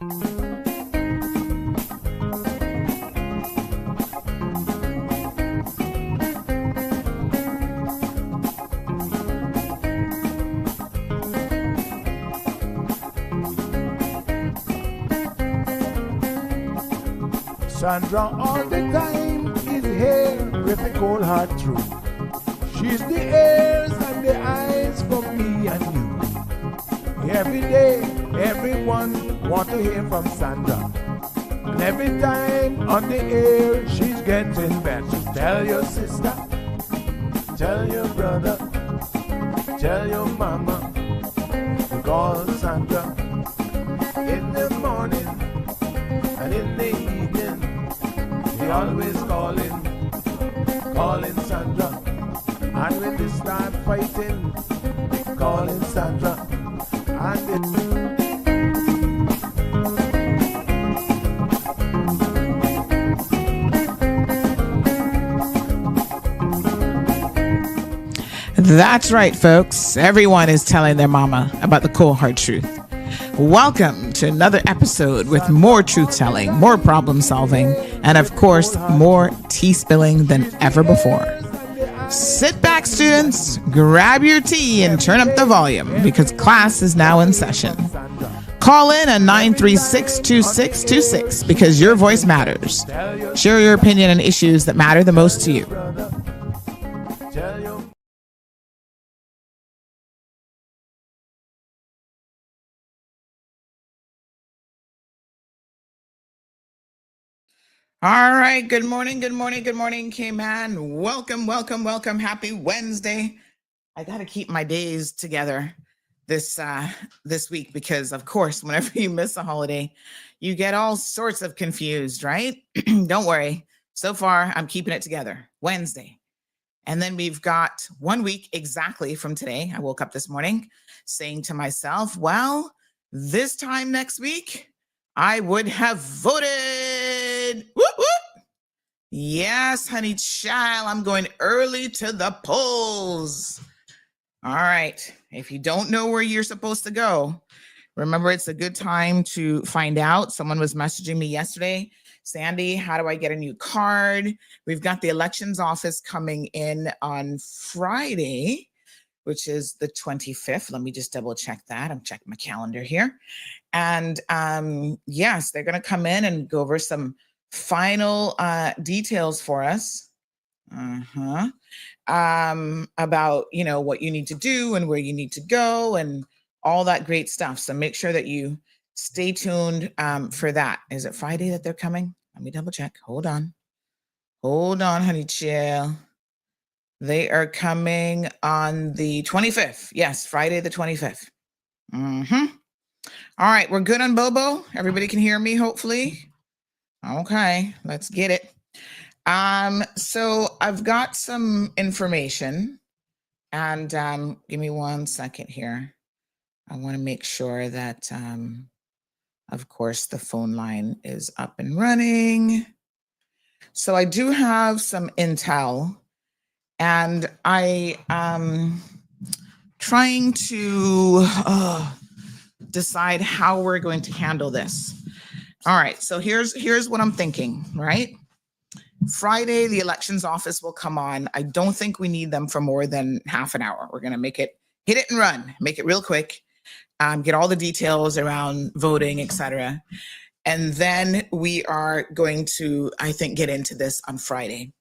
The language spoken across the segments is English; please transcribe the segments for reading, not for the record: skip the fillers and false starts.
Sandra all the time is here with the cold hard truth. She's the ears and the eyes for me and you. Every day, everyone want to hear from Sandra. And every time on the air, she's getting better. Tell your sister, tell your brother, tell your mama to call Sandra in the morning and in the evening. They always calling Sandra. And when they start fighting, they calling Sandra. And That's right, folks. Everyone is telling their mama about the cold hard truth. Welcome to another episode with more truth telling, more problem solving, and of course, more tea spilling than ever before. Sit back, students, grab your tea and turn up the volume because class is now in session. Call in at 936-2626 because your voice matters. Share your opinion on issues that matter the most to you. All right. Good morning, K-Man. Welcome. Happy Wednesday. I got to keep my days together this week because, of course, whenever you miss a holiday, you get all sorts of confused, right? Don't worry. So far, I'm keeping it together. Wednesday. And then we've got 1 week exactly from today. I woke up this morning saying to myself, well, this time next week, I would have voted. Whoop, whoop. Yes, honey child, I'm going early to the polls. All right. If you don't know where you're supposed to go, remember it's a good time to find out. Someone was messaging me yesterday. Sandy, how do I get a new card? We've got the elections office coming in on Friday, which is the 25th. Let me just double check that. I'm checking my calendar here. And yes, they're going to come in and go over some final details for us about, what you need to do and where you need to go and all that great stuff. So make sure that you stay tuned for that. Is it Friday that they're coming? Let me double check. Hold on, honey chill. They are coming on the 25th. Yes, Friday the 25th. All right, we're good on Bobo. Everybody can hear me, hopefully. Okay, let's get it. So I've got some information and give me 1 second here. I want to make sure that, of course, the phone line is up and running. So I do have some intel and I am trying to decide how we're going to handle this. All right, so here's what I'm thinking, right? Friday, the elections office will come on. I don't think we need them for more than half an hour. We're gonna hit it and run, make it real quick, get all the details around voting, etc. And then we are going to, I think, get into this on Friday.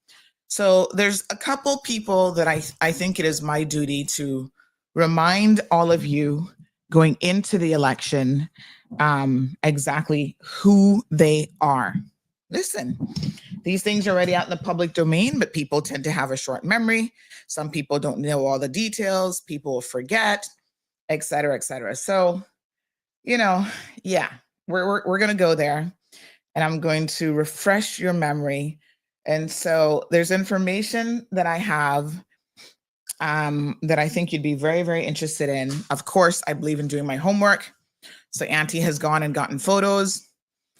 So there's a couple people that I think it is my duty to remind all of you going into the election exactly who they are. Listen, these things are already out in the public domain, but people tend to have a short memory. Some people don't know all the details. People forget, et cetera, et cetera. So, yeah, we're going to go there and I'm going to refresh your memory. And so there's information that I have that I think you'd be very, very interested in. Of course, I believe in doing my homework. So Auntie has gone and gotten photos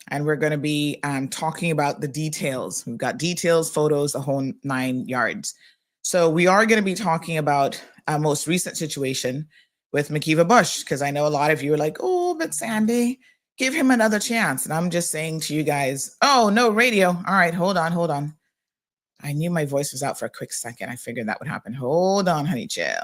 and we're going to be talking about the details. We've got details, photos, the whole 9 yards. So we are going to be talking about our most recent situation with McKeeva Bush, because I know a lot of you are like, oh, but Sandy, give him another chance. And I'm just saying to you guys, oh, no radio. All right, hold on. I knew my voice was out for a quick second. I figured that would happen. Hold on, honey chill.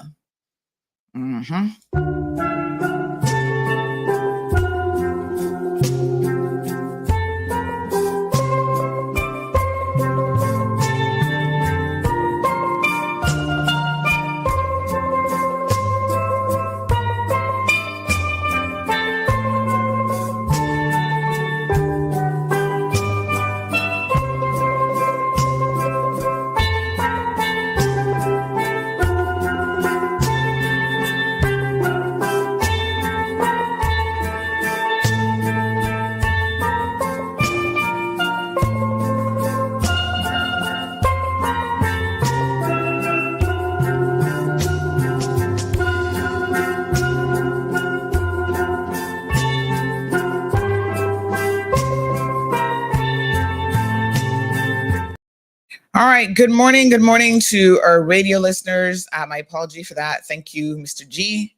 All right. Good morning. Good morning to our radio listeners. My apology for that. Thank you, Mr. G,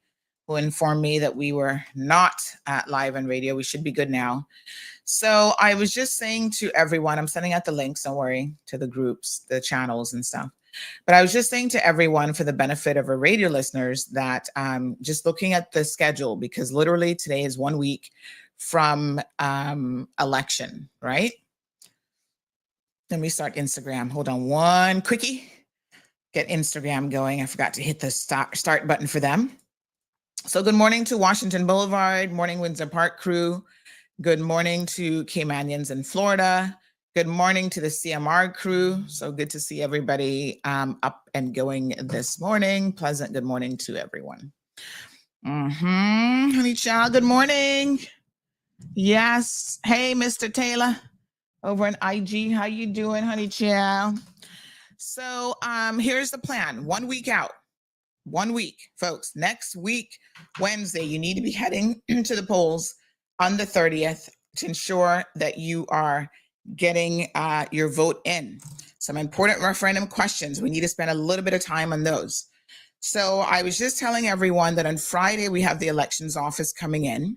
who informed me that we were not live on radio. We should be good now. So I was just saying to everyone, I'm sending out the links, don't worry, to the groups, the channels and stuff. But I was just saying to everyone for the benefit of our radio listeners that just looking at the schedule, because literally today is 1 week from election, right? Let me start Instagram. Hold on one quickie. Get Instagram going. I forgot to hit the start button for them. So good morning to Washington Boulevard, morning Windsor Park crew. Good morning to Caymanians in Florida. Good morning to the CMR crew. So good to see everybody up and going this morning. Pleasant good morning to everyone. Honey child, good morning. Yes. Hey, Mr. Taylor. Over in IG, how you doing, honey child? So here's the plan. 1 week out. 1 week, folks. Next week, Wednesday, you need to be heading to the polls on the 30th to ensure that you are getting your vote in. Some important referendum questions. We need to spend a little bit of time on those. So I was just telling everyone that on Friday, we have the elections office coming in.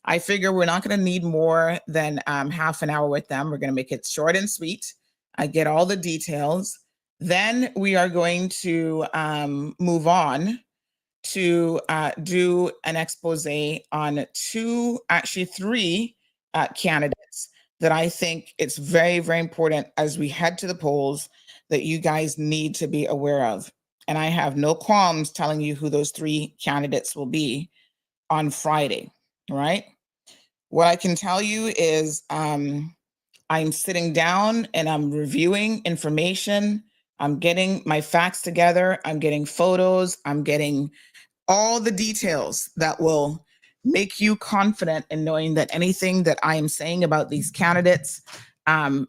I figure we're not going to need more than half an hour with them. We're going to make it short and sweet. I get all the details. Then we are going to move on to do an expose on three candidates that I think it's very, very important as we head to the polls that you guys need to be aware of. And I have no qualms telling you who those three candidates will be on Friday. Right? What I can tell you is I'm sitting down and I'm reviewing information. I'm getting my facts together. I'm getting photos. I'm getting all the details that will make you confident in knowing that anything that I am saying about these candidates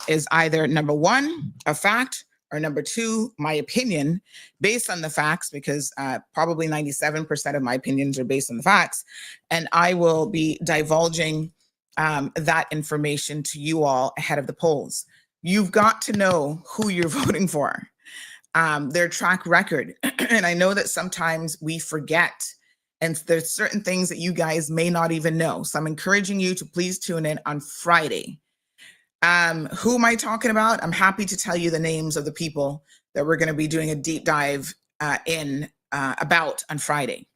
is either number one, a fact, or number two, my opinion based on the facts, because probably 97% of my opinions are based on the facts. And I will be divulging that information to you all ahead of the polls. You've got to know who you're voting for, their track record. And I know that sometimes we forget, and there's certain things that you guys may not even know. So I'm encouraging you to please tune in on Friday. Who am I talking about? I'm happy to tell you the names of the people that we're going to be doing a deep dive about on Friday.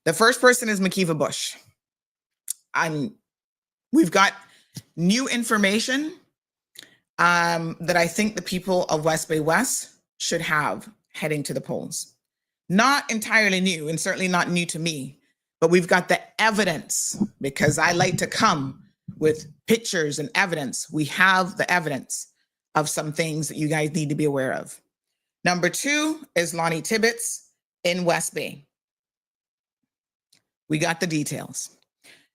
The first person is Makiva Bush. We've got new information that I think the people of West Bay West should have heading to the polls. Not entirely new, and certainly not new to me, but we've got the evidence, because I like to come with pictures and evidence. We have the evidence of some things that you guys need to be aware of. Number two is Lonnie Tibbetts in West Bay. We got the details.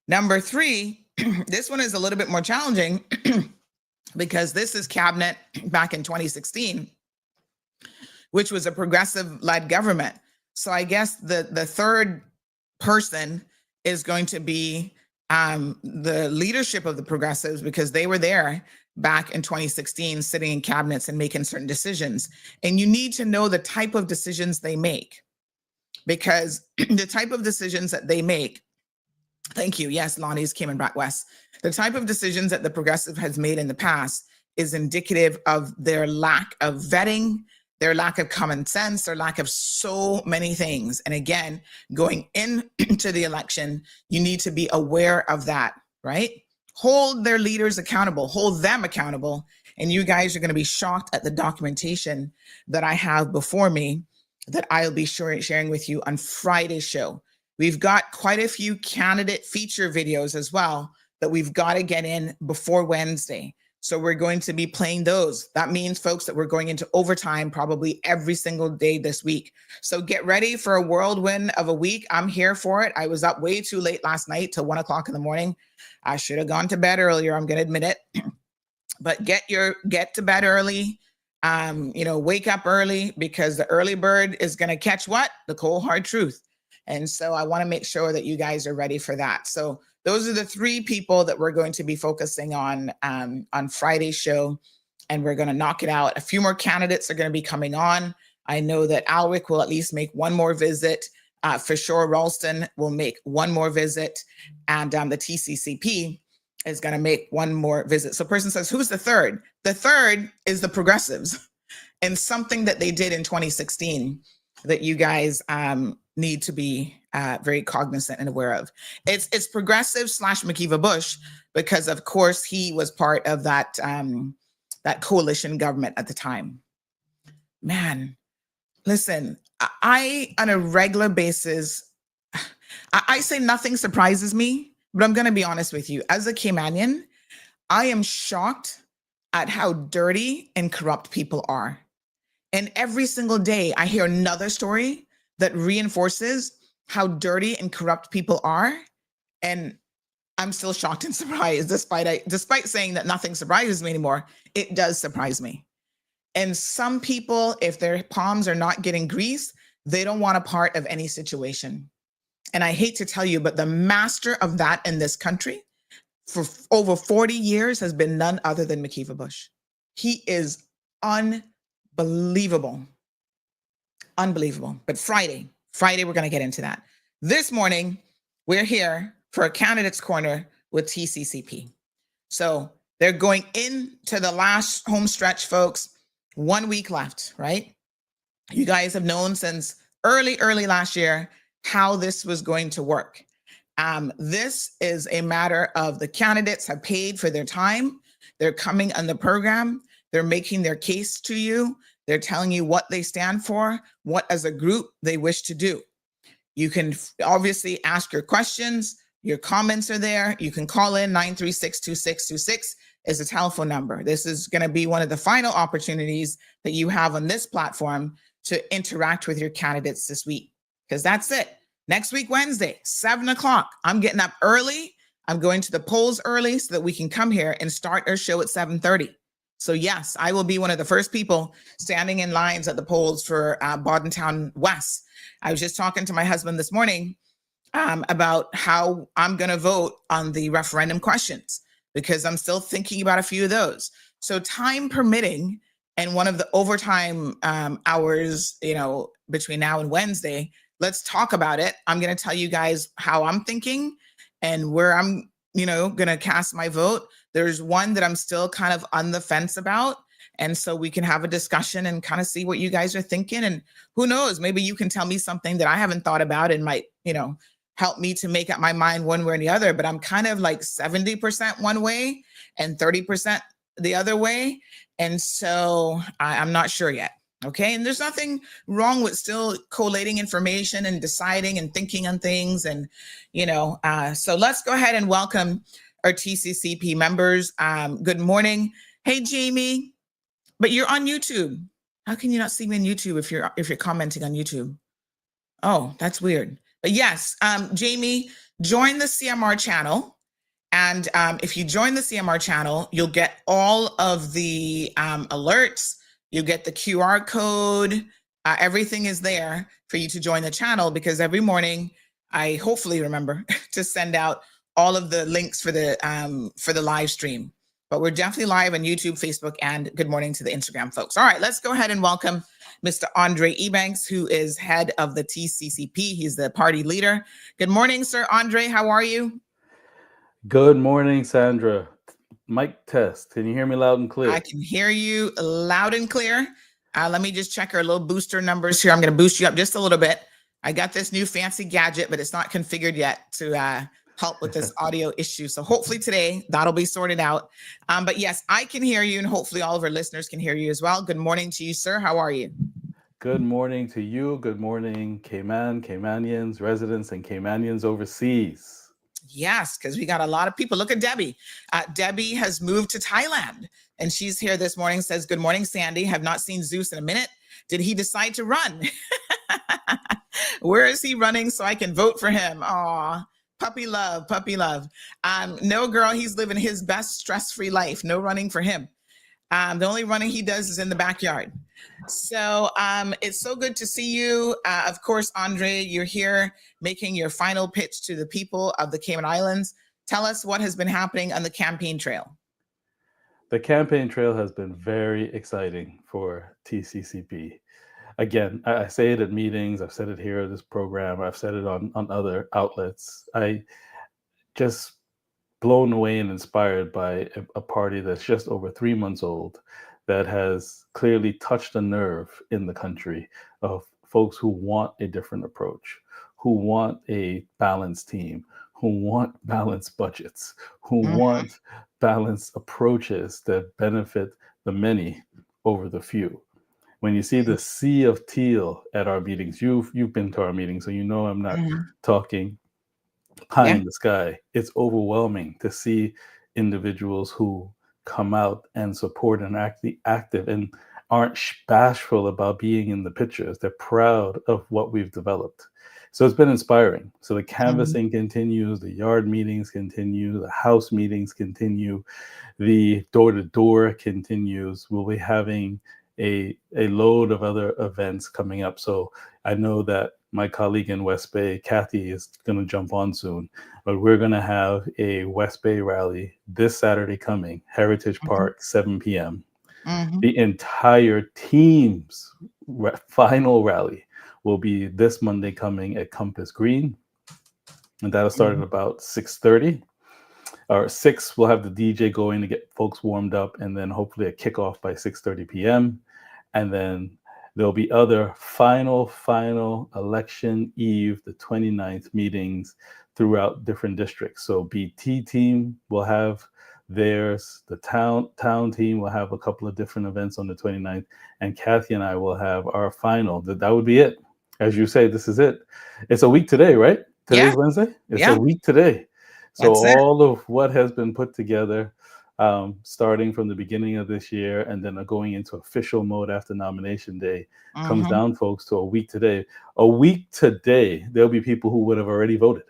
Number three, this one is a little bit more challenging because this is cabinet back in 2016, which was a progressive-led government. So I guess the third person is going to be the leadership of the progressives, because they were there back in 2016, sitting in cabinets and making certain decisions. And you need to know the type of decisions they make, because the type of decisions that they make Thank you. Yes, Lonnie's came in back west. The type of decisions that the progressive has made in the past is indicative of their lack of vetting, their lack of common sense, their lack of so many things. And again, going into the election, you need to be aware of that, right? Hold their leaders accountable, hold them accountable. And you guys are going to be shocked at the documentation that I have before me that I'll be sharing with you on Friday's show. We've got quite a few candidate feature videos as well that we've got to get in before Wednesday. So we're going to be playing those. That means, folks, that we're going into overtime probably every single day this week. So get ready for a whirlwind of a week. I'm here for it. I was up way too late last night till 1 o'clock in the morning. I should have gone to bed earlier. I'm going to admit it. But get to bed early. Wake up early, because the early bird is going to catch what? The cold hard truth. And so I want to make sure that you guys are ready for that. So those are the three people that we're going to be focusing on Friday's show, and we're going to knock it out. A few more candidates are going to be coming on. I know that Alwick will at least make one more visit. For sure, Ralston will make one more visit, and the TCCP is going to make one more visit. So person says, who's the third? The third is the progressives, and something that they did in 2016 that you guys need to be very cognizant and aware of. It's progressive / McKeever Bush, because of course he was part of that coalition government at the time. Man, listen, I on a regular basis, I say nothing surprises me, but I'm going to be honest with you. As a Caymanian, I am shocked at how dirty and corrupt people are. And every single day I hear another story that reinforces how dirty and corrupt people are. And I'm still shocked and surprised, despite saying that nothing surprises me anymore. It does surprise me. And some people, if their palms are not getting grease, they don't want a part of any situation. And I hate to tell you, but the master of that in this country for over 40 years has been none other than McKeever Bush. He is unbelievable. Unbelievable. But Friday, we're going to get into that. This morning, we're here for a candidate's corner with TCCP. So they're going into the last home stretch, folks. 1 week left, right? You guys have known since early last year how this was going to work. This is a matter of the candidates have paid for their time. They're coming on the program. They're making their case to you. They're telling you what they stand for, what as a group they wish to do. You can obviously ask your questions. Your comments are there. You can call in 936-2626 is the telephone number. This is going to be one of the final opportunities that you have on this platform to interact with your candidates this week, because that's it. Next week, Wednesday, 7 o'clock. I'm getting up early. I'm going to the polls early so that we can come here and start our show at 7:30. So yes, I will be one of the first people standing in lines at the polls for Bordentown West. I was just talking to my husband this morning about how I'm going to vote on the referendum questions, because I'm still thinking about a few of those. So time permitting, and one of the overtime hours, between now and Wednesday, let's talk about it. I'm going to tell you guys how I'm thinking and where I'm, going to cast my vote. There's one that I'm still kind of on the fence about. And so we can have a discussion and kind of see what you guys are thinking. And who knows, maybe you can tell me something that I haven't thought about and might, help me to make up my mind one way or the other. But I'm kind of like 70% one way and 30% the other way. And so I'm not sure yet. Okay. And there's nothing wrong with still collating information and deciding and thinking on things. And, so let's go ahead and welcome our TCCP members. Good morning. Hey, Jamie, but you're on YouTube. How can you not see me on YouTube if you're commenting on YouTube? Oh, that's weird. But yes, Jamie, join the CMR channel. And if you join the CMR channel, you'll get all of the alerts. You'll get the QR code. Everything is there for you to join the channel, because every morning I hopefully remember to send out all of the links for the live stream. but we're definitely live on YouTube, Facebook, and good morning to the Instagram folks. All right, let's go ahead and welcome Mr. Andre Ebanks, who is head of the TCCP. He's the party leader. Good morning, Sir Andre. How are you? Good morning, Sandra. Mic test. Can you hear me loud and clear? I can hear you loud and clear. Let me just check our little booster numbers here. I'm going to boost you up just a little bit. I got this new fancy gadget, but it's not configured yet to help with this audio issue. So hopefully today that'll be sorted out. But yes, I can hear you, and hopefully all of our listeners can hear you as well. Good morning to you, sir. How are you? Good morning to you. Good morning, Cayman, Caymanians, residents, and Caymanians overseas. Yes, because we got a lot of people. Look at Debbie. Debbie has moved to Thailand, and she's here this morning. Says, good morning, Sandy. Have not seen Zeus in a minute. Did he decide to run? Where is he running so I can vote for him? Aw, puppy love, puppy love. No, girl, he's living his best stress-free life. No running for him. The only running he does is in the backyard. So it's so good to see you. Of course, Andre, you're here making your final pitch to the people of the Cayman Islands. Tell us what has been happening on the campaign trail. The campaign trail has been very exciting for TCCP. Again, I say it at meetings. I've said it here at this program. I've said it on other outlets. I just blown away and inspired by a party that's just over 3 months old, that has clearly touched a nerve in the country of folks who want a different approach, who want a balanced team, who want balanced budgets, who want balanced approaches that benefit the many over the few. When you see the sea of teal at our meetings, you've been to our meetings, so you know I'm not talking pie in the sky. It's overwhelming to see individuals who come out and support and be active and aren't bashful about being in the pictures. They're proud of what we've developed. So it's been inspiring. So the canvassing continues, the yard meetings continue, the house meetings continue, the door-to-door continues. We'll be having a load of other events coming up. So I know that my colleague in West Bay, Kathy, is going to jump on soon, but we're going to have a West Bay rally this Saturday coming, Heritage Park, 7 p.m. The entire team's final rally will be this Monday coming at Compass Green, and that'll start at about 6:30. Or 6, we'll have the DJ going to get folks warmed up, and then hopefully a kickoff by 6:30 p.m. And then there'll be other final election eve, the 29th meetings throughout different districts. So BT team will have theirs, the town team will have a couple of different events on the 29th, and Kathy and I will have our final. That would be it. As you say, this is it. It's a week today, right? Today's Wednesday? It's a week today. So all of what has been put together, starting from the beginning of this year and then going into official mode after nomination day, comes down, folks, to a week today. A week today, there'll be people who would have already voted.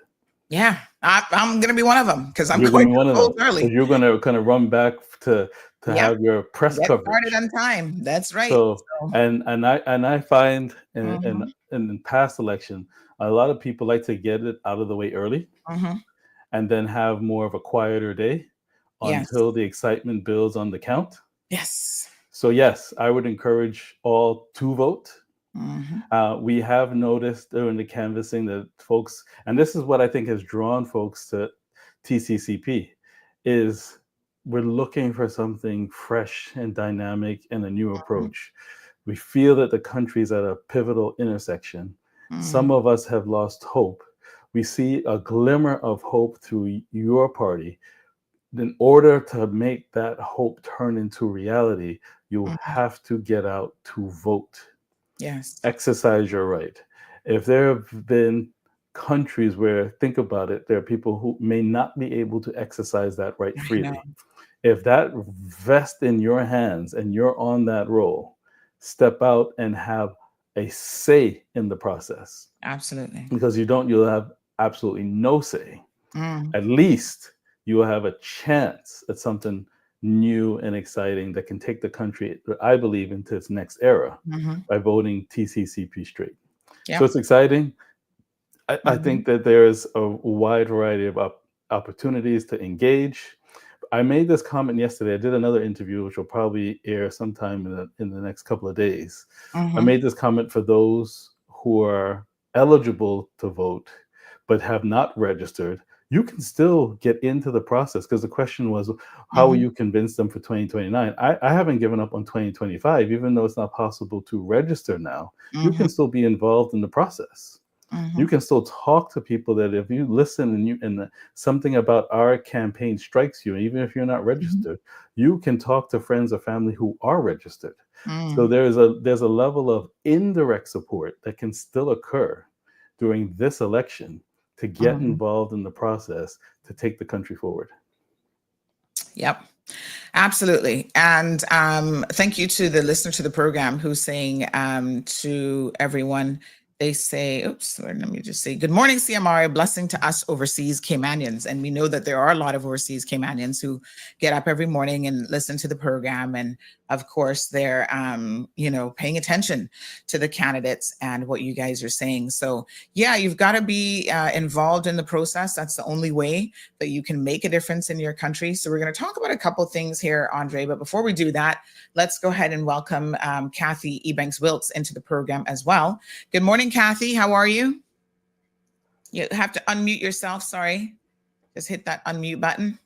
Yeah, I'm going to be one of them because I'm going to vote early. So you're going to kind of run back to have your press coverage. Started on time. That's right. So and I find in past election, a lot of people like to get it out of the way early. And then have more of a quieter day until the excitement builds on the count. Yes. So yes, I would encourage all to vote. We have noticed during the canvassing that folks, and this is what I think has drawn folks to TCCP, is we're looking for something fresh and dynamic and a new approach. We feel that the country is at a pivotal intersection. Some of us have lost hope. We see a glimmer of hope through your party. In order to make that hope turn into reality, you have to get out to vote. Yes. Exercise your right. If there have been countries where, think about it, there are people who may not be able to exercise that right freely. If that vests in your hands and you're on that role, step out and have a say in the process. Absolutely. Because you'll have absolutely no say. At least you will have a chance at something new and exciting that can take the country, I believe, into its next era by voting TCCP straight. So it's exciting. I think that there's a wide variety of opportunities to engage. I made this comment yesterday. I did another interview, which will probably air sometime in the next couple of days. I made this comment for those who are eligible to vote but have not registered. You can still get into the process, because the question was, how will you convince them for 2029? I haven't given up on 2025, even though it's not possible to register now. You can still be involved in the process. You can still talk to people that if you listen and something about our campaign strikes you, even if you're not registered, you can talk to friends or family who are registered. So there's a level of indirect support that can still occur during this election to get involved in the process to take the country forward. Yep, absolutely. And thank you to the listener to the program who's saying to everyone, they say, oops, let me just say, good morning, CMR, a blessing to us overseas Caymanians. And we know that there are a lot of overseas Caymanians who get up every morning and listen to the program. And of course, they're, paying attention to the candidates and what you guys are saying. So yeah, you've got to be involved in the process. That's the only way that you can make a difference in your country. So we're going to talk about a couple things here, Andre. But before we do that, let's go ahead and welcome Kathy Ebanks-Wilkes into the program as well. Good morning, Kathy. How are you? You have to unmute yourself. Sorry. Just hit that unmute button.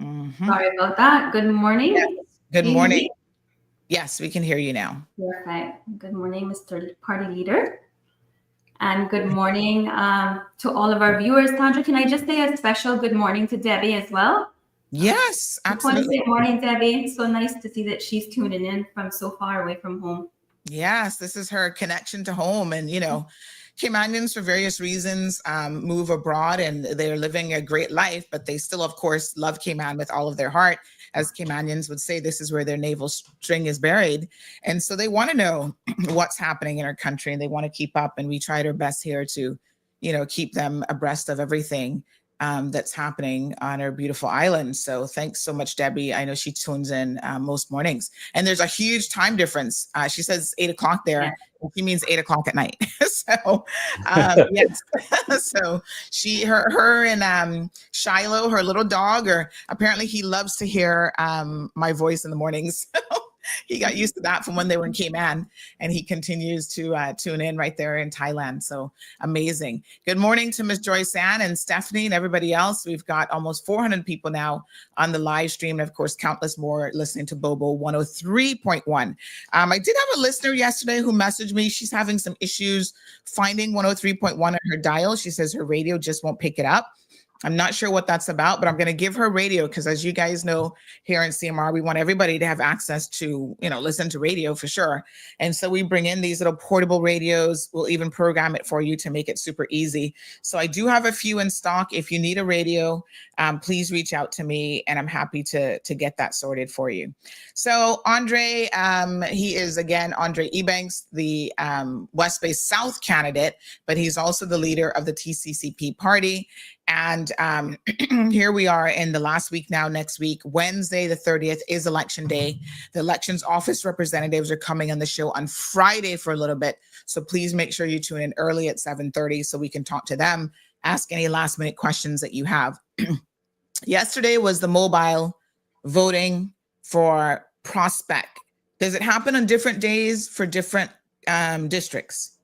Sorry about that. Good morning. Yes. Good morning. Yes, we can hear you now. Perfect. Good morning, Mr. Party Leader. And good morning to all of our viewers. Sandra, can I just say a special good morning to Debbie as well? Yes, absolutely. Good morning, Debbie. So nice to see that she's tuning in from so far away from home. Yes, this is her connection to home. And, Caymanians, for various reasons, move abroad and they're living a great life, but they still, of course, love Cayman with all of their heart. As Caymanians would say, this is where their navel string is buried. And so they want to know what's happening in our country and they want to keep up. And we tried our best here to, keep them abreast of everything that's happening on our beautiful island. So thanks so much, Debbie. I know she tunes in most mornings. And there's a huge time difference. She says 8 o'clock there. Yeah. She means 8 o'clock at night. So yes. So her and Shiloh, her little dog, or apparently he loves to hear my voice in the mornings. He got used to that from when they were in Cayman, and he continues to tune in right there in Thailand. So amazing. Good morning to Ms. Joy San and Stephanie and everybody else. We've got almost 400 people now on the live stream, and of course, countless more listening to Bobo 103.1. I did have a listener yesterday who messaged me. She's having some issues finding 103.1 on her dial. She says her radio just won't pick it up. I'm not sure what that's about, but I'm going to give her radio because, as you guys know, here in CMR, we want everybody to have access to, listen to radio for sure. And so we bring in these little portable radios. We'll even program it for you to make it super easy. So I do have a few in stock. If you need a radio, please reach out to me and I'm happy to get that sorted for you. So Andre, he is again, Andre Ebanks, the West Bay South candidate, but he's also the leader of the TCCP party. And here we are in the last week now. Next week, Wednesday, the 30th is election day. The elections office representatives are coming on the show on Friday for a little bit. So please make sure you tune in early at 7:30 so we can talk to them, ask any last minute questions that you have. Yesterday was the mobile voting for Prospect. Does it happen on different days for different districts?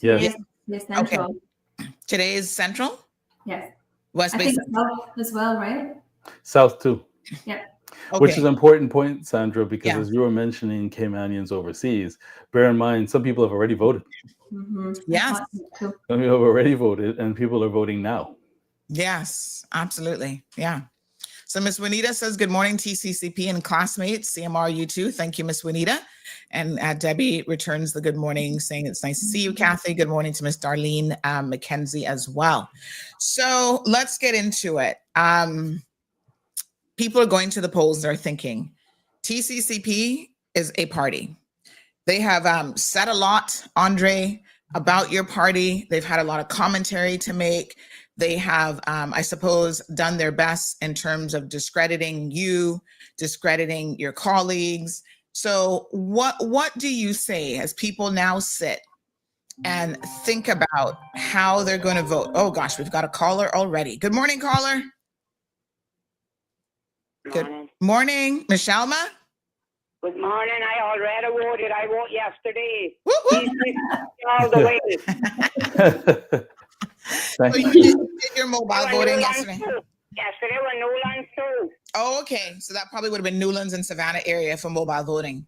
Yes. Yes, Central. Okay. Today is Central? Yes. West Bay South as well, right? South too. Yeah. Okay. Which is an important point, Sandra, because Yeah. as you were mentioning Caymanians overseas, bear in mind, some people have already voted. Yes. Some people have already voted and people are voting now. Yes, absolutely. Yeah. So Miss Juanita says, good morning, TCCP and classmates, CMR, you too. Thank you, Miss Juanita. And Debbie returns the good morning, saying it's nice to see you, Kathy. Good morning to Miss Darlene McKenzie as well. So let's get into it. People are going to the polls. They're thinking TCCP is a party. They have said a lot, Andre, about your party. They've had a lot of commentary to make. They have, I suppose, done their best in terms of discrediting you, discrediting your colleagues. So what do you say as people now sit and think about how they're going to vote? Oh, gosh, we've got a caller already. Good morning, caller. Good Morning. morning, Michelma. Good morning. I already voted. I voted yesterday. Woo, woo. All the way. So you did your mobile voting yesterday. Yesterday was Newlands too. Oh, okay. So that probably would have been Newlands and Savannah area for mobile voting.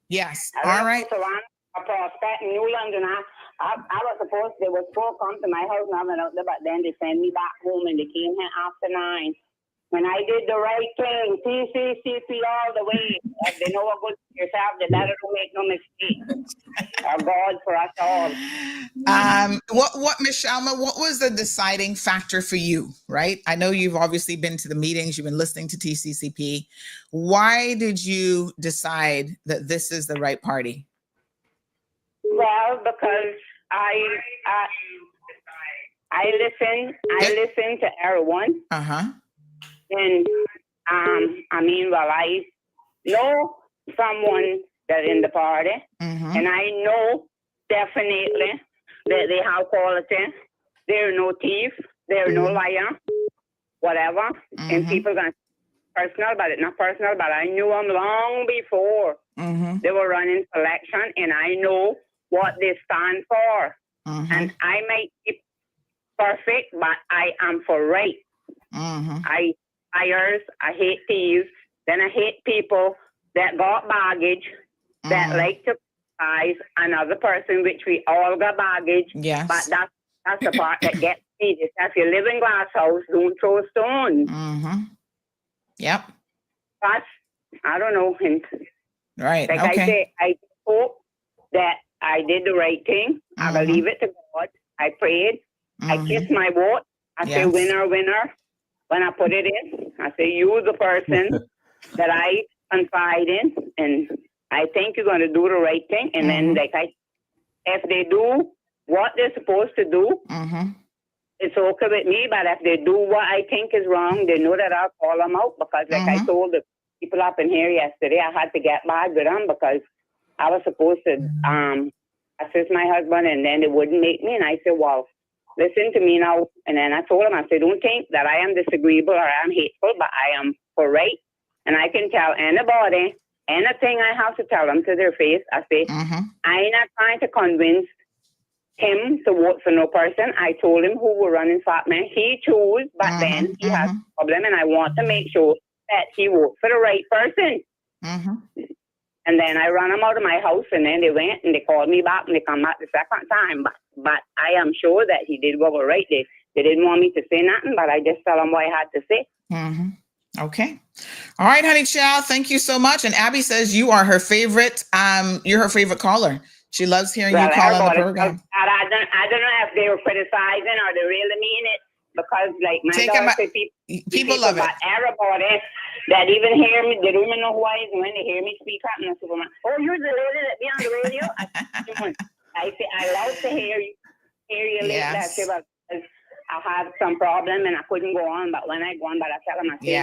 Yes. I All right. A prospect in Newlands, and I was supposed, they were supposed to come to my house and I went out there, but then they sent me back home and they came here after 9. When I did the right thing, TCCP all the way. If they know what good for yourself, they better don't make no mistake. Our God for us all. What, Michelma, what was the deciding factor for you, right? I know you've obviously been to the meetings, you've been listening to TCCP. Why did you decide that this is the right party? Well, because I listen to everyone. Uh-huh. And I know someone that in the party, and I know definitely that they have quality. They're no thief, they're no liar, whatever. And people gonna personal, but it's not personal. But I knew them long before they were running for election, and I know what they stand for. And I might be perfect, but I am for right. I hate thieves. Then I hate people that got baggage, that like to criticize another person, which we all got baggage. Yes. But that's the part that gets me. If you live in glass house, don't throw stones. Yep. But I don't know. And right. like okay. I say, I hope that I did the right thing. I believe it to God. I prayed. I kissed my vote. I say winner, winner. When I put it in, I say, you the person that I confide in, and I think you're going to do the right thing. And then, if they do what they're supposed to do, it's okay with me. But if they do what I think is wrong, they know that I'll call them out. Because I told the people up in here yesterday, I had to get mad with them because I was supposed to assist my husband, and then they wouldn't make me. And I said, well, listen to me now. And then I told him, I said, don't think that I am disagreeable or I am hateful, but I am for right. And I can tell anybody anything I have to tell them to their face. I say, I'm not trying to convince him to vote for no person. I told him who will run in Fatman. He chose, but then he has a problem, and I want to make sure that he votes for the right person. And then I ran them out of my house, and then they went and they called me back, and they come back the second time. But I am sure that he did what was right. They didn't want me to say nothing, but I just tell them what I had to say. Okay. All right, honey chow. Thank you so much. And Abby says you are her favorite. You're her favorite caller. She loves hearing you call on the program. I don't know if they were criticizing or they really mean it, because like my daughter said, people love it. But everybody that even hear me, they don't even know who I is, and when they hear me speak up in the supermarket, oh, you're the lady that be on the radio? I say, I love to hear you late that shit, because I had some problem and I couldn't go on, but when I go on, but I tell them, I say,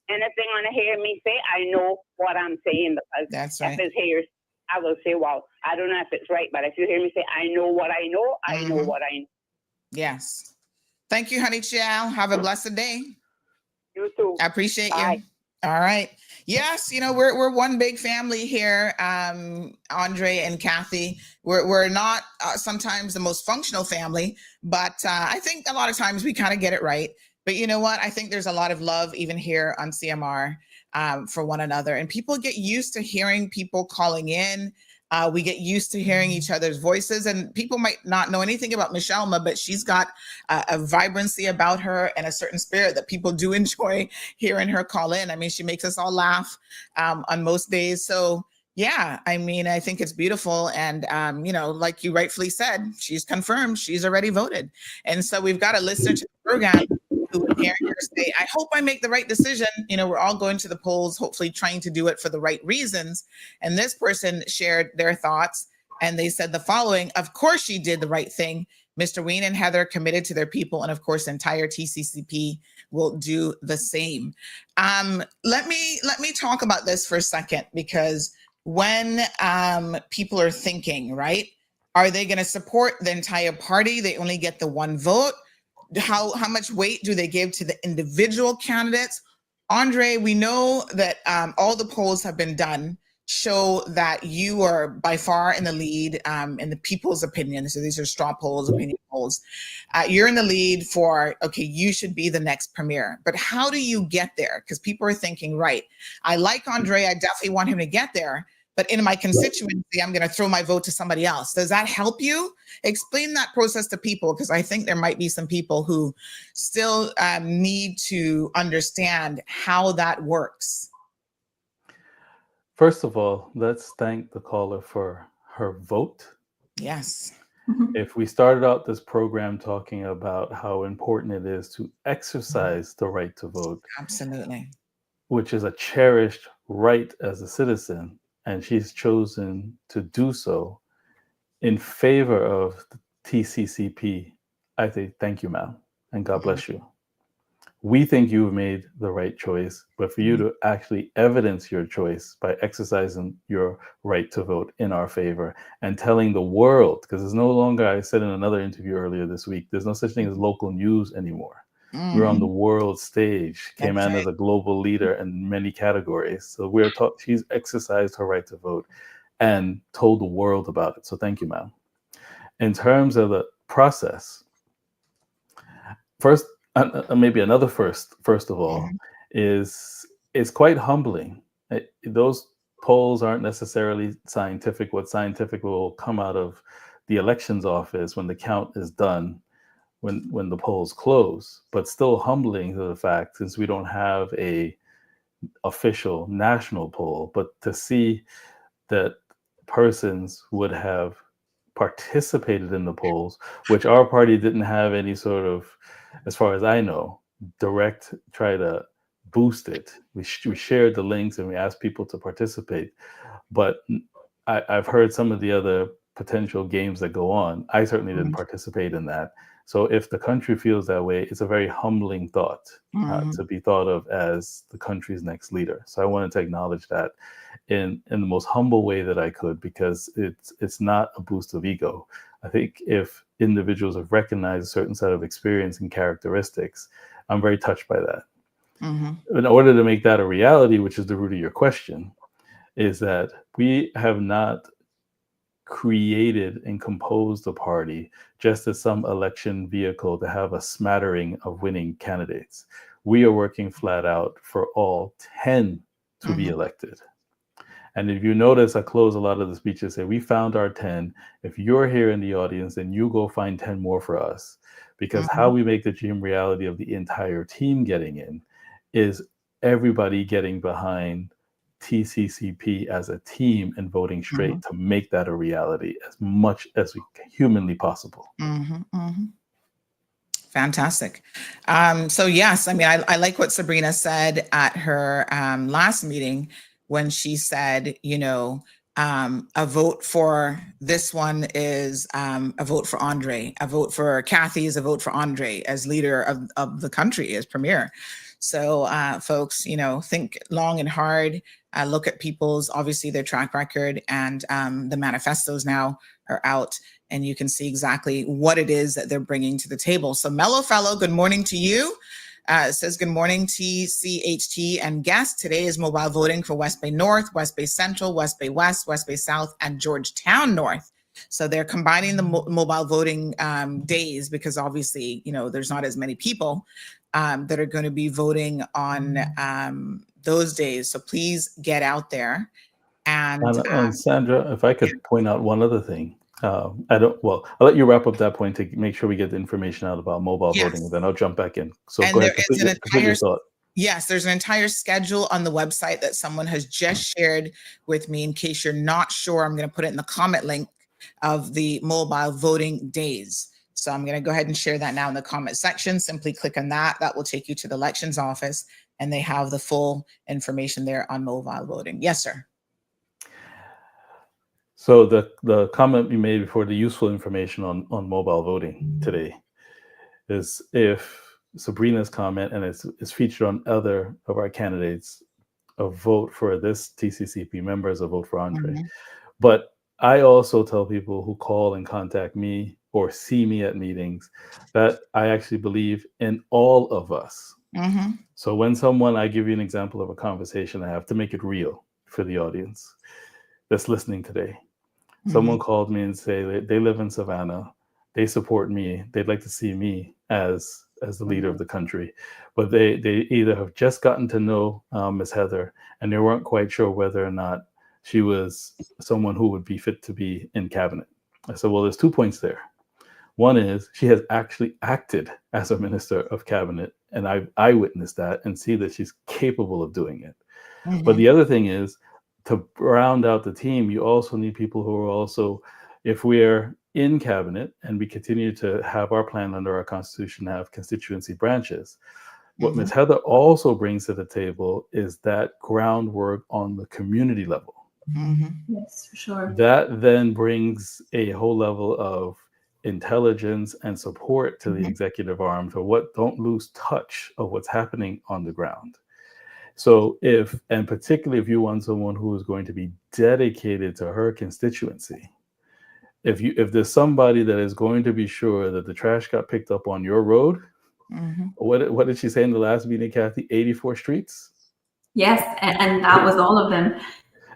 anything on to hear me say, I know what I'm saying, because that's right. If it's here, I will say, well, I don't know if it's right, but if you hear me say, I know what I know, I know what I know. Yes. Thank you, honey chow. Have a blessed day. You too. I appreciate you. All right. Yes, we're one big family here, Andre and Kathy. We're not sometimes the most functional family, but I think a lot of times we kind of get it right. But you know what? I think there's a lot of love even here on CMR for one another, and people get used to hearing people calling in. We get used to hearing each other's voices, and people might not know anything about Michelma, but she's got a vibrancy about her and a certain spirit that people do enjoy hearing her call in. I mean, she makes us all laugh on most days. So yeah, I mean, I think it's beautiful. And, like you rightfully said, she's confirmed she's already voted. And so we've got a listener to the program who would hear her say, I hope I make the right decision. We're all going to the polls, hopefully trying to do it for the right reasons. And this person shared their thoughts, and they said the following: of course she did the right thing. Mr. Wayne and Heather committed to their people, and of course, the entire TCCP will do the same. Let me talk about this for a second, because when people are thinking, right, are they going to support the entire party? They only get the one vote. How much weight do they give to the individual candidates? Andre, we know that all the polls have been done show that you are by far in the lead in the people's opinion. So these are straw polls, opinion polls. You're in the lead for, okay, you should be the next premier. But how do you get there? Because people are thinking, right, I like Andre, I definitely want him to get there. But in my constituency, I'm going to throw my vote to somebody else. Does that help you? Explain that process to people, because I think there might be some people who still need to understand how that works. First of all, let's thank the caller for her vote. Yes. If we started out this program talking about how important it is to exercise the right to vote, absolutely, which is a cherished right as a citizen, and she's chosen to do so in favor of the TCCP, I say thank you, ma'am, and God bless you. We think you've made the right choice, but for you to actually evidence your choice by exercising your right to vote in our favor and telling the world, because there's no longer, I said in another interview earlier this week, there's no such thing as local news anymore. We're on the world stage, came in as a global leader in many categories. So we're taught, she's exercised her right to vote and told the world about it. So thank you, ma'am. In terms of the process, first, maybe another first of all, is it's quite humbling. Those polls aren't necessarily scientific. What scientific will come out of the elections office when the count is done, when the polls close, but still humbling to the fact, since we don't have a official national poll, but to see that persons would have participated in the polls, which our party didn't have any sort of, as far as I know, direct try to boost it. We shared the links and we asked people to participate, but I've heard some of the other potential games that go on. I certainly didn't participate in that. So if the country feels that way, it's a very humbling thought to be thought of as the country's next leader. So I wanted to acknowledge that in the most humble way that I could, because it's not a boost of ego. I think if individuals have recognized a certain set of experience and characteristics, I'm very touched by that. In order to make that a reality, which is the root of your question, is that we have not created and composed a party just as some election vehicle to have a smattering of winning candidates. We are working flat out for all 10 to be elected. And if you notice, I close a lot of the speeches say, we found our 10. If you're here in the audience, then you go find 10 more for us. Because how we make the dream reality of the entire team getting in is everybody getting behind TCCP as a team and voting straight to make that a reality as much as humanly possible. Fantastic. So yes, I mean, I like what Sabrina said at her last meeting when she said, you know, a vote for this one is a vote for Andre, a vote for Kathy is a vote for Andre as leader of the country, as premier. So folks, you know, think long and hard, look at people's, obviously their track record, and the manifestos now are out, and you can see exactly what it is that they're bringing to the table. So Mellow Fellow, good morning to you. It says, good morning, TCHT and guests. Today is mobile voting for West Bay North, West Bay Central, West Bay West, West Bay South, and Georgetown North. So they're combining the mobile voting days, because obviously, you know, there's not as many people that are going to be voting on those days. So please get out there. And Sandra, if I could point out one other thing. I'll let you wrap up that point to make sure we get the information out about mobile voting, and then I'll jump back in. So go ahead, complete your thought. Yes, there's an entire schedule on the website that someone has just shared with me. In case you're not sure, I'm going to put it in the comment link of the mobile voting days. So I'm going to go ahead and share that now in the comment section. Simply click on that. That will take you to the elections office, and they have the full information there on mobile voting. Yes, sir. So the comment you made before, the useful information on mobile voting today, is if Sabrina's comment, and it's featured on other of our candidates, a vote for this TCCP member is a vote for Andre. But I also tell people who call and contact me or see me at meetings that I actually believe in all of us Mm-hmm. So when someone, I give you an example of a conversation I have to make it real for the audience that's listening today. Someone called me and say they live in Savannah. They support me. They'd like to see me as the leader of the country, but they either have just gotten to know Ms. Heather and they weren't quite sure whether or not she was someone who would be fit to be in cabinet. I said, well, there's 2 points there. One is she has actually acted as a minister of cabinet, and I witnessed that and see that she's capable of doing it. But the other thing is, to round out the team, you also need people who are also, if we're in cabinet and we continue to have our plan under our constitution, have constituency branches, what Ms. Heather also brings to the table is that groundwork on the community level. Yes, for sure. That then brings a whole level of intelligence and support to the executive arm for what don't lose touch of what's happening on the ground. So and particularly if you want someone who is going to be dedicated to her constituency, if there's somebody that is going to be sure that the trash got picked up on your road, what did she say in the last meeting, Kathy? 84 streets? Yes, and that was all of them.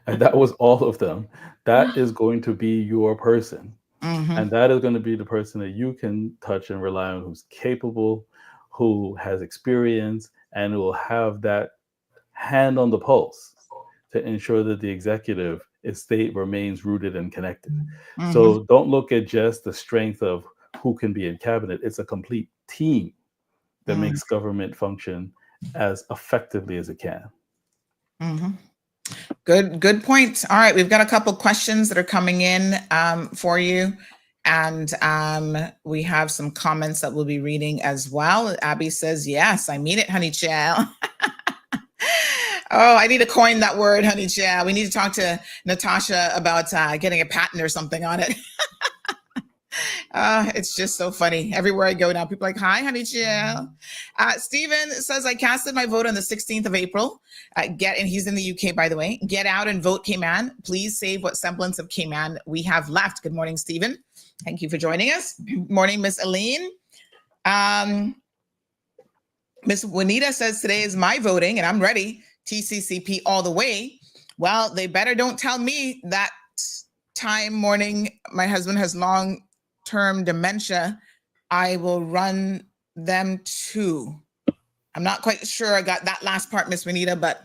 And that was all of them. That is going to be your person. And that is going to be the person that you can touch and rely on, who's capable, who has experience, and who will have that hand on the pulse to ensure that the executive estate remains rooted and connected. So don't look at just the strength of who can be in cabinet. It's a complete team that makes government function as effectively as it can. Good point. All right, we've got a couple questions that are coming in for you. And we have some comments that we'll be reading as well. Abby says, yes, I mean it, honey child. Oh, I need to coin that word, honey child. We need to talk to Natasha about getting a patent or something on it. It's just so funny. Everywhere I go now, people are like, hi, honey child. Stephen says, I casted my vote on the 16th of April. And he's in the UK, by the way. Get out and vote, Cayman. Please save what semblance of Cayman we have left. Good morning, Stephen. Thank you for joining us. Good morning, Miss Aline. Miss Juanita says, today is my voting and I'm ready. TCCP all the way. Well, they better don't tell me that time morning my husband has long-term dementia. I will run them too. I'm not quite sure I got that last part, Miss Juanita, but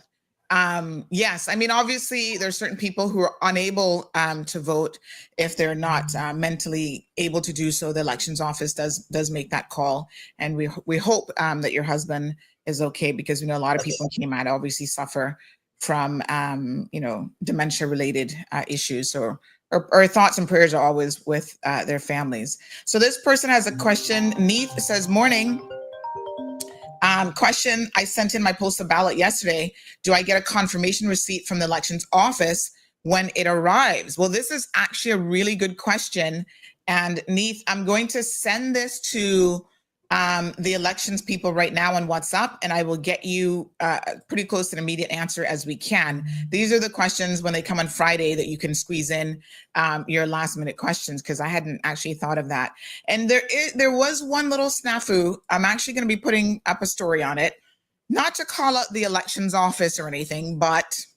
yes, I mean, obviously there's certain people who are unable to vote if they're not mentally able to do so. The elections office does make that call. And we hope that your husband is okay, because we know a lot of people in Cayman obviously suffer from, dementia related issues. So our thoughts and prayers are always with their families. So this person has a question. Neith says, morning. Question, I sent in my postal ballot yesterday. Do I get a confirmation receipt from the elections office when it arrives? Well, this is actually a really good question. And Neith, I'm going to send this to the elections people right now on WhatsApp, and I will get you pretty close to an immediate answer as we can. These are the questions when they come on Friday that you can squeeze in your last minute questions, because I hadn't actually thought of that. And there was one little snafu. I'm actually going to be putting up a story on it, not to call out the elections office or anything, but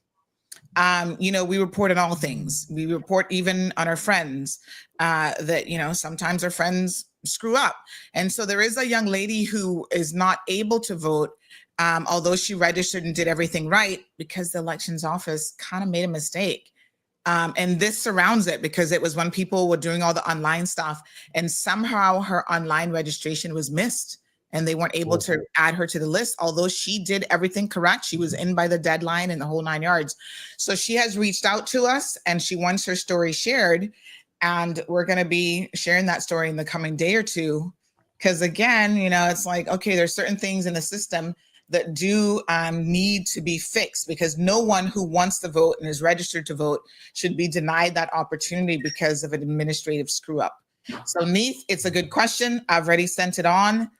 we report on all things. We report even on our friends that, sometimes our friends screw up. And so there is a young lady who is not able to vote, although she registered and did everything right, because the elections office kind of made a mistake. And this surrounds it, because it was when people were doing all the online stuff, and somehow her online registration was missed and they weren't able to add her to the list, although she did everything correct. She was in by the deadline and the whole 9 yards. So she has reached out to us and she wants her story shared. And we're going to be sharing that story in the coming day or two. Because again, it's like, okay, there's certain things in the system that do need to be fixed, because no one who wants to vote and is registered to vote should be denied that opportunity because of an administrative screw up. So Neith, it's a good question. I've already sent it on.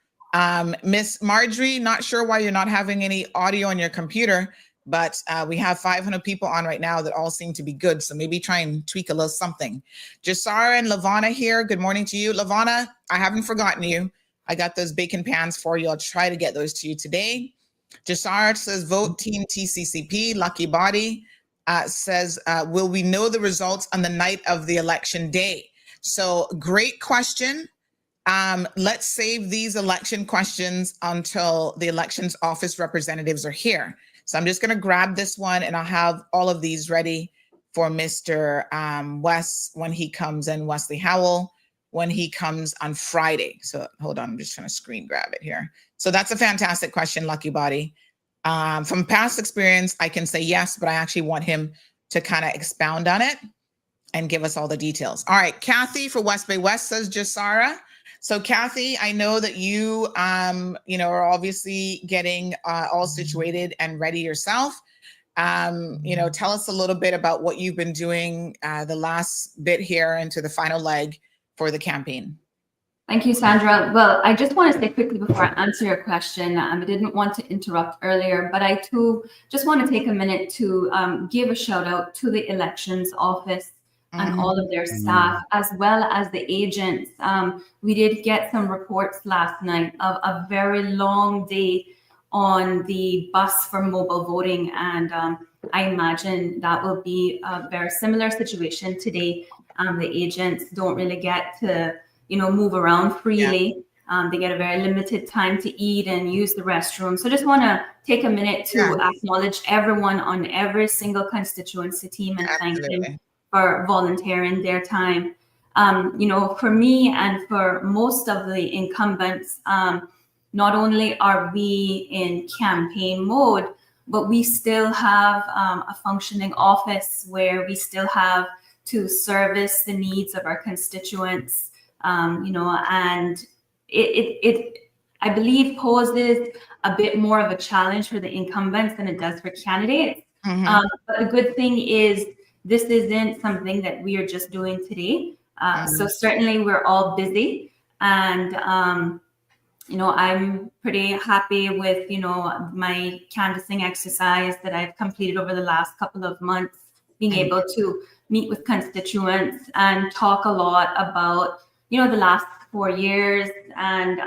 Miss Marjorie, not sure why you're not having any audio on your computer, but we have 500 people on right now that all seem to be good. So maybe try and tweak a little something. Jasara and Lavana here. Good morning to you. Lavana, I haven't forgotten you. I got those bacon pans for you. I'll try to get those to you today. Jasar says, vote Team TCCP. Lucky Body says, will we know the results on the night of the election day? So great question. Let's save these election questions until the elections office representatives are here. So I'm just going to grab this one, and I'll have all of these ready for Mr. Wes when he comes in, Wesley Howell, when he comes on Friday. So hold on, I'm just trying to screen grab it here. So that's a fantastic question, Lucky Body. From past experience, I can say yes, but I actually want him to kind of expound on it and give us all the details. All right, Kathy for West Bay West says Jasara. So Kathy, I know that you, are obviously getting all situated and ready yourself. Tell us a little bit about what you've been doing the last bit here into the final leg for the campaign. Thank you, Sandra. Well, I just want to say quickly before I answer your question, I didn't want to interrupt earlier, but I too just want to take a minute to give a shout out to the elections office and all of their staff, as well as the agents. We did get some reports last night of a very long day on the bus for mobile voting. And I imagine that will be a very similar situation today. The agents don't really get to, move around freely. Yeah. They get a very limited time to eat and use the restroom. So just want to take a minute to acknowledge everyone on every single constituency team and thank them for volunteering their time. For me and for most of the incumbents, not only are we in campaign mode, but we still have a functioning office where we still have to service the needs of our constituents, and it I believe poses a bit more of a challenge for the incumbents than it does for candidates. But the good thing is this isn't something that we are just doing today. So certainly we're all busy, and I'm pretty happy with my canvassing exercise that I've completed over the last couple of months, being able to meet with constituents and talk a lot about the last 4 years, and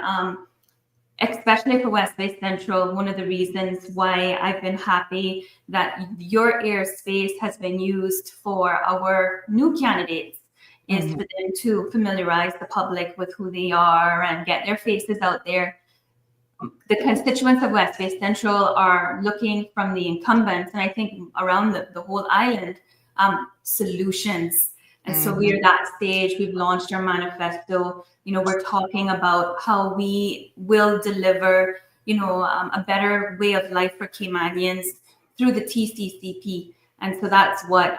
especially for West Bay Central, one of the reasons why I've been happy that your airspace has been used for our new candidates is for them to familiarize the public with who they are and get their faces out there. The constituents of West Bay Central are looking from the incumbents, and I think around the whole island, solutions. And so we're at that stage. We've launched our manifesto. We're talking about how we will deliver, a better way of life for Caymanians through the TCCP. And so that's what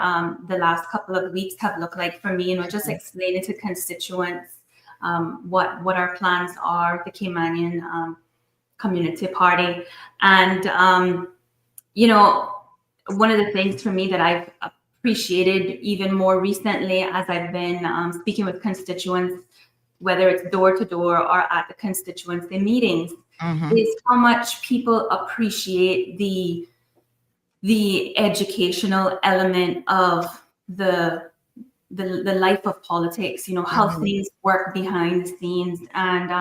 the last couple of weeks have looked like for me, just explaining to constituents what our plans are, the Caymanian Community Party. And, one of the things for me that I've appreciated even more recently as I've been speaking with constituents, whether it's door to door or at the constituency meetings, is how much people appreciate the educational element of the life of politics, how things work behind the scenes. And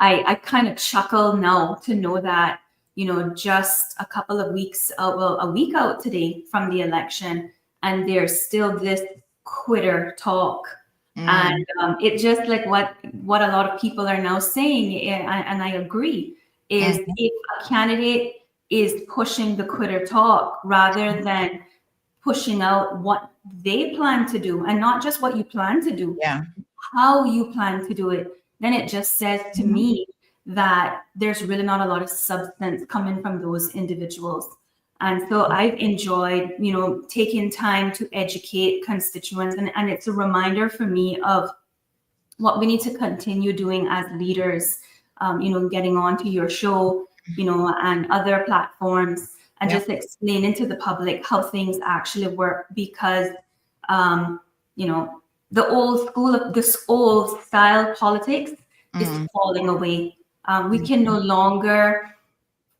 I kind of chuckle now to know that, just a couple of weeks, a week out today from the election, and there's still this quitter talk. And it just like what a lot of people are now saying, and I agree, is if a candidate is pushing the quitter talk rather than pushing out what they plan to do, and not just what you plan to do, how you plan to do it, then it just says to me that there's really not a lot of substance coming from those individuals. And so I've enjoyed, taking time to educate constituents. And it's a reminder for me of what we need to continue doing as leaders, getting onto your show, and other platforms, and just explaining to the public how things actually work. Because, the old school of this old style politics is falling away. We can no longer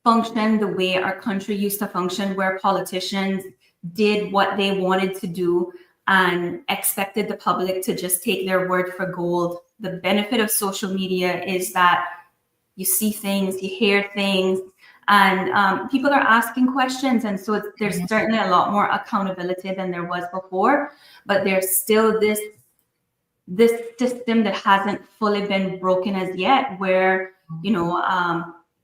function the way our country used to function, where politicians did what they wanted to do and expected the public to just take their word for gold. the benefit of social media is that you see things, you hear things, and people are asking questions. And so there's certainly a lot more accountability than there was before, but there's still this system that hasn't fully been broken as yet, where,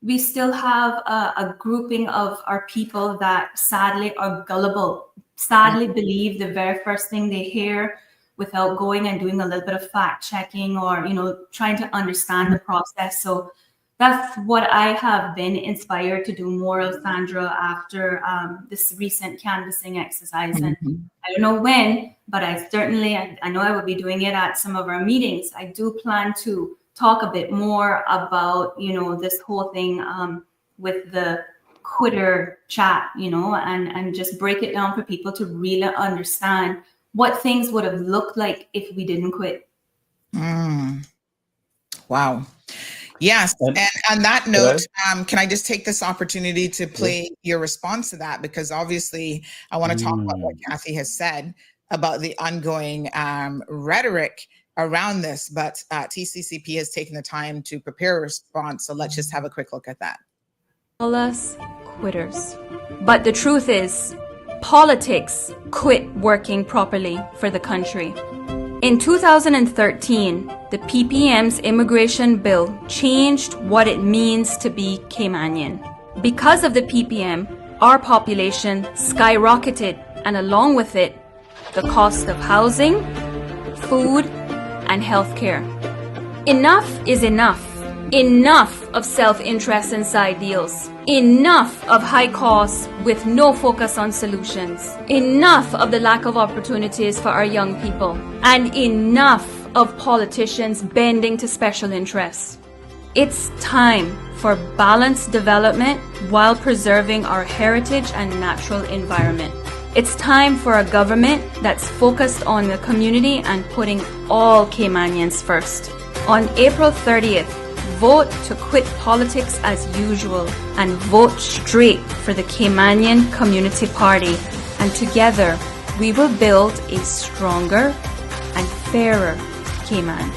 we still have a grouping of our people that sadly are gullible, sadly believe the very first thing they hear without going and doing a little bit of fact checking or, trying to understand the process. So that's what I have been inspired to do more of, Sandra, after this recent canvassing exercise. And I don't know when, but I know I will be doing it at some of our meetings. I do plan to talk a bit more about, this whole thing with the quitter chat, and just break it down for people to really understand what things would have looked like if we didn't quit. Wow. Yes. And on that note, can I just take this opportunity to play your response to that? Because obviously I want to talk about what Kathy has said about the ongoing rhetoric around this, but TCCP has taken the time to prepare a response. So let's just have a quick look at that. Call us quitters. But the truth is, politics quit working properly for the country. In 2013, the PPM's immigration bill changed what it means to be Caymanian. Because of the PPM, our population skyrocketed, and along with it, the cost of housing, food, and healthcare. Enough is enough. Enough of self-interest and side deals. Enough of high costs with no focus on solutions. Enough of the lack of opportunities for our young people. And enough of politicians bending to special interests. It's time for balanced development while preserving our heritage and natural environment. It's time for a government that's focused on the community and putting all Caymanians first. On April 30th, vote to quit politics as usual and vote straight for the Caymanian Community Party. And together, we will build a stronger and fairer Cayman.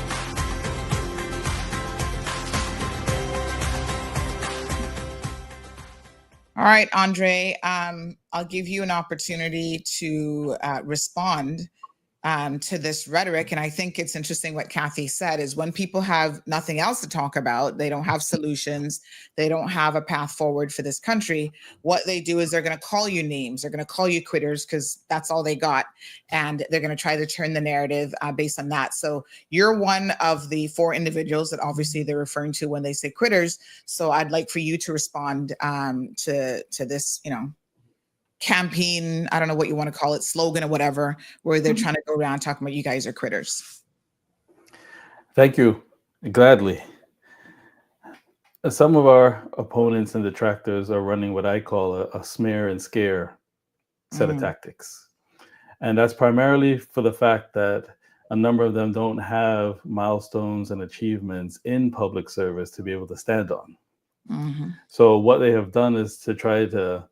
All right, Andre, I'll give you an opportunity to respond to this rhetoric. And I think it's interesting what Kathy said is when people have nothing else to talk about, they don't have solutions, they don't have a path forward for this country, what they do is they're going to call you names, they're going to call you quitters because that's all they got. And they're going to try to turn the narrative based on that. So you're one of the 4 individuals that obviously they're referring to when they say quitters. So I'd like for you to respond to this, campaign, I don't know what you want to call it, slogan or whatever, where they're trying to go around talking about you guys are critters. Thank you. Gladly. Some of our opponents and detractors are running what I call a smear and scare set of tactics. And that's primarily for the fact that a number of them don't have milestones and achievements in public service to be able to stand on. So what they have done is to try to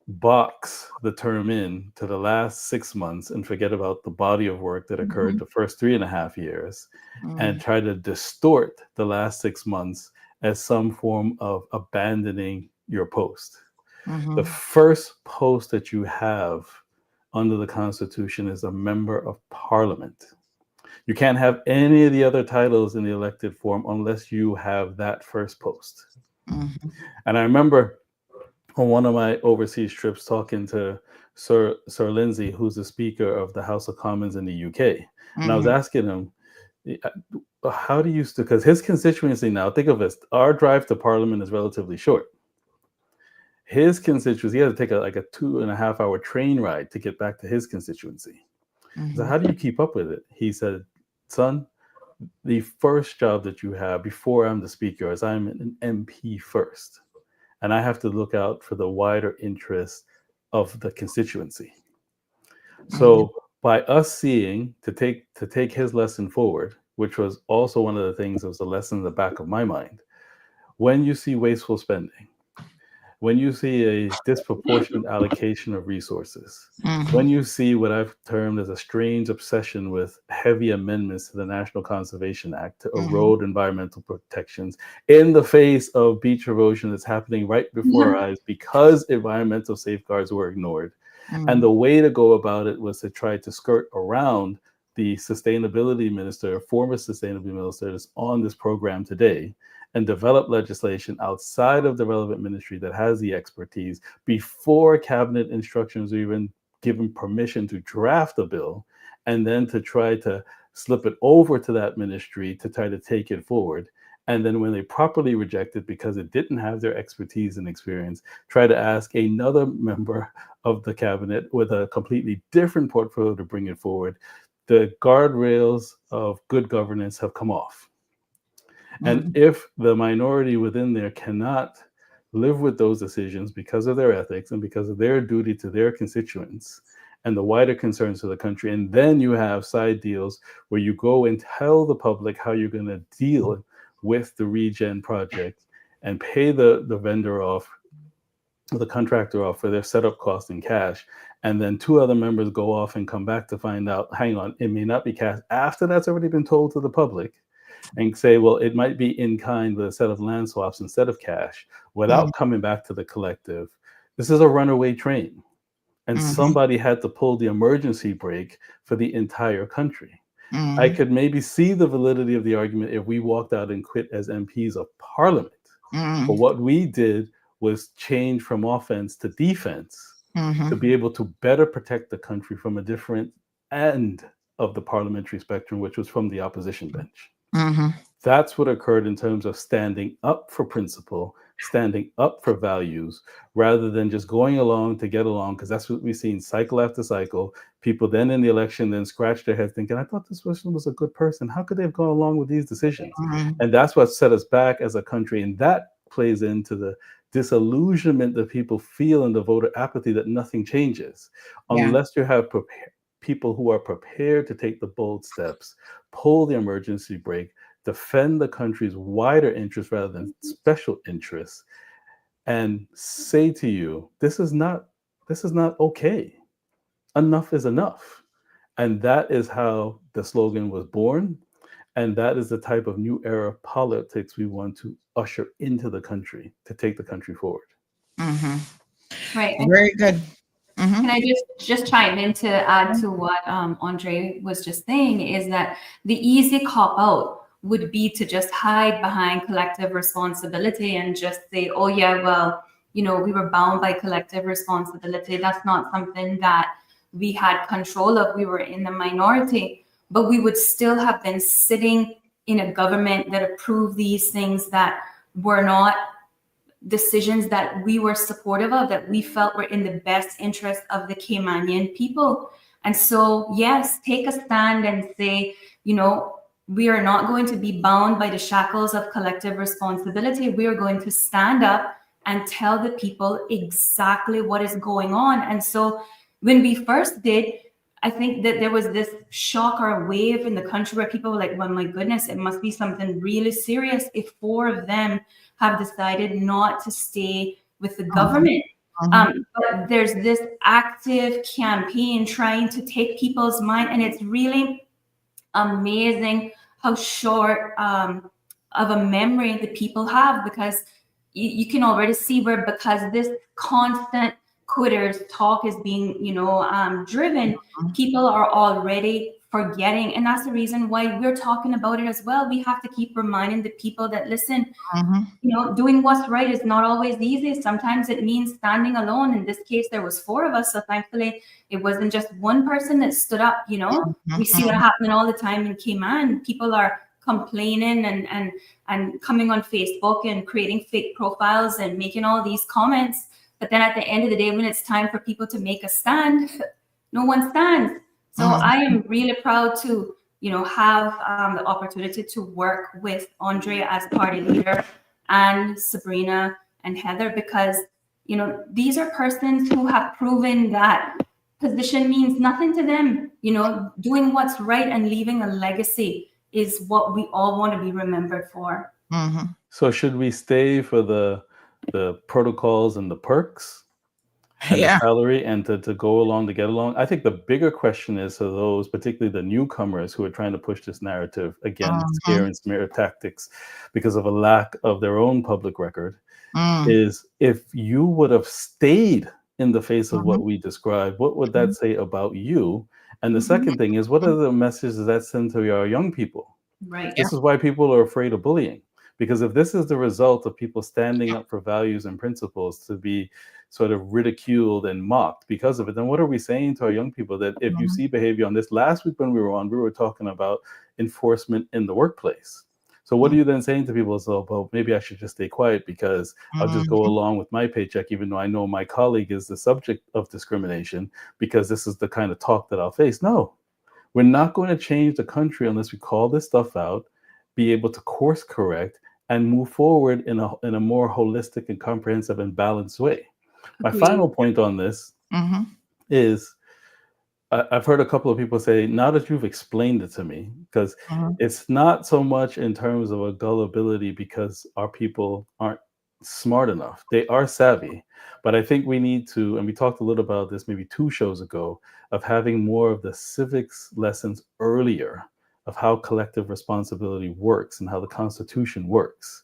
box the term in to the last 6 months and forget about the body of work that occurred the first 3.5 years and try to distort the last 6 months as some form of abandoning your post. The first post that you have under the Constitution is a member of Parliament. You can't have any of the other titles in the elected form unless you have that first post. And I remember on one of my overseas trips talking to Sir Lindsay, who's the Speaker of the House of Commons in the UK. And I was asking him, how do you, because his constituency now, think of this, our drive to Parliament is relatively short. His constituency, he had to take a 2.5-hour train ride to get back to his constituency. So how do you keep up with it? He said, son, the first job that you have before I'm the Speaker is I'm an MP first. And I have to look out for the wider interests of the constituency. So by us seeing, to take his lesson forward, which was also one of the things that was a lesson in the back of my mind, when you see wasteful spending, when you see a disproportionate allocation of resources, Mhm. when you see what I've termed as a strange obsession with heavy amendments to the National Conservation Act to Mhm. erode environmental protections in the face of beach erosion that's happening right before our eyes because environmental safeguards were ignored. And the way to go about it was to try to skirt around the sustainability minister, former sustainability minister that's on this program today, and develop legislation outside of the relevant ministry that has the expertise before cabinet instructions are even given permission to draft a bill, and then to try to slip it over to that ministry to try to take it forward. And then when they properly reject it because it didn't have their expertise and experience, try to ask another member of the cabinet with a completely different portfolio to bring it forward. The guardrails of good governance have come off. And if the minority within there cannot live with those decisions because of their ethics and because of their duty to their constituents and the wider concerns of the country, and then you have side deals where you go and tell the public how you're going to deal with the regen project and pay the vendor off, the contractor off for their setup cost in cash, and then two other members go off and come back to find out, hang on, it may not be cash after that's already been told to the public, and say, well, it might be in kind with a set of land swaps instead of cash, without coming back to the collective. This is a runaway train. And somebody had to pull the emergency brake for the entire country. I could maybe see the validity of the argument if we walked out and quit as MPs of Parliament. But what we did was change from offense to defense to be able to better protect the country from a different end of the parliamentary spectrum, which was from the opposition bench. That's what occurred in terms of standing up for principle, standing up for values, rather than just going along to get along, because that's what we've seen cycle after cycle. People then in the election then scratch their heads thinking, I thought this person was a good person. How could they have gone along with these decisions? And that's what set us back as a country. And that plays into the disillusionment that people feel and the voter apathy that nothing changes unless you have people who are prepared to take the bold steps, pull the emergency brake, defend the country's wider interests rather than special interests, and say to you, this is not okay. Enough is enough. And that is how the slogan was born. And that is the type of new era politics we want to usher into the country to take the country forward. Right. Very good. Can I just chime in to add to what Andre was just saying, is that the easy cop out would be to just hide behind collective responsibility and just say, oh yeah, well, we were bound by collective responsibility. That's not something that we had control of. We were in the minority, but we would still have been sitting in a government that approved these things that were not decisions that we were supportive of, that we felt were in the best interest of the Caymanian people. And so, yes, take a stand and say, we are not going to be bound by the shackles of collective responsibility. We are going to stand up and tell the people exactly what is going on. And so when we first did, I think that there was this shock or wave in the country where people were like, well, my goodness, it must be something really serious if 4 of them have decided not to stay with the government. But there's this active campaign trying to take people's mind, and it's really amazing how short of a memory the people have, because you can already see where, because this constant quitters talk is being driven, people are already forgetting. And that's the reason why we're talking about it as well. We have to keep reminding the people that, listen, doing what's right is not always easy. Sometimes it means standing alone. In this case, there was 4 of us, so thankfully it wasn't just one person that stood up. We see that happening all the time in Cayman. People are complaining and coming on Facebook and creating fake profiles and making all these comments. But then at the end of the day, when it's time for people to make a stand, no one stands. So I am really proud to, have the opportunity to work with Andre as party leader and Sabrina and Heather, because, these are persons who have proven that position means nothing to them. Doing what's right and leaving a legacy is what we all want to be remembered for. So should we stay for the the protocols and the perks and Yeah. the salary and to go along, to get along. I think the bigger question is to those, particularly the newcomers who are trying to push this narrative, again, scare Mhm. and smear tactics because of a lack of their own public record, Mm. is if you would have stayed in the face of Mhm. what we described, what would that say about you? And the Mhm. second thing is, what are the messages that send to our young people? Right. Yeah. This is why people are afraid of bullying. Because if this is the result of people standing up for values and principles to be sort of ridiculed and mocked because of it, then what are we saying to our young people? That if you Mhm. see behavior on this, last week when we were on, we were talking about enforcement in the workplace. So what are you then saying to people? So, well, maybe I should just stay quiet because I'll just go Mhm. along with my paycheck, even though I know my colleague is the subject of discrimination, because this is the kind of talk that I'll face. No, we're not going to change the country unless we call this stuff out, be able to course correct, and move forward in a more holistic and comprehensive and balanced way. My Agreed. final point on this Mhm. is I've heard a couple of people say, now that you've explained it to me, because Mhm. it's not so much in terms of a gullibility because our people aren't smart enough. They are savvy, but I think we need to, and we talked a little about this maybe 2 shows ago, of having more of the civics lessons earlier of how collective responsibility works and how the Constitution works.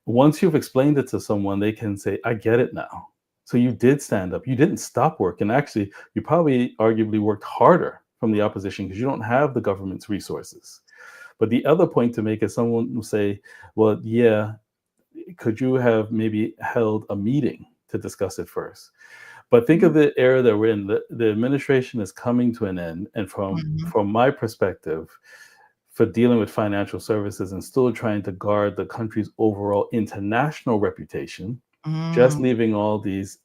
Once you've explained it to someone, they can say, I get it now. So you did stand up. You didn't stop work. And actually, you probably arguably worked harder from the opposition because you don't have the government's resources. But the other point to make is someone will say, well, yeah, could you have maybe held a meeting to discuss it first? But think of the era that we're in. The administration is coming to an end. And Mhm. from my perspective, for dealing with financial services and still trying to guard the country's overall international reputation, just Mm. leaving all these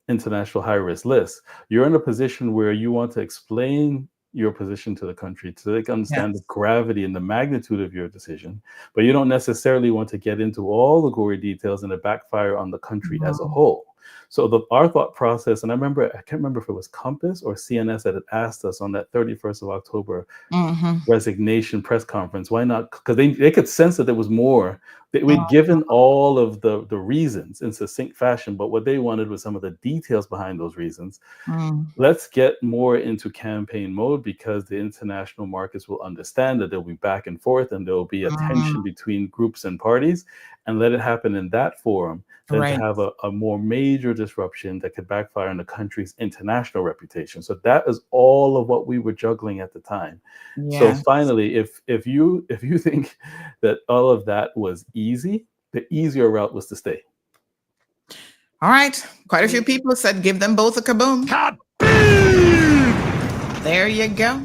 international high risk lists, you're in a position where you want to explain your position to the country so they can understand the Yes. gravity and the magnitude of your decision, but you don't necessarily want to get into all the gory details and the backfire on the country as a Mhm. whole. So our thought process, and I can't remember if it was Compass or CNS that had asked us on that 31st of October Mhm. resignation press conference. Why not? Because they could sense that there was more. We'd Mhm. given all of the reasons in succinct fashion, but what they wanted was some of the details behind those reasons. Mm. Let's get more into campaign mode because the international markets will understand that there'll be back and forth and there'll be a Mm. tension between groups and parties, and let it happen in that forum than to Right. have a more major disruption that could backfire on the country's international reputation. So that is all of what we were juggling at the time. So Yes. finally, if you think that all of that was easy, the easier route was to stay. All right. Quite a few people said give them both a kaboom. There you go.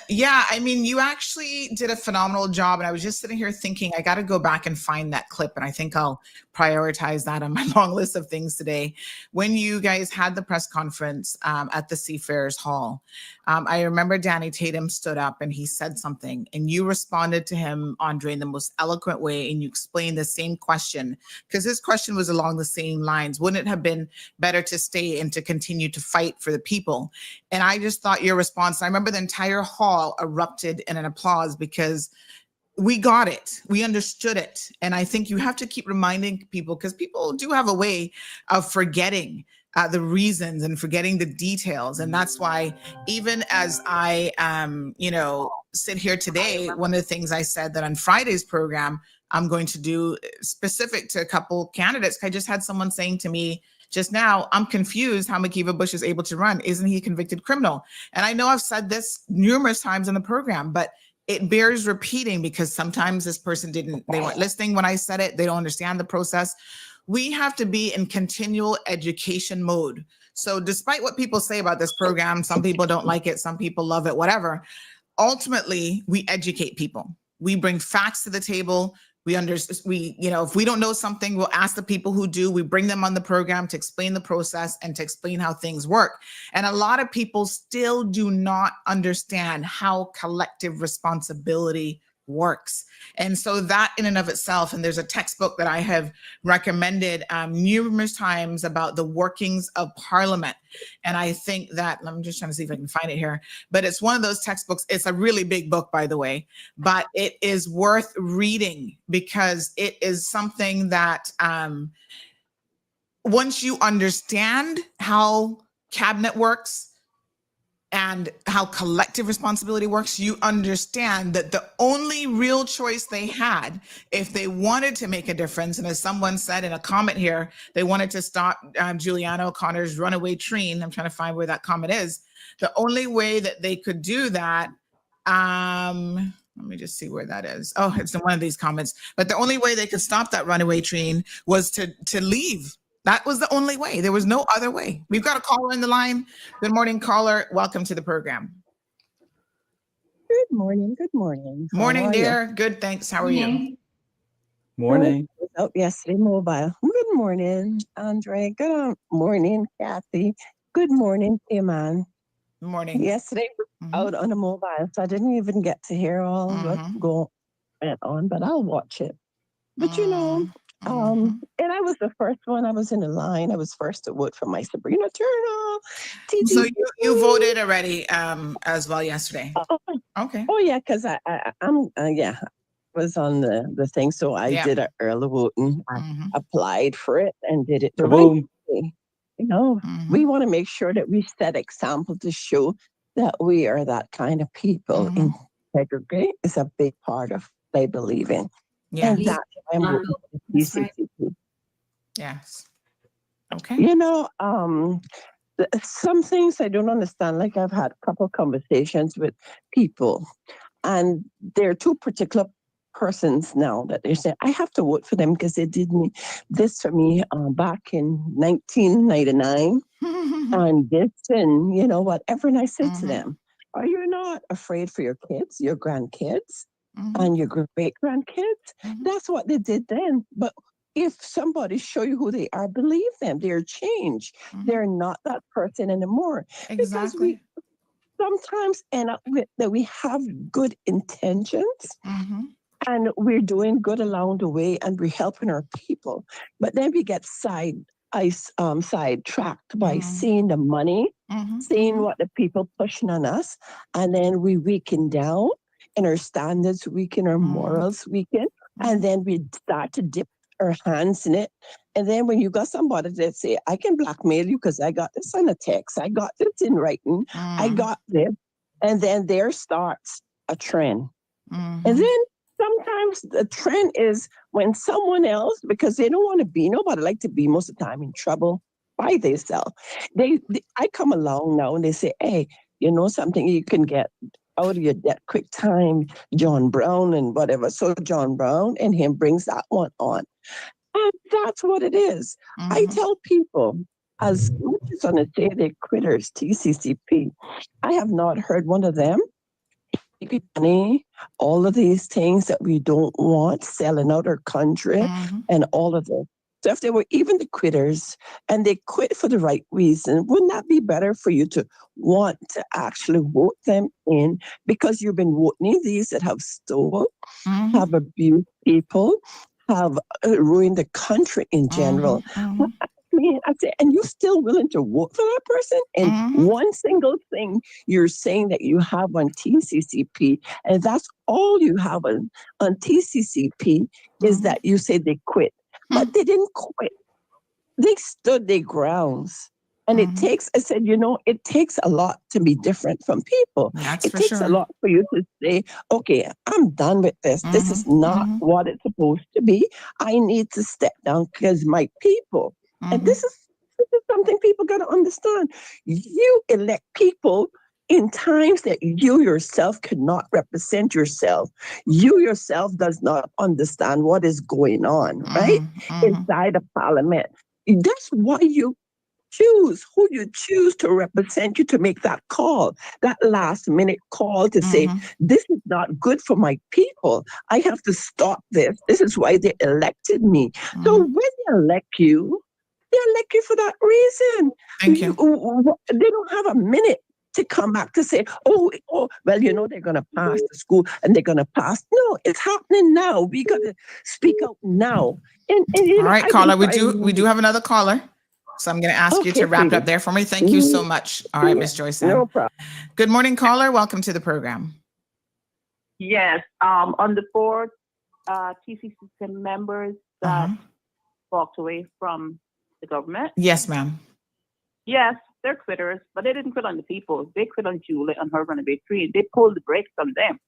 Yeah, I mean, you actually did a phenomenal job. And I was just sitting here thinking, I got to go back and find that clip. And I think I'll prioritize that on my long list of things today. When you guys had the press conference at the Seafarers Hall, I remember Danny Tatum stood up and he said something, and you responded to him, Andre, in the most eloquent way. And you explained the same question, because his question was along the same lines. Wouldn't it have been better to stay and to continue to fight for the people? And I just thought your response, I remember the entire hall erupted in an applause because we got it. We understood it. And I think you have to keep reminding people, because people do have a way of forgetting the reasons and forgetting the details. And that's why, even as I, sit here today, one of the things I said that on Friday's program, I'm going to do specific to a couple candidates. I just had someone saying to me just now, I'm confused how McKeeva Bush is able to run. Isn't he a convicted criminal? And I know I've said this numerous times in the program, but it bears repeating because sometimes this person they weren't listening when I said it. They don't understand the process. We have to be in continual education mode. So despite what people say about this program, some people don't like it, some people love it, whatever. Ultimately, we educate people. We bring facts to the table. If we don't know something, we'll ask the people who do. We bring them on the program to explain the process and to explain how things work. And a lot of people still do not understand how collective responsibility works. And so that in and of itself, and there's a textbook that I have recommended numerous times about the workings of Parliament. And I think that, I'm just trying to see if I can find it here, but it's one of those textbooks. It's a really big book, by the way, but it is worth reading because it is something that once you understand how cabinet works and how collective responsibility works, you understand that the only real choice they had if they wanted to make a difference, and as someone said in a comment here, they wanted to stop Juliana O'Connor's runaway train. I'm trying to find where that comment is. The only way that they could do that, let me just see where that is. Oh, it's in one of these comments. But the only way they could stop that runaway train was to leave. That was the only way. There was no other way. We've got a caller in the line. Good morning, caller. Welcome to the program. Good morning. Good morning. Morning, dear. Good, thanks. How are you? Morning. Oh, yesterday mobile. Good morning, Andre. Good morning, Kathy. Good morning, Iman. Good morning. Yesterday out on a mobile, so I didn't even get to hear all what went on, but I'll watch it. But you know, and I was the first one. I was in the line. I was first to vote for my Sabrina Turner. So you voted already as well yesterday. Okay. Oh yeah, because I'm was on the thing, so I did an early voting. I applied for it and did it the right way. You know, we want to make sure that we set example to show that we are that kind of people. Integrity is a big part of what they believe in. Yeah. And that's why I'm voting for TCCP. Yes. Okay. You know, some things I don't understand. Like I've had a couple conversations with people, and there are two particular persons now that they say I have to vote for them because they did this for me back in 1999, and this and you know whatever. And I said to them, "Are you not afraid for your kids, your grandkids, and your great grandkids? That's what they did then. But if somebody show you who they are, believe them. They're changed. They're not that person anymore. Exactly. Because we sometimes end up with that we have good intentions and we're doing good along the way and we're helping our people. But then we get sidetracked by seeing the money, seeing what the people pushing on us, and then we weaken down and our standards weaken, our morals weaken, and then we start to dip our hands in it. And then when you got somebody that say, I can blackmail you because I got this on a text, I got this in writing, I got this, and then there starts a trend. And then sometimes the trend is when someone else, because they don't want to be, nobody like to be most of the time in trouble by themselves. I come along now and they say, hey, you know something, you can get out of your debt quick time, John Brown and whatever. So John Brown and him brings that one on. And that's what it is. I tell people, as much as on the say they quitters, TCCP, I have not heard one of them money, all of these things that we don't want, selling out our country and all of this. So if they were even the quitters and they quit for the right reason, wouldn't that be better for you to want to actually vote them in because you've been voting these that have stolen, have abused people, have ruined the country in general? I say, and you're still willing to vote for that person? And one single thing you're saying that you have on TCCP, and that's all you have on TCCP, is that you say they quit. But they didn't quit. They stood their grounds. And it takes, I said, you know, it takes a lot to be different from people. It takes a lot for you to say, okay, I'm done with this. This is not what it's supposed to be. I need to step down because my people, and this is something people got to understand. You elect people in times that you yourself could not represent yourself. You yourself does not understand what is going on, right? Inside of Parliament. That's why you choose who you choose to represent you, to make that call, that last minute call to say, this is not good for my people. I have to stop this. This is why they elected me. So when they elect you for that reason. Thank you. They don't have a minute to come back to say, oh, well, they're going to pass the school and they're going to pass. No, it's happening now. We got to speak out now. All right, caller, we do have another caller. So I'm going to ask you to wrap it up there for me. Thank you so much. All right, Ms. Joyce. No problem. Good morning, caller. Welcome to the program. Yes, on the 4 TCCC members that walked away from the government. Yes, ma'am. Yes, they're quitters, but they didn't quit on the people. They quit on Julie and her runaway tree. They pulled the brakes on them.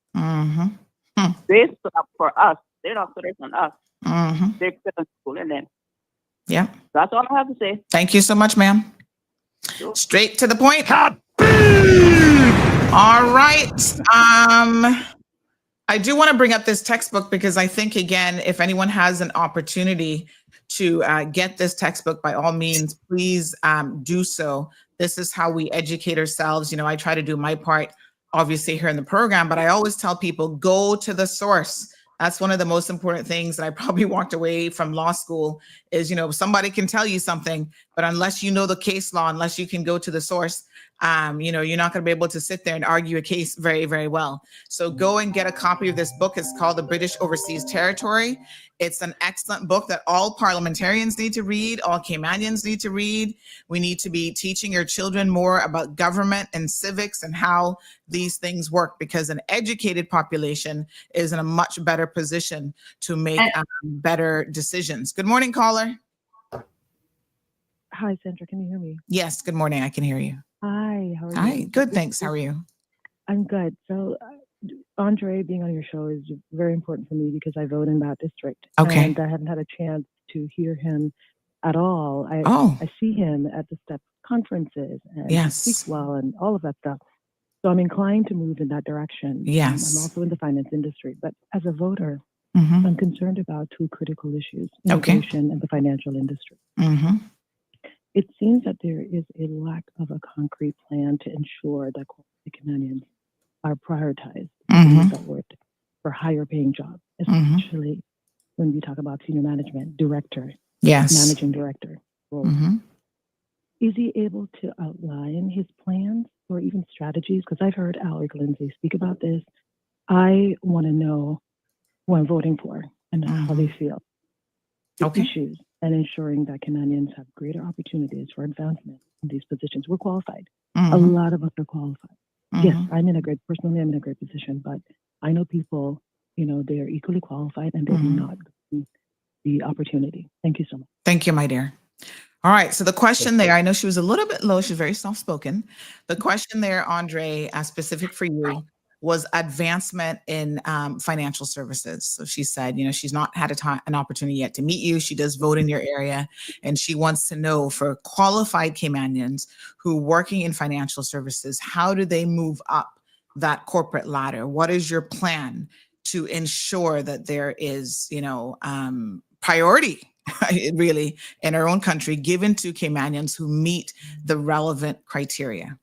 They stood up for us. They're not quitters on us. They quit on Julie and them. Yeah. That's all I have to say. Thank you so much, ma'am. Sure. Straight to the point. All right. I do want to bring up this textbook because I think, again, if anyone has an opportunity to get this textbook, by all means, please do so. This is how we educate ourselves. I try to do my part, obviously, here in the program, but I always tell people, go to the source. That's one of the most important things that I probably walked away from law school is, somebody can tell you something, but unless you know the case law, unless you can go to the source, you're not going to be able to sit there and argue a case very, very well. So go and get a copy of this book. It's called The British Overseas Territory. It's an excellent book that all parliamentarians need to read, all Caymanians need to read. We need to be teaching your children more about government and civics and how these things work, because an educated population is in a much better position to make better decisions. Good morning, caller. Hi, Sandra. Can you hear me? Yes. Good morning. I can hear you. Hi. How are you? Hi. Good. Thanks. How are you? I'm good. So, Andre being on your show is very important for me because I vote in that district. Okay. And I haven't had a chance to hear him at all. I see him at the STEP conferences and he speaks well and all of that stuff. So I'm inclined to move in that direction. Yes. I'm also in the finance industry, but as a voter, I'm concerned about two critical issues: immigration and the financial industry. It seems that there is a lack of a concrete plan to ensure that Caymanians are prioritized for higher paying jobs, especially when we talk about senior management, director, managing director roles. Is he able to outline his plans or even strategies? Because I've heard Alec Lindsay speak about this. I want to know who I'm voting for and how they feel. Issues and ensuring that Caymanians have greater opportunities for advancement in these positions. We're qualified. A lot of us are qualified. Yes, I'm in a great position, but I know people, they're equally qualified and they're not getting the opportunity. Thank you so much. Thank you, my dear. All right. So the question there, I know she was a little bit low. She's very soft-spoken. The question there, Andre, specific for you, was advancement in financial services. So she said, she's not had an opportunity yet to meet you. She does vote in your area, and she wants to know, for qualified Caymanians who are working in financial services, how do they move up that corporate ladder? What is your plan to ensure that there is, priority really in our own country given to Caymanians who meet the relevant criteria?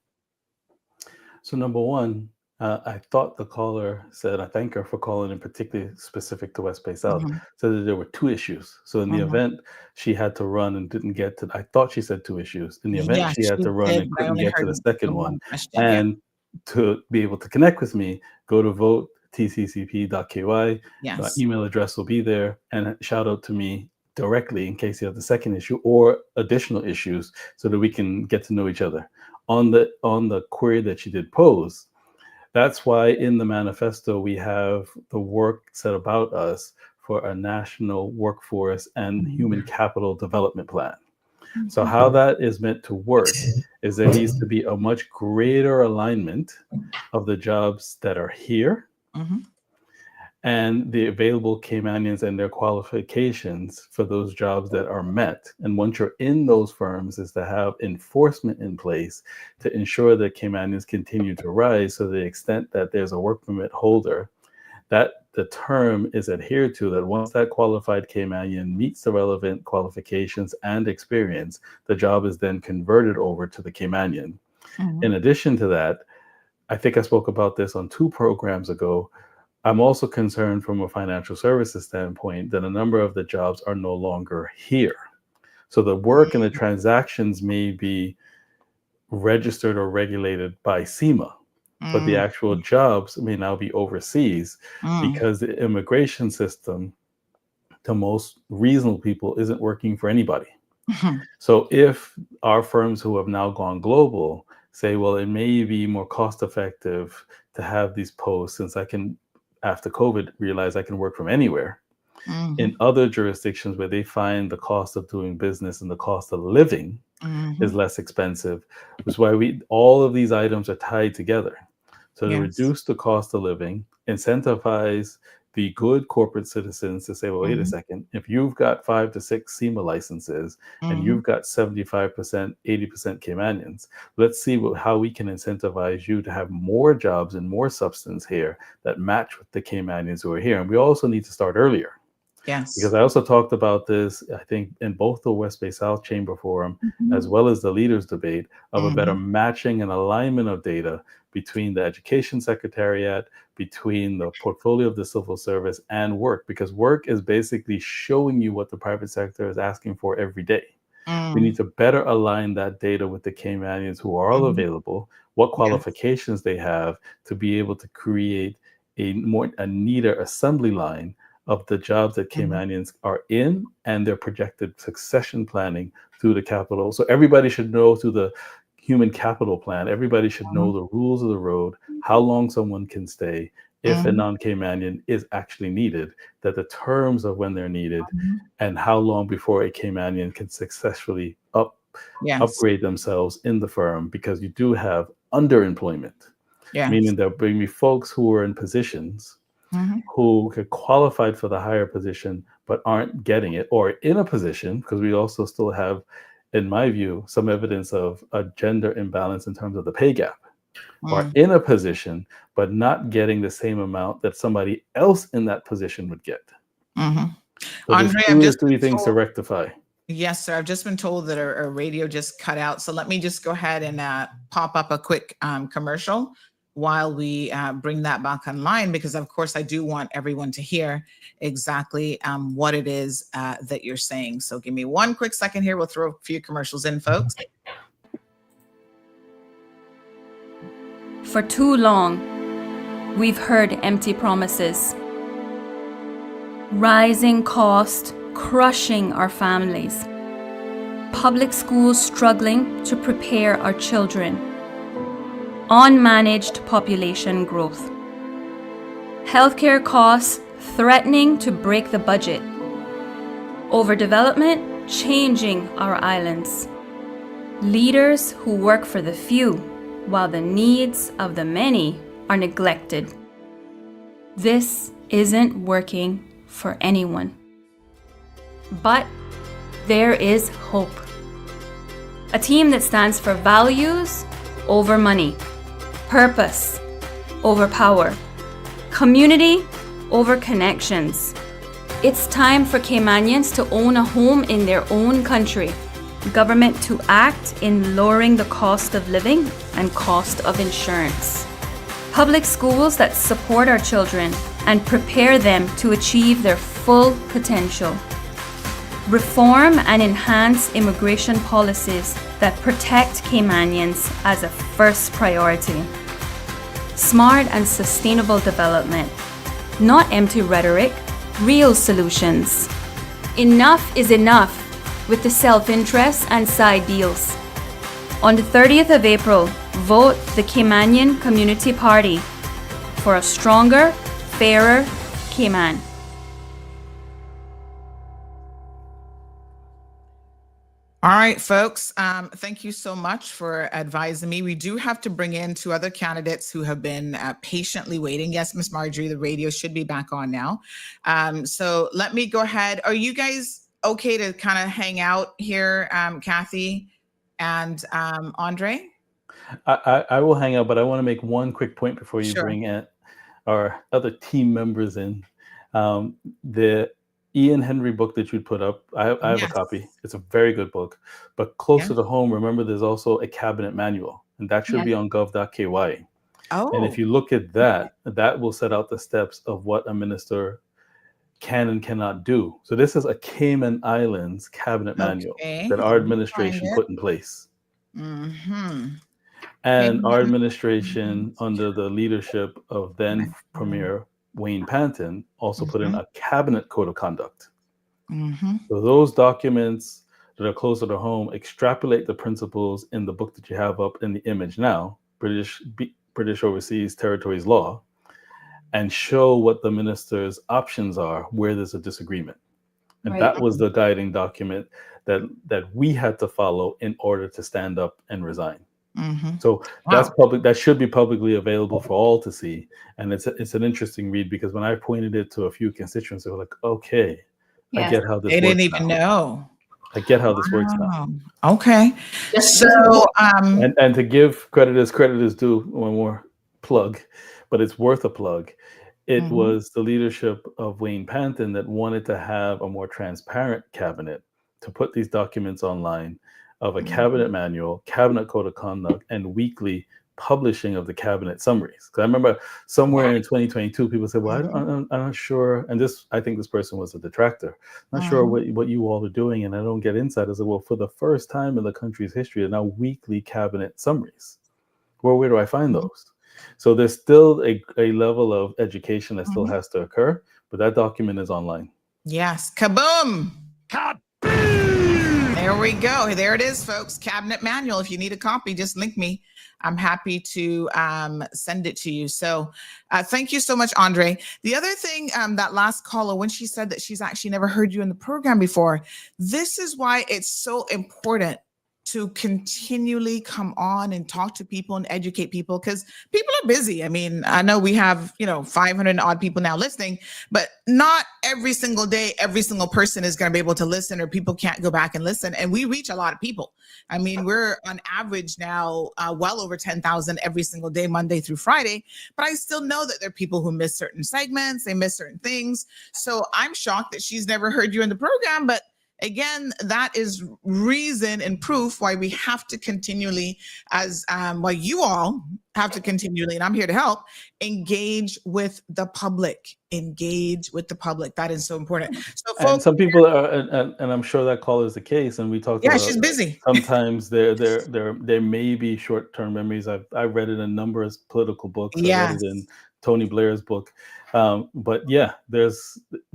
So number one, I thought the caller said, I thank her for calling in particularly specific to West Bay South, said that there were two issues. So in the event she had to run and didn't get to, I thought she said two issues. In the event she had to run and couldn't get to the second one. And to be able to connect with me, go to votetccp.ky. My email address will be there, and shout out to me directly in case you have the second issue or additional issues so that we can get to know each other. On the query that she did pose, that's why in the manifesto we have the work set about us for a national workforce and human capital development plan. So how that is meant to work is there needs to be a much greater alignment of the jobs that are here and the available Caymanians and their qualifications for those jobs that are met. And once you're in those firms, is to have enforcement in place to ensure that Caymanians continue to rise, so to the extent that there's a work permit holder, that the term is adhered to, that once that qualified Caymanian meets the relevant qualifications and experience, the job is then converted over to the Caymanian. In addition to that, I think I spoke about this on 2 programs ago, I'm also concerned from a financial services standpoint that a number of the jobs are no longer here. So the work and the transactions may be registered or regulated by SEMA, but the actual jobs may now be overseas because the immigration system to most reasonable people isn't working for anybody. So if our firms who have now gone global say, well, it may be more cost effective to have these posts since I can, after COVID, realize I can work from anywhere. In other jurisdictions where they find the cost of doing business and the cost of living is less expensive, which is why all of these items are tied together. So to reduce the cost of living, incentivize the good corporate citizens to say, well, wait a second, if you've got 5 to 6 SEMA licenses and you've got 75%, 80% Caymanians, let's see how we can incentivize you to have more jobs and more substance here that match with the Caymanians who are here. And we also need to start earlier. Yes. Because I also talked about this, I think, in both the West Bay South Chamber Forum, as well as the leaders debate, of a better matching and alignment of data between the Education Secretariat, between the portfolio of the civil service and work, because work is basically showing you what the private sector is asking for every day. We need to better align that data with the Caymanians who are all available, what qualifications they have to be able to create a neater assembly line of the jobs that Caymanians are in and their projected succession planning through the capital. So everybody should know through the human capital plan, everybody should know the rules of the road, how long someone can stay if a non-Caymanian is actually needed, that the terms of when they're needed, and how long before a Caymanian can successfully upgrade themselves in the firm, because you do have underemployment, meaning there will be folks who are in positions who get qualified for the higher position but aren't getting it, or in a position, because we also still have, in my view, some evidence of a gender imbalance in terms of the pay gap, or in a position but not getting the same amount that somebody else in that position would get. So Andre, there's 2 or 3 things to rectify. Yes, sir. I've just been told that our radio just cut out. So let me just go ahead and pop up a quick commercial while we bring that back online, because of course I do want everyone to hear exactly what it is that you're saying. So give me one quick second here. We'll throw a few commercials in, folks. For too long, we've heard empty promises. Rising cost crushing our families. Public schools struggling to prepare our children. Unmanaged population growth. Healthcare costs threatening to break the budget. Overdevelopment changing our islands. Leaders who work for the few while the needs of the many are neglected. This isn't working for anyone. But there is hope. A team that stands for values over money. Purpose over power, community over connections. It's time for Caymanians to own a home in their own country, government to act in lowering the cost of living and cost of insurance, public schools that support our children and prepare them to achieve their full potential, reform and enhance immigration policies that protect Caymanians as a first priority. Smart and sustainable development, not empty rhetoric, real solutions. Enough is enough with the self-interest and side deals. On the 30th of April, vote the Caymanian Community Party for a stronger, fairer Cayman. All right, folks, thank you so much for advising me. We do have to bring in 2 other candidates who have been patiently waiting. Yes, Miss Marjorie, the radio should be back on now. So let me go ahead. Are you guys okay to kind of hang out here, Kathy and Andre? I will hang out, but I want to make one quick point before you bring in our other team members in. The Ian Henry book that you'd put up, I have a copy. It's a very good book. But closer to home, remember there's also a cabinet manual, and that should be on gov.ky. And if you look at that, that will set out the steps of what a minister can and cannot do. So this is a Cayman Islands cabinet manual that our administration put in place. And our administration, under the leadership of then Premier Wayne Panton, also put in a cabinet code of conduct. So those documents that are closer to home extrapolate the principles in the book that you have up in the image now, British Overseas Territories Law, and show what the minister's options are where there's a disagreement. And that was the guiding document that we had to follow in order to stand up and resign. So that's public. That should be publicly available for all to see. And it's an interesting read, because when I pointed it to a few constituents, they were like, "Okay, I get how this works." They didn't even know. I get how this works now. Okay. So and to give credit as due, one more plug, but it's worth a plug. It was the leadership of Wayne Panton that wanted to have a more transparent cabinet, to put these documents online, of a cabinet manual, cabinet code of conduct, and weekly publishing of the cabinet summaries. Because I remember somewhere in 2022, people said, "Well, I'm not sure," and I think this person was a detractor. "Not sure what you all are doing, and I don't get insight." I said, "Well, for the first time in the country's history, there are now weekly cabinet summaries. Well, where do I find those?" So there's still a level of education that still has to occur, but that document is online. Yes. Kaboom! There we go. There it is, folks. Cabinet manual. If you need a copy, just link me. I'm happy to send it to you. So thank you so much, Andre. The other thing, that last caller, when she said that she's actually never heard you in the program before, this is why it's so important to continually come on and talk to people and educate people, because people are busy. I mean, I know we have, 500 odd people now listening, but not every single day, every single person is going to be able to listen, or people can't go back and listen. And we reach a lot of people. I mean, we're on average now well over 10,000 every single day, Monday through Friday. But I still know that there are people who miss certain segments, they miss certain things. So I'm shocked that she's never heard you in the program, but again, that is reason and proof why we have to continually, why you all have to continually, and I'm here to help, engage with the public. Engage with the public. That is so important. So, folks, and some people are, and I'm sure that call is the case. And we talked about, she's busy. Sometimes there may be short-term memories. I've read it in a number of political books. I read it in Tony Blair's book. But yeah,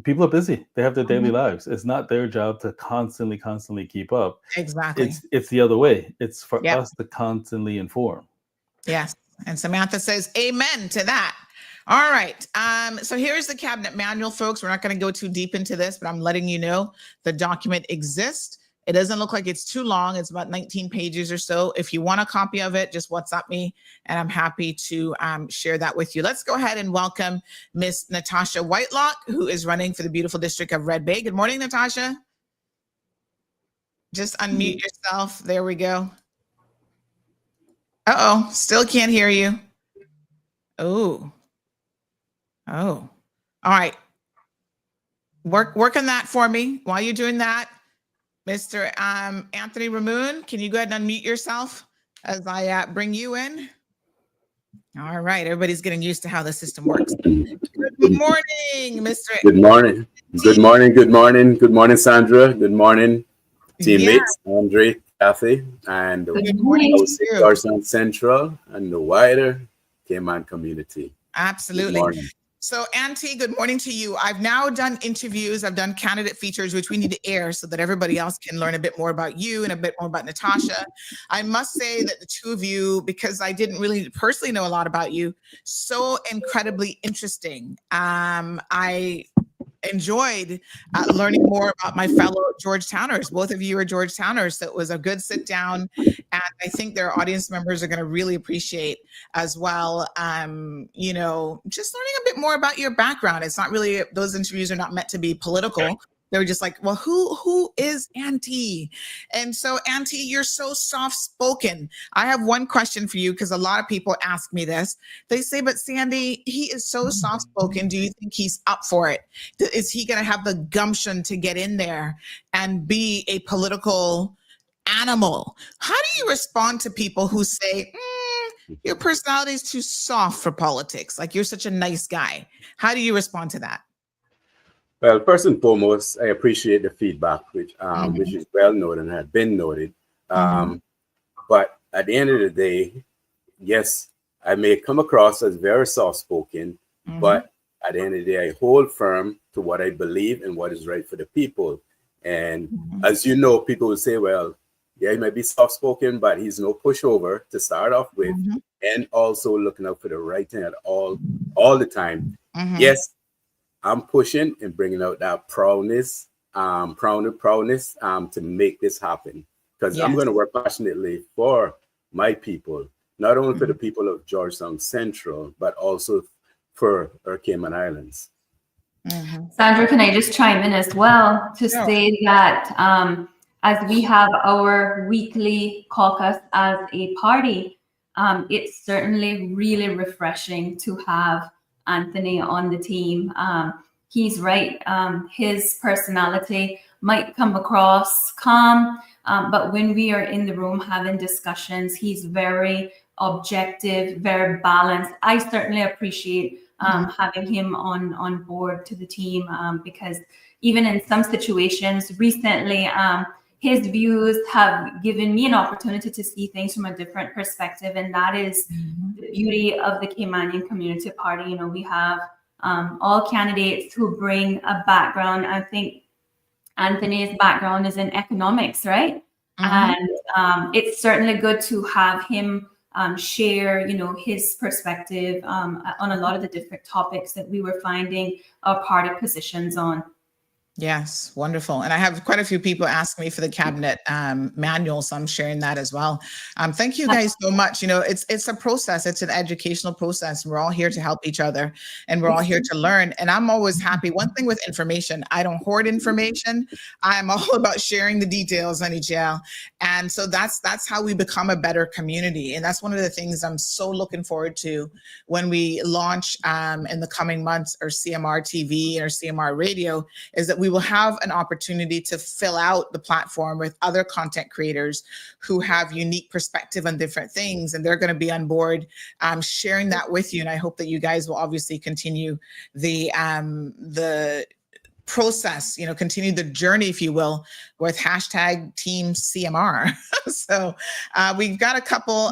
people are busy. They have their daily lives. It's not their job to constantly keep up. Exactly. It's the other way. It's for us to constantly inform. Yes. And Samantha says, amen to that. All right. So here's the cabinet manual, folks. We're not going to go too deep into this, but I'm letting you know the document exists. It doesn't look like it's too long. It's about 19 pages or so. If you want a copy of it, just WhatsApp me, and I'm happy to share that with you. Let's go ahead and welcome Miss Natasha Whitelock, who is running for the beautiful district of Red Bay. Good morning, Natasha. Just unmute yourself. There we go. Uh-oh, still can't hear you. Oh. All right. Work on that for me. While you're doing that, Mr. Anthony Ramoon, can you go ahead and unmute yourself as I bring you in? All right. Everybody's getting used to how the system works. Good morning, Mr. Good morning. Good morning. Good morning. Good morning, Sandra. Good morning, teammates, Andre, Kathy, and the Garson Central and the wider Cayman community. Absolutely. So, Auntie, good morning to you. I've now done interviews. I've done candidate features, which we need to air so that everybody else can learn a bit more about you and a bit more about Natasha. I must say that the two of you, because I didn't really personally know a lot about you, so incredibly interesting. I enjoyed learning more about my fellow Georgetowners. Both of you are Georgetowners, so it was a good sit down, and I think their audience members are going to really appreciate as well. Just learning a bit more about your background. It's not really, those interviews are not meant to be political. They were just like, well, who is Auntie? And so, Auntie, you're so soft-spoken. I have one question for you, because a lot of people ask me this. They say, but Sandy, he is so soft-spoken. Do you think he's up for it? Is he going to have the gumption to get in there and be a political animal? How do you respond to people who say, your personality is too soft for politics? Like, you're such a nice guy. How do you respond to that? Well, first and foremost, I appreciate the feedback, which is well noted and had been noted. But But at the end of the day, yes, I may come across as very soft-spoken, but at the end of the day, I hold firm to what I believe and what is right for the people. And as you know, people will say, well, yeah, he might be soft-spoken, but he's no pushover to start off with, and also looking out for the right thing at all the time. Yes, I'm pushing and bringing out that proudness to make this happen, because I'm going to work passionately for my people, not only for the people of Georgetown Central, but also for our Cayman Islands. Sandra, can I just chime in as well to say that as we have our weekly caucus as a party, it's certainly really refreshing to have Anthony on the team. He's right. His personality might come across calm, but when we are in the room having discussions, he's very objective, very balanced. I certainly appreciate having him on board to the team, because even in some situations recently, his views have given me an opportunity to see things from a different perspective. And that is the beauty of the Caymanian Community Party. You know, we have all candidates who bring a background. I think Anthony's background is in economics, right? And it's certainly good to have him share, you know, his perspective on a lot of the different topics that we were finding our party positions on. Yes, wonderful. And I have quite a few people ask me for the cabinet manual, so I'm sharing that as well. Thank you guys so much. You know, it's a process. It's an educational process. We're all here to help each other, and we're all here to learn. And I'm always happy. One thing with information, I don't hoard information. I'm all about sharing the details on HL. And so that's how we become a better community. And that's one of the things I'm so looking forward to when we launch in the coming months, our CMR TV and our CMR radio, is that we will have an opportunity to fill out the platform with other content creators who have unique perspective on different things, and they're going to be on board sharing that with you. And I hope that you guys will obviously continue the process, you know, continue the journey, if you will, with hashtag Team CMR. So we've got a couple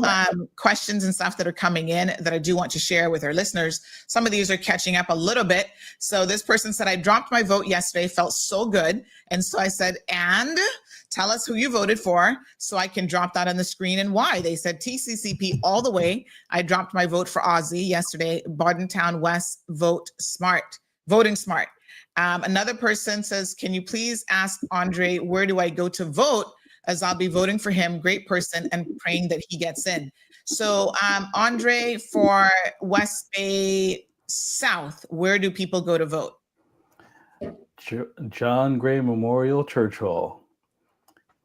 questions and stuff that are coming in that I do want to share with our listeners. Some of these are catching up a little bit. So this person said, I dropped my vote yesterday, felt so good. And so I said, and tell us who you voted for so I can drop that on the screen and why. They said TCCP all the way. I dropped my vote for Ozzy yesterday, Bordentown West, voting smart. Another person says, can you please ask Andre, where do I go to vote, as I'll be voting for him, great person, and praying that he gets in. So Andre, for West Bay South, where do people go to vote? John Gray Memorial Church Hall,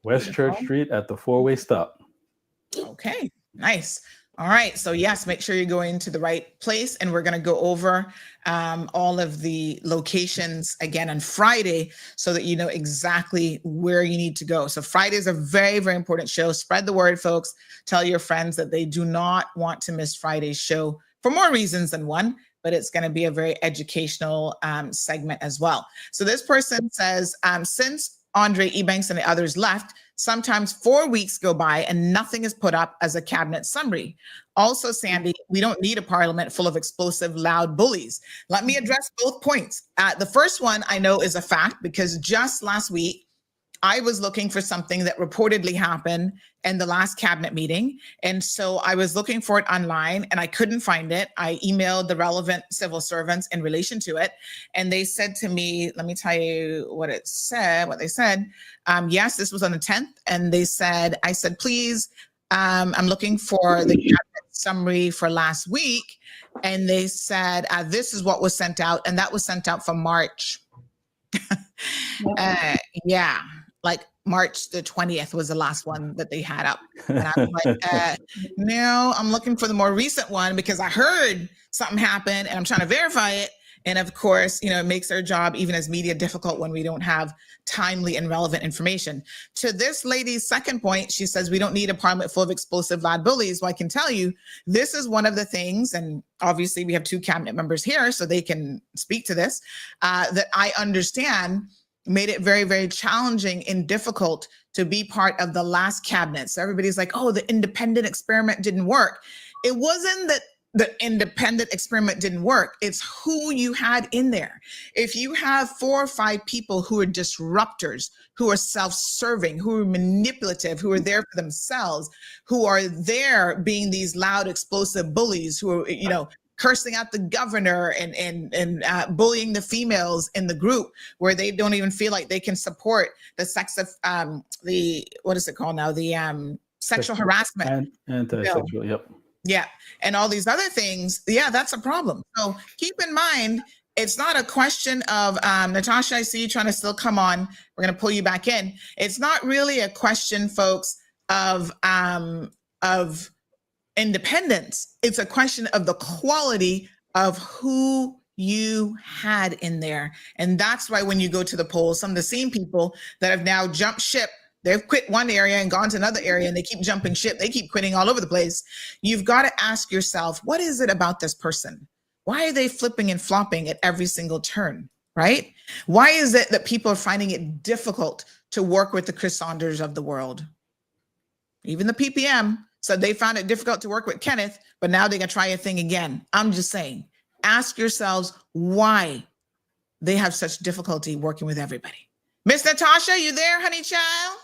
West Church Street at the four-way stop. Okay, nice. All right. So yes, make sure you're going to the right place. And we're going to go over all of the locations again on Friday so that you know exactly where you need to go. So Friday is a very, very important show. Spread the word, folks. Tell your friends that they do not want to miss Friday's show for more reasons than one, but it's going to be a very educational segment as well. So this person says, since Andre Ebanks and the others left, sometimes 4 weeks go by and nothing is put up as a cabinet summary. Also, Sandy, we don't need a parliament full of explosive, loud bullies. Let me address both points. The first one I know is a fact, because just last week, I was looking for something that reportedly happened in the last cabinet meeting. And so I was looking for it online and I couldn't find it. I emailed the relevant civil servants in relation to it. And they said to me, let me tell you what they said. Yes, this was on the 10th. And I said, please, I'm looking for the cabinet summary for last week. And they said, this is what was sent out. And that was sent out for March. Yeah. Like March the 20th was the last one that they had up. And I was like, no, I'm looking for the more recent one because I heard something happened and I'm trying to verify it. And of course, you know, it makes our job, even as media, difficult when we don't have timely and relevant information. To this lady's second point, she says, we don't need a parliament full of explosive loud bullies. Well, I can tell you, this is one of the things, and obviously we have two cabinet members here, so they can speak to this, that I understand made it very, very challenging and difficult to be part of the last cabinet. So everybody's like, oh, the independent experiment didn't work. It wasn't that the independent experiment didn't work. It's who you had in there. If you have 4 or 5 people who are disruptors, who are self-serving, who are manipulative, who are there for themselves, who are there being these loud, explosive bullies, who are, you know, cursing out the governor and bullying the females in the group, where they don't even feel like they can support the sex of what is it called now? The sexual harassment. Anti-sexual, yep. Yeah. And all these other things. Yeah, that's a problem. So keep in mind, it's not a question of, Natasha, I see you trying to still come on. We're going to pull you back in. It's not really a question, folks, of independence. It's a question of the quality of who you had in there. And that's why when you go to the polls, some of the same people that have now jumped ship, they've quit one area and gone to another area, and they keep jumping ship. They keep quitting all over the place. You've got to ask yourself, what is it about this person? Why are they flipping and flopping at every single turn, right? Why is it that people are finding it difficult to work with the Chris Saunders of the world? Even the PPM said they found it difficult to work with Kenneth, but now they're going to try a thing again. I'm just saying, ask yourselves why they have such difficulty working with everybody. Miss Natasha, you there, honey child?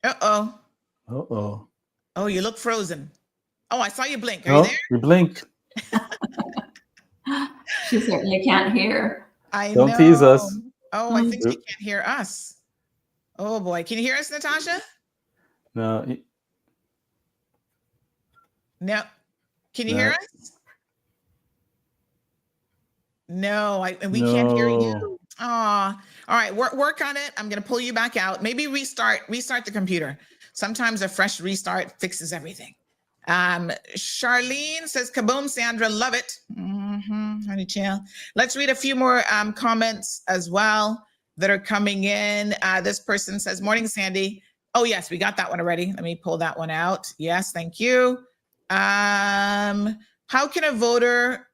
Uh-oh. Uh-oh. Oh, you look frozen. Oh, I saw you blink. Are No, you there? you blinked. She certainly can't hear. I Don't know. tease us. Oh, I think she can't hear us. Oh boy, can you hear us, Natasha? No. No. Can you No. hear us? No, we can't hear you. All right, work on it. I'm gonna pull you back out. Maybe restart the computer. Sometimes a fresh restart fixes everything. Charlene says, kaboom, Sandra, love it. Honey chill. Let's read a few more comments as well that are coming in. This person says, morning, Sandy. Oh, yes, we got that one already. Let me pull that one out. Yes, thank you. How can a voter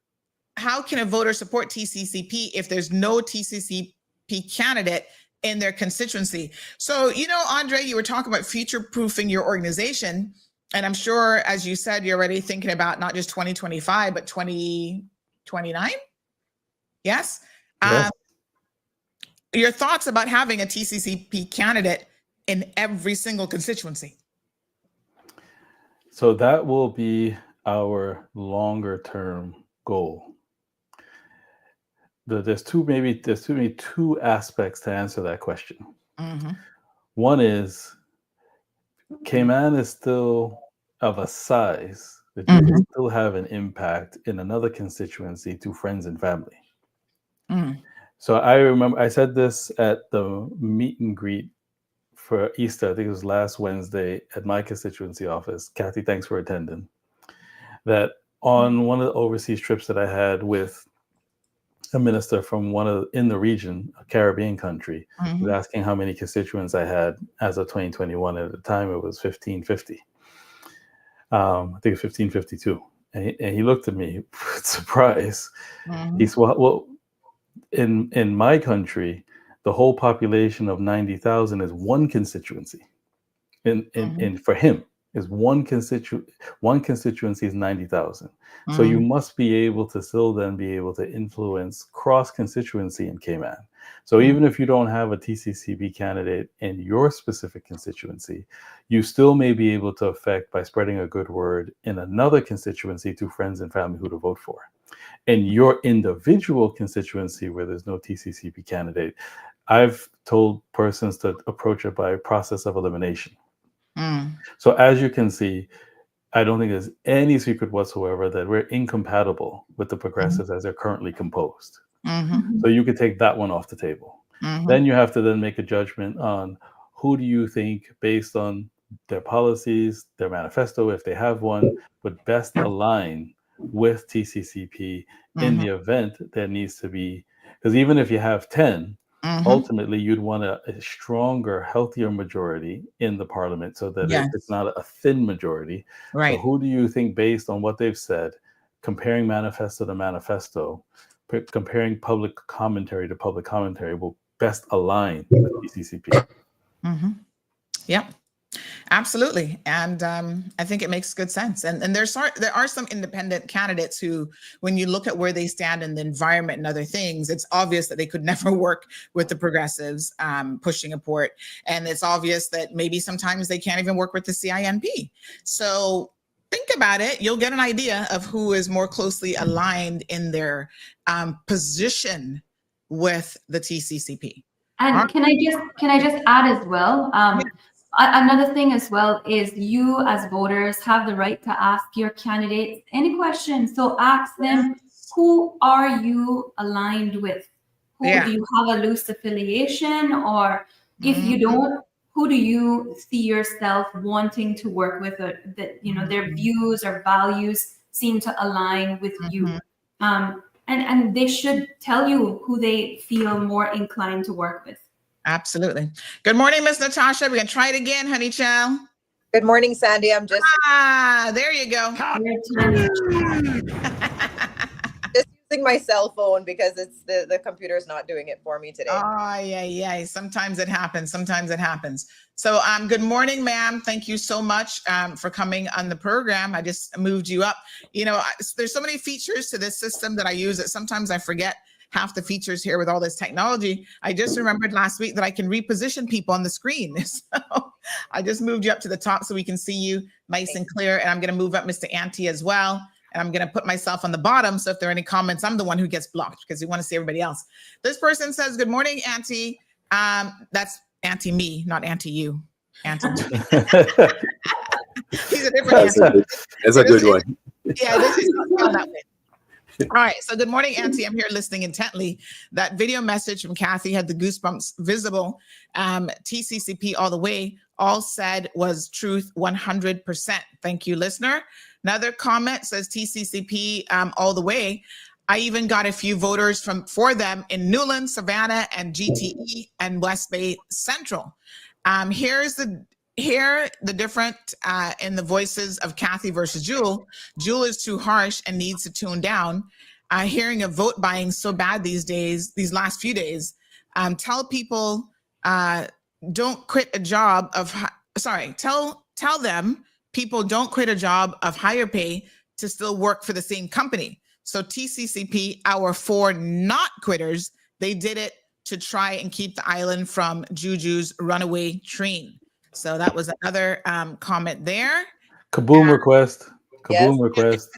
support TCCP if there's no TCCP candidate in their constituency? So, you know, Andre, you were talking about future-proofing your organization. And I'm sure, as you said, you're already thinking about not just 2025, but 2029? Yes? Yes. Your thoughts about having a TCCP candidate in every single constituency? So that will be our longer term goal. There's two aspects to answer that question. Mm-hmm. One is, Cayman is still of a size that you can still have an impact in another constituency to friends and family. So I remember I said this at the meet and greet for Easter. I think it was last Wednesday at my constituency office. Kathy, thanks for attending. That on one of the overseas trips that I had with a minister from in the region, a Caribbean country, was asking how many constituents I had as of 2021. At the time, it was 1550. I think it's 1552. And he looked at me with surprise. He said, well, in my country, the whole population of 90,000 is one constituency. And for him, is one constituency is 90,000. So you must be able to still then be able to influence cross constituency in Cayman. So even if you don't have a TCCP candidate in your specific constituency, you still may be able to affect by spreading a good word in another constituency to friends and family who to vote for. In your individual constituency where there's no TCCP candidate, I've told persons to approach it by a process of elimination. So as you can see, I don't think there's any secret whatsoever that we're incompatible with the progressives as they're currently composed. So you could take that one off the table. Then you have to then make a judgment on who do you think, based on their policies, their manifesto, if they have one, would best align with TCCP in the event there needs to be, because even if you have 10, ultimately you'd want a stronger, healthier majority in the parliament so that it's not a thin majority. Right. So who do you think, based on what they've said, comparing manifesto to manifesto, comparing public commentary to public commentary will best align with TCCP. Mm-hmm. Yep. Absolutely. And I think it makes good sense. And there are some independent candidates who, when you look at where they stand in the environment and other things, it's obvious that they could never work with the progressives pushing a port. And it's obvious that maybe sometimes they can't even work with the CINP. So think about it. You'll get an idea of who is more closely aligned in their position with the TCCP. And can I just add as well? Another thing as well is you as voters have the right to ask your candidates any questions. So ask them, who are you aligned with? Who do you have a loose affiliation? Or if you don't, who do you see yourself wanting to work with, or that, you know, their views or values seem to align with you? And they should tell you who they feel more inclined to work with. Absolutely. Good morning, Miss Natasha. We're going to try it again, honey child. Good morning, Sandy. I'm just... there you go. Just using my cell phone because it's the computer's not doing it for me today. Oh, yeah. Sometimes it happens. So good morning, ma'am. Thank you so much for coming on the program. I just moved you up. You know, there's so many features to this system that I use that sometimes I forget half the features here with all this technology. I just remembered last week that I can reposition people on the screen. So I just moved you up to the top so we can see you nice and clear. And I'm going to move up Mr. Ante as well. And I'm going to put myself on the bottom. So if there are any comments, I'm the one who gets blocked because we want to see everybody else. This person says, good morning, Ante. That's Ante me, not Ante you. Ante. He's a different Ante. That's a good one. Yeah, this is not that way. All right. So good morning, Auntie. I'm here listening intently. That video message from Kathy had the goosebumps visible. TCCP all the way. All said was truth 100%. Thank you, listener. Another comment says TCCP all the way. I even got a few voters for them in Newland, Savannah, and GTE and West Bay Central. Here, the different in the voices of Kathy versus Jewel. Jewel is too harsh and needs to tune down. Hearing of vote buying so bad these last few days. Tell people don't quit a job of, tell them people don't quit a job of higher pay to still work for the same company. So TCCP, our 4 not quitters, they did it to try and keep the island from Juju's runaway train. So that was another comment there. Kaboom request. Kaboom request.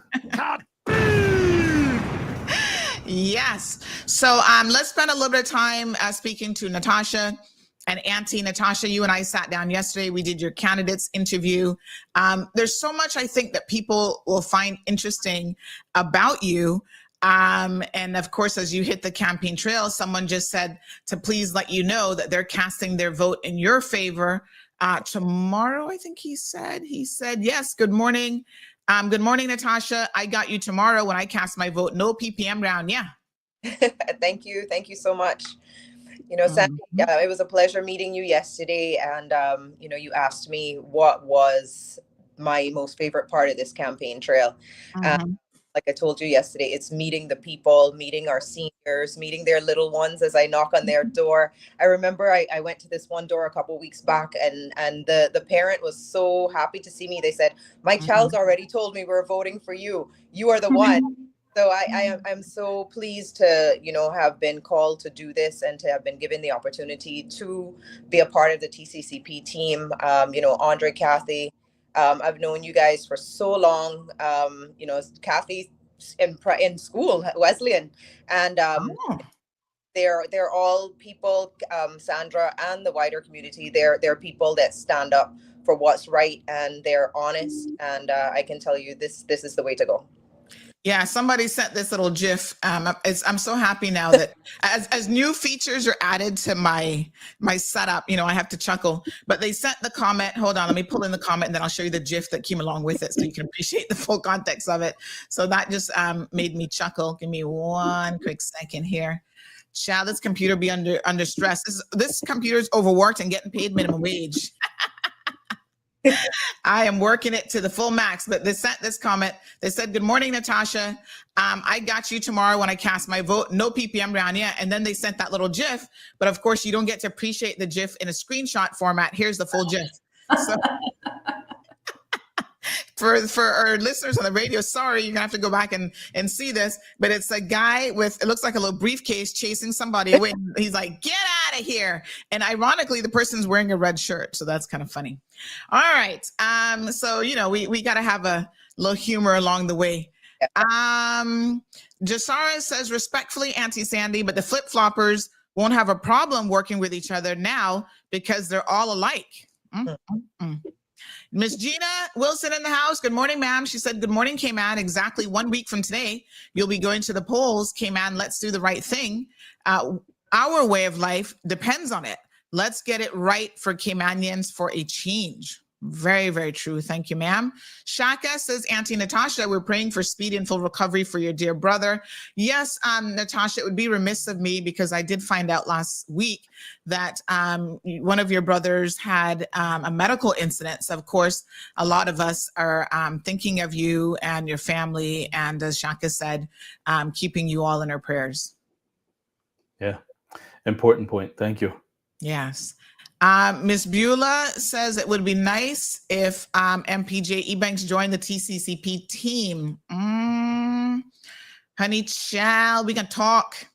Yes. So let's spend a little bit of time speaking to Natasha and Auntie. Natasha, you and I sat down yesterday. We did your candidates interview. There's so much I think that people will find interesting about you. And of course, as you hit the campaign trail, someone just said to please let you know that they're casting their vote in your favor. Tomorrow, I think he said, yes, good morning. Good morning, Natasha. I got you tomorrow when I cast my vote. No PPM round. Yeah. Thank you. Thank you so much. You know, Sandy, it was a pleasure meeting you yesterday. And, you know, you asked me what was my most favorite part of this campaign trail. Like I told you yesterday, it's meeting the people, meeting our seniors, meeting their little ones as I knock on their door. I remember I went to this one door a couple of weeks back and the parent was so happy to see me. They said, my child's already told me we're voting for you. You are the one. So I'm so pleased to, you know, have been called to do this and to have been given the opportunity to be a part of the TCCP team. You know, Andre, Kathy, I've known you guys for so long. You know, Kathy in school, Wesleyan, and they're all people. Sandra and the wider community. They're people that stand up for what's right and they're honest. And I can tell you, this is the way to go. Yeah, somebody sent this little GIF. I'm so happy now that as new features are added to my setup, you know, I have to chuckle. But they sent the comment. Hold on, let me pull in the comment, and then I'll show you the GIF that came along with it, so you can appreciate the full context of it. So that just made me chuckle. Give me one quick second here. Shall this computer be under stress? This computer is overworked and getting paid minimum wage. I am working it to the full max, but they sent this comment. They said, "Good morning, Natasha. I got you tomorrow when I cast my vote. No PPM round yet." And then they sent that little GIF. But of course, you don't get to appreciate the GIF in a screenshot format. Here's the full GIF. So for our listeners on the radio, sorry, you're gonna have to go back and see this. But it's a guy with, it looks like a little briefcase chasing somebody away. He's like, "Get out of here!" And ironically, the person's wearing a red shirt, so that's kind of funny. All right, so we got to have a little humor along the way. Jasara says, "Respectfully, Auntie Sandy, but the flip-floppers won't have a problem working with each other now because they're all alike." Miss Gina Wilson in the house. "Good morning, ma'am." She said, "Good morning, Cayman. Exactly 1 week from today, you'll be going to the polls. Cayman, let's do the right thing. Our way of life depends on it. Let's get it right for Caymanians for a change." Very, very true. Thank you, ma'am. Shaka says, "Auntie Natasha, we're praying for speed and full recovery for your dear brother." Yes, Natasha, it would be remiss of me because I did find out last week that one of your brothers had a medical incident. So, of course, a lot of us are thinking of you and your family. And as Shaka said, keeping you all in our prayers. Yeah, important point. Thank you. Yes. Miss Beulah says it would be nice if MPJ Ebanks joined the TCCP team. Honey child, we can talk.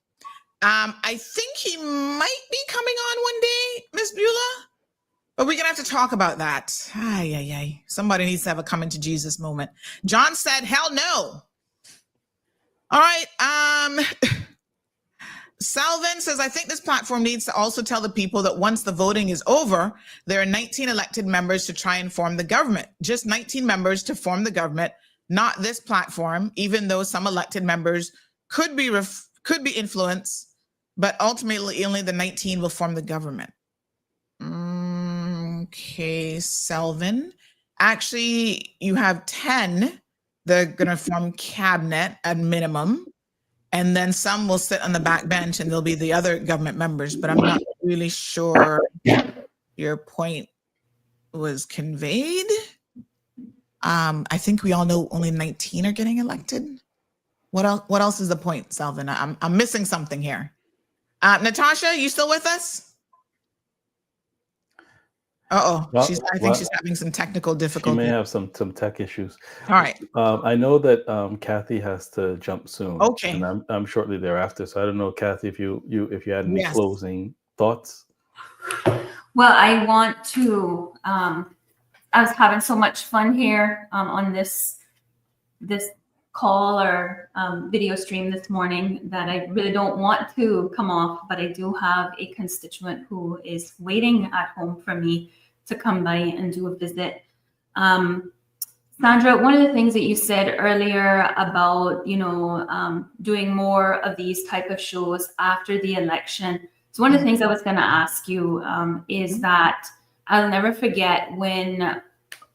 I think he might be coming on one day, Miss Beulah, but we're gonna have to talk about that. Somebody needs to have a coming to Jesus moment. John said, "Hell no." All right. Salvin says, "I think this platform needs to also tell the people that once the voting is over, there are 19 elected members to try and form the government. Just 19 members to form the government, not this platform, even though some elected members could be influenced, but ultimately only the 19 will form the government." Okay, Salvin. Actually, you have 10 that are going to form cabinet at minimum. And then some will sit on the back bench and they'll be the other government members, but I'm not really sure your point was conveyed. I think we all know only 19 are getting elected. What else is the point, Salvin? I'm missing something here. Natasha, you still with us? I think she's having some technical difficulties. She may have some tech issues. All right. I know that Kathy has to jump soon. Okay. And I'm shortly thereafter. So I don't know, Kathy, if you had any closing thoughts. Well, I want to. I was having so much fun here on this call or video stream this morning that I really don't want to come off, but I do have a constituent who is waiting at home for me to come by and do a visit. Sandra, one of the things that you said earlier about, doing more of these type of shows after the election. So one of the things I was going to ask you is that I'll never forget when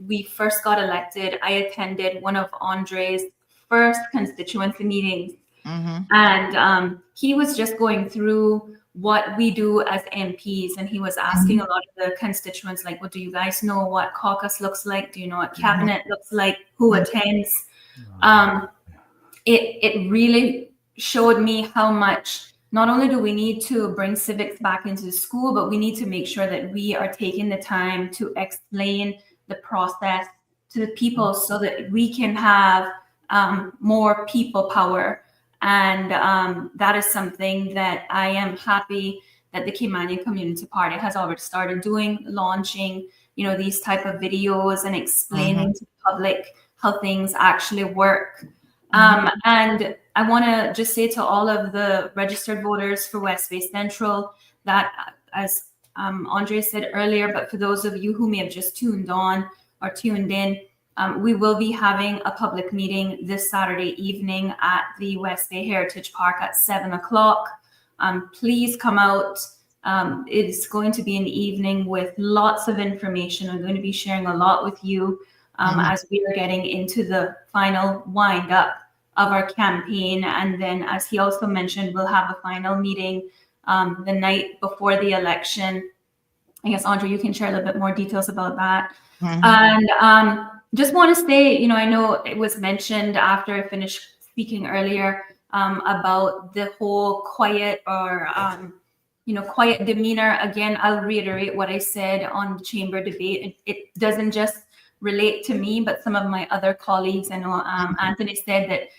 we first got elected, I attended one of Andre's first constituency meetings. And he was just going through what we do as MPs. And he was asking a lot of the constituents, like, well, do you guys know what caucus looks like? Do you know what cabinet looks like? Who attends? It really showed me how much, not only do we need to bring civics back into the school, but we need to make sure that we are taking the time to explain the process to the people so that we can have more people power. And that is something that I am happy that the Caymanian Community Party has already started doing, launching, these type of videos and explaining to the public how things actually work. And I want to just say to all of the registered voters for West Bay Central that, as Andre said earlier, but for those of you who may have just tuned on or tuned in, we will be having a public meeting this Saturday evening at the West Bay Heritage Park at 7 o'clock. Please come out. It's going to be an evening with lots of information. I'm going to be sharing a lot with you as we are getting into the final wind up of our campaign. And then, as he also mentioned, we'll have a final meeting the night before the election I guess, Andre, you can share a little bit more details about that. And just want to say, I know it was mentioned after I finished speaking earlier about the whole quiet or, quiet demeanor. Again, I'll reiterate what I said on the chamber debate. It doesn't just relate to me, but some of my other colleagues. I know Anthony said that,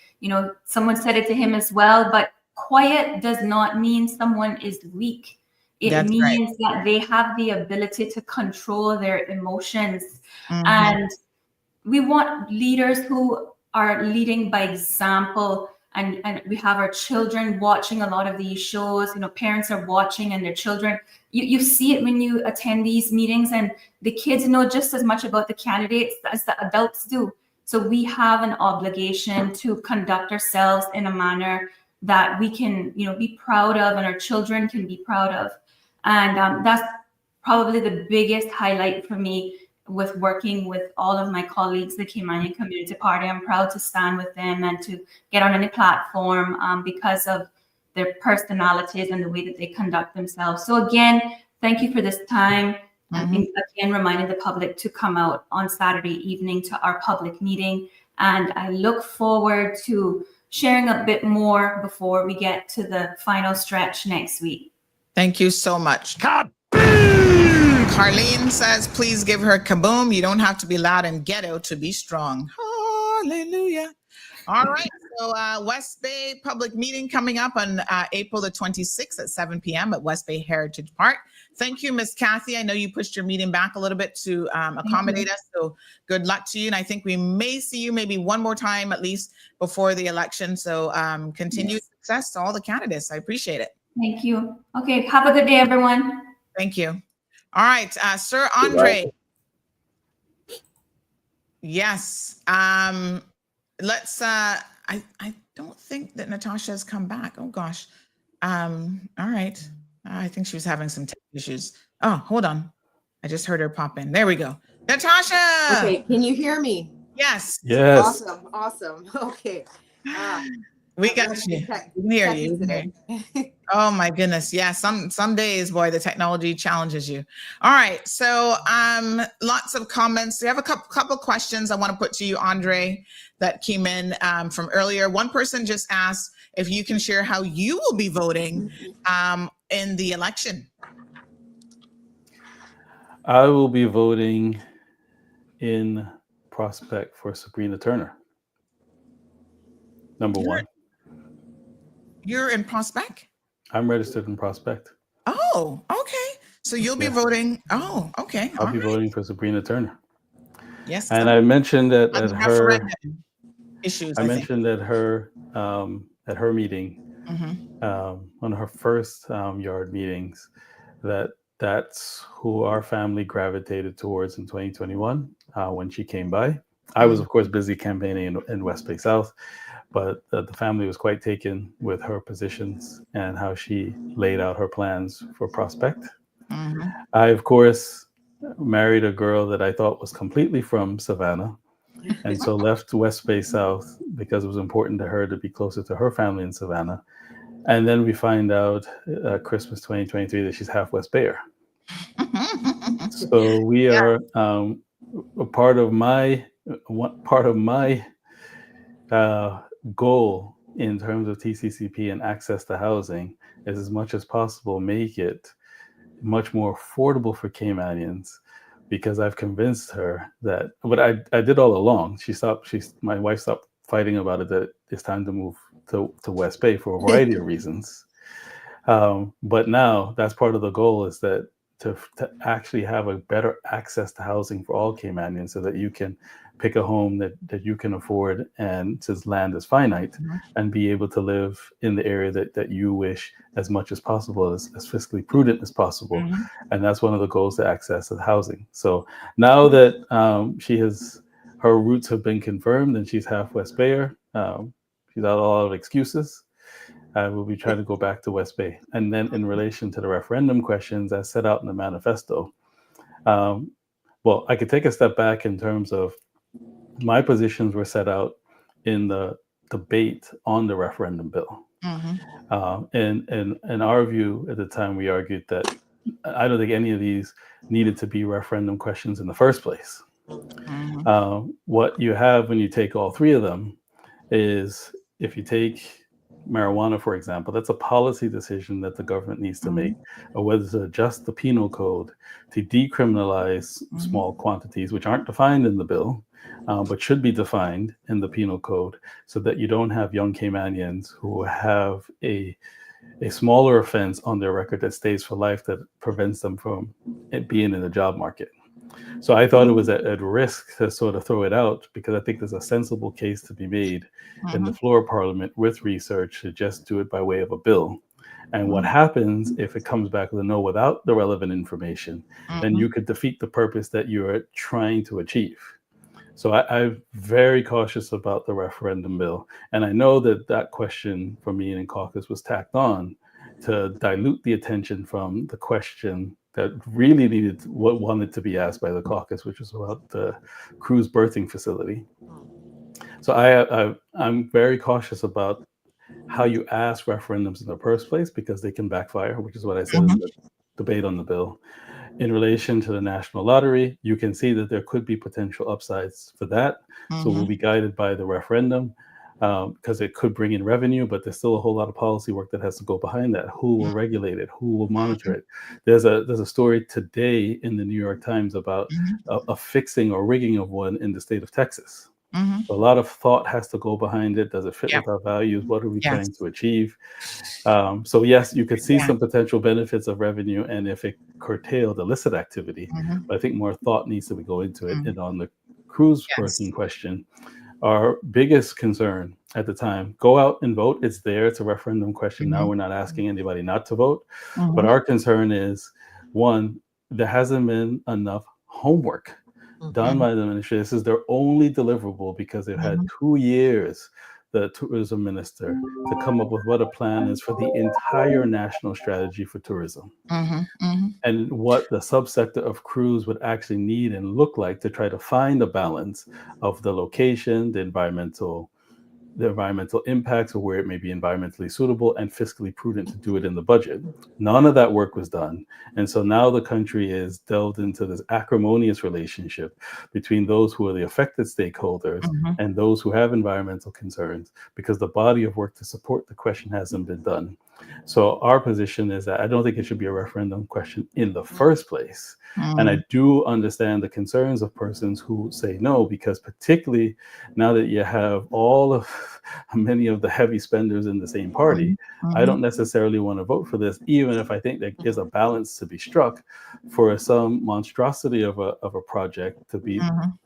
someone said it to him as well, but quiet does not mean someone is weak. It means that they have the ability to control their emotions. And we want leaders who are leading by example. And we have our children watching a lot of these shows. Parents are watching and their children. You see it when you attend these meetings, and the kids know just as much about the candidates as the adults do. So we have an obligation to conduct ourselves in a manner that we can, be proud of, and our children can be proud of. And that's probably the biggest highlight for me with working with all of my colleagues, the Caymanian Community Party. I'm proud to stand with them and to get on any platform because of their personalities and the way that they conduct themselves. So again, thank you for this time. And again, reminding the public to come out on Saturday evening to our public meeting. And I look forward to sharing a bit more before we get to the final stretch next week. Thank you so much. Carlene says, please give her kaboom. You don't have to be loud and ghetto to be strong. Hallelujah. All right. So West Bay public meeting coming up on April the 26th at 7 p.m. at West Bay Heritage Park. Thank you, Miss Kathy. I know you pushed your meeting back a little bit to accommodate us. So good luck to you. And I think we may see you maybe one more time, at least before the election. So continued success to all the candidates. I appreciate it. Thank you. Okay. Have a good day, everyone. Thank you. All right. Sir Andre. Yes. Let's, I don't think that Natasha has come back. Oh gosh. All right. I think she was having some tech issues. Oh, hold on. I just heard her pop in. There we go. Natasha. Okay. Can you hear me? Yes. Yes. Awesome. Okay. We got you. We can hear you. Oh my goodness. Yeah. Some days, boy, the technology challenges you. All right. So lots of comments. We have a couple questions I want to put to you, Andre, that came in from earlier. One person just asked if you can share how you will be voting in the election. I will be voting in Prospect for Sabrina Turner. Number one. You're in Prospect? I'm registered in Prospect. Oh, okay. So you'll be voting. Oh, okay. I'll be voting for Sabrina Turner. Yes. And I mentioned that at her issues. I mentioned at her meeting, one of her first yard meetings, that's who our family gravitated towards in 2021 when she came by. I was, of course, busy campaigning in West Bay South, but the family was quite taken with her positions and how she laid out her plans for Prospect. I, of course, married a girl that I thought was completely from Savannah, and so left West Bay South because it was important to her to be closer to her family in Savannah. And then we find out Christmas 2023 that she's half West Bayer. So we are a part of my goal in terms of TCCP and access to housing is, as much as possible, make it much more affordable for Caymanians, because I've convinced her that, but I did all along. My wife stopped fighting about it, that it's time to move to West Bay for a variety of reasons. But now that's part of the goal, is that to actually have a better access to housing for all Caymanians, so that you can pick a home that you can afford, and since land is finite, and be able to live in the area that you wish, as much as possible, as fiscally prudent as possible. And that's one of the goals, to access to housing. So now that her roots have been confirmed and she's half West Bayer, she's out a lot of excuses. We'll be trying to go back to West Bay. And then in relation to the referendum questions as set out in the manifesto, well, I could take a step back in terms of my positions were set out in the debate on the referendum bill. In our view at the time, we argued that I don't think any of these needed to be referendum questions in the first place. What you have when you take all three of them is, if you take marijuana, for example, that's a policy decision that the government needs to make, or whether to adjust the penal code to decriminalize small quantities, which aren't defined in the bill, but should be defined in the penal code, so that you don't have young Caymanians who have a smaller offense on their record that stays for life, that prevents them from being in the job market. So I thought it was at risk to sort of throw it out, because I think there's a sensible case to be made in the floor of Parliament with research to just do it by way of a bill. And what happens if it comes back with a no without the relevant information, then you could defeat the purpose that you're trying to achieve. So I'm very cautious about the referendum bill. And I know that question from me in caucus was tacked on to dilute the attention from the question that really wanted to be asked by the caucus, which was about the cruise birthing facility. So I'm very cautious about how you ask referendums in the first place, because they can backfire, which is what I said in the debate on the bill. In relation to the national lottery, you can see that there could be potential upsides for that. So we'll be guided by the referendum, because it could bring in revenue, but there's still a whole lot of policy work that has to go behind that. Who will regulate it? Who will monitor it? There's a story today in the New York Times about a fixing or rigging of one in the state of Texas. So a lot of thought has to go behind it. Does it fit with our values? What are we trying to achieve? So yes, you could see some potential benefits of revenue, and if it curtailed illicit activity, but I think more thought needs to go into it. And on the cruise birthing question, our biggest concern at the time, go out and vote. It's there. It's a referendum question. Now we're not asking anybody not to vote. But our concern is, one, there hasn't been enough homework done by the ministry. This is their only deliverable, because they've had 2 years, the tourism minister, to come up with what a plan is for the entire national strategy for tourism. And what the subsector of cruise would actually need and look like to try to find a balance of the location, the environmental impacts, or where it may be environmentally suitable and fiscally prudent to do it in the budget. None of that work was done. And so now the country is delved into this acrimonious relationship between those who are the affected stakeholders and those who have environmental concerns, because the body of work to support the question hasn't been done. So our position is that I don't think it should be a referendum question in the first place. And I do understand the concerns of persons who say no, because particularly now that you have many of the heavy spenders in the same party, I don't necessarily want to vote for this, even if I think there is a balance to be struck for some monstrosity of a project to be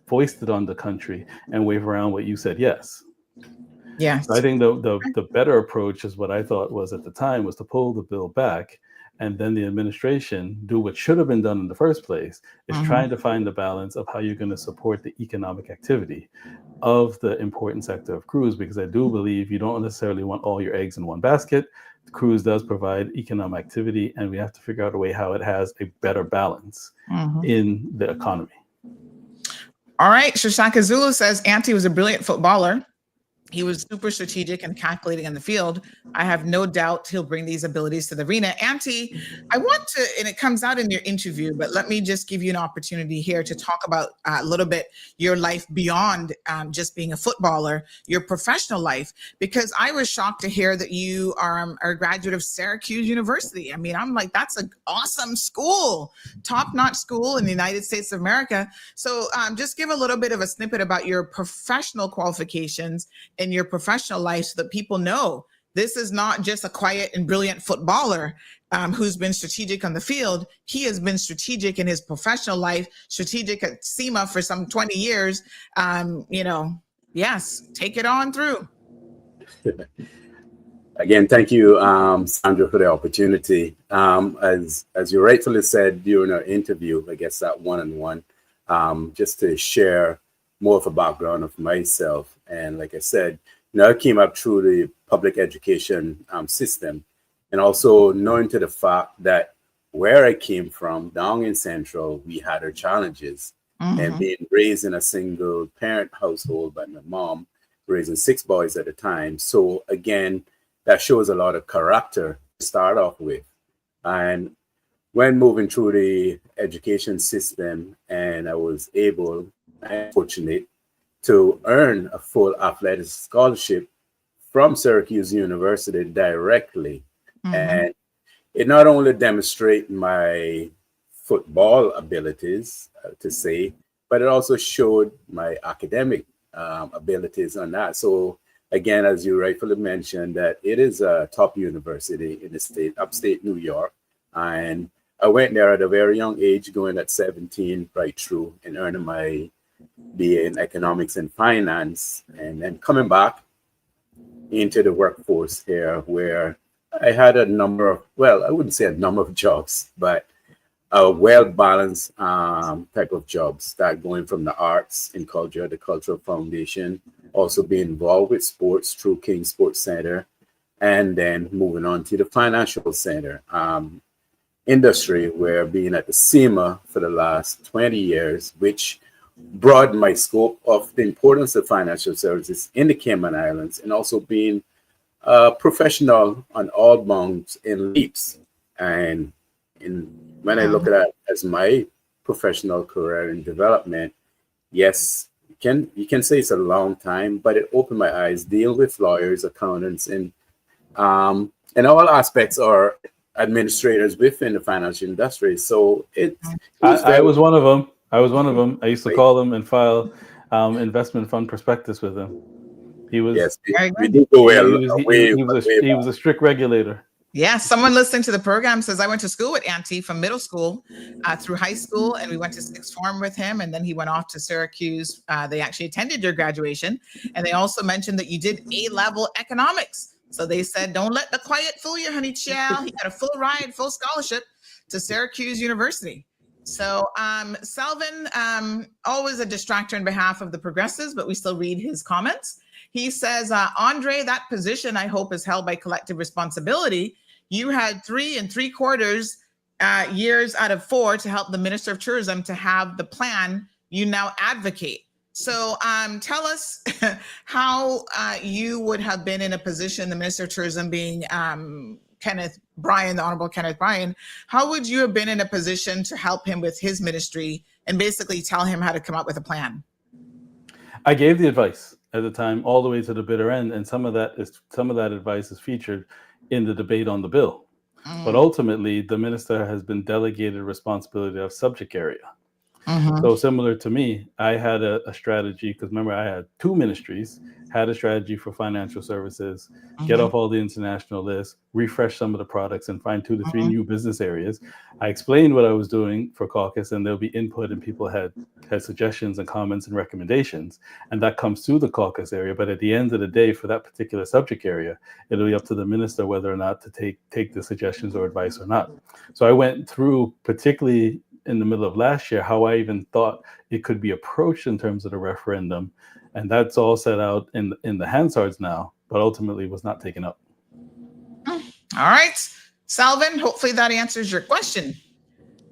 foisted on the country and wave around what you said. Yes. Yes. So I think the better approach is what I thought was at the time, was to pull the bill back, and then the administration do what should have been done in the first place, is trying to find the balance of how you're going to support the economic activity of the important sector of cruise, because I do believe you don't necessarily want all your eggs in one basket. Cruise does provide economic activity, and we have to figure out a way how it has a better balance in the economy. All right. Shashanka Zulu says Ante was a brilliant footballer. He was super strategic and calculating in the field. I have no doubt he'll bring these abilities to the arena. Ante, I want to, and it comes out in your interview, but let me just give you an opportunity here to talk about a little bit your life beyond just being a footballer, your professional life, because I was shocked to hear that you are a graduate of Syracuse University. I mean, I'm like, that's an awesome school, top-notch school in the United States of America. So just give a little bit of a snippet about your professional qualifications in your professional life, so that people know this is not just a quiet and brilliant footballer who's been strategic on the field. He has been strategic in his professional life, strategic at SEMA for some 20 years. Yes, take it on through. Again, thank you, Sandra, for the opportunity. As you rightfully said during our interview, I guess that one-on-one, just to share more of a background of myself. And like I said, I came up through the public education system, and also knowing to the fact that where I came from, down in Central, we had our challenges. And being raised in a single parent household by my mom, raising 6 boys at a time. So again, that shows a lot of character to start off with. And when moving through the education system, and I was able and fortunate to earn a full athletic scholarship from Syracuse University directly. And it not only demonstrated my football abilities, to say, but it also showed my academic abilities on that. So again, as you rightfully mentioned, that it is a top university in the state, upstate New York. And I went there at a very young age, going at 17 right through and earning my BA in economics and finance, and then coming back into the workforce here, where I had a number of, well, I wouldn't say a number of jobs, but a well-balanced type of jobs, that going from the arts and culture, the Cultural Foundation, also being involved with sports through King Sports Center, and then moving on to the financial center industry, where being at the SEMA for the last 20 years, which broadened my scope of the importance of financial services in the Cayman Islands, and also being a professional on all bounds in leaps. And when I look at that as my professional career and development, yes, you can say it's a long time, but it opened my eyes, dealing with lawyers, accountants, and all aspects are administrators within the financial industry. So I was one of them. I used to call them and file investment fund prospectus with him. He was, yes, we did go he was a strict regulator. Yeah, someone listening to the program says, I went to school with Auntie from middle school through high school, and we went to sixth form with him, and then he went off to Syracuse. They actually attended your graduation, and they also mentioned that you did A-level economics. So they said, don't let the quiet fool you, honey child. He got a full ride, full scholarship to Syracuse University. So Selvin, always a distractor on behalf of the progressives, but we still read his comments. He says, Andre, that position I hope is held by collective responsibility. You had 3 3/4 years out of 4 to help the Minister of Tourism to have the plan you now advocate. So tell us how you would have been in a position, the Minister of Tourism being Kenneth Bryan, the Honorable Kenneth Bryan, how would you have been in a position to help him with his ministry and basically tell him how to come up with a plan? I gave the advice at the time all the way to the bitter end, and some of that advice is featured in the debate on the bill. But ultimately, the minister has been delegated responsibility of subject area. So similar to me, I had a strategy, because remember, I had 2 ministries, had a strategy for financial services, get off all the international lists, refresh some of the products, and find 2 to 3 new business areas. I explained what I was doing for caucus, and there'll be input, and people had suggestions and comments and recommendations, and that comes through the caucus area. But at the end of the day, for that particular subject area, it'll be up to the minister whether or not to take the suggestions or advice or not. So I went through, particularly in the middle of last year, how I even thought it could be approached in terms of the referendum, and that's all set out in the Hansards now, but ultimately was not taken up. All right, Selvin, hopefully that answers your question.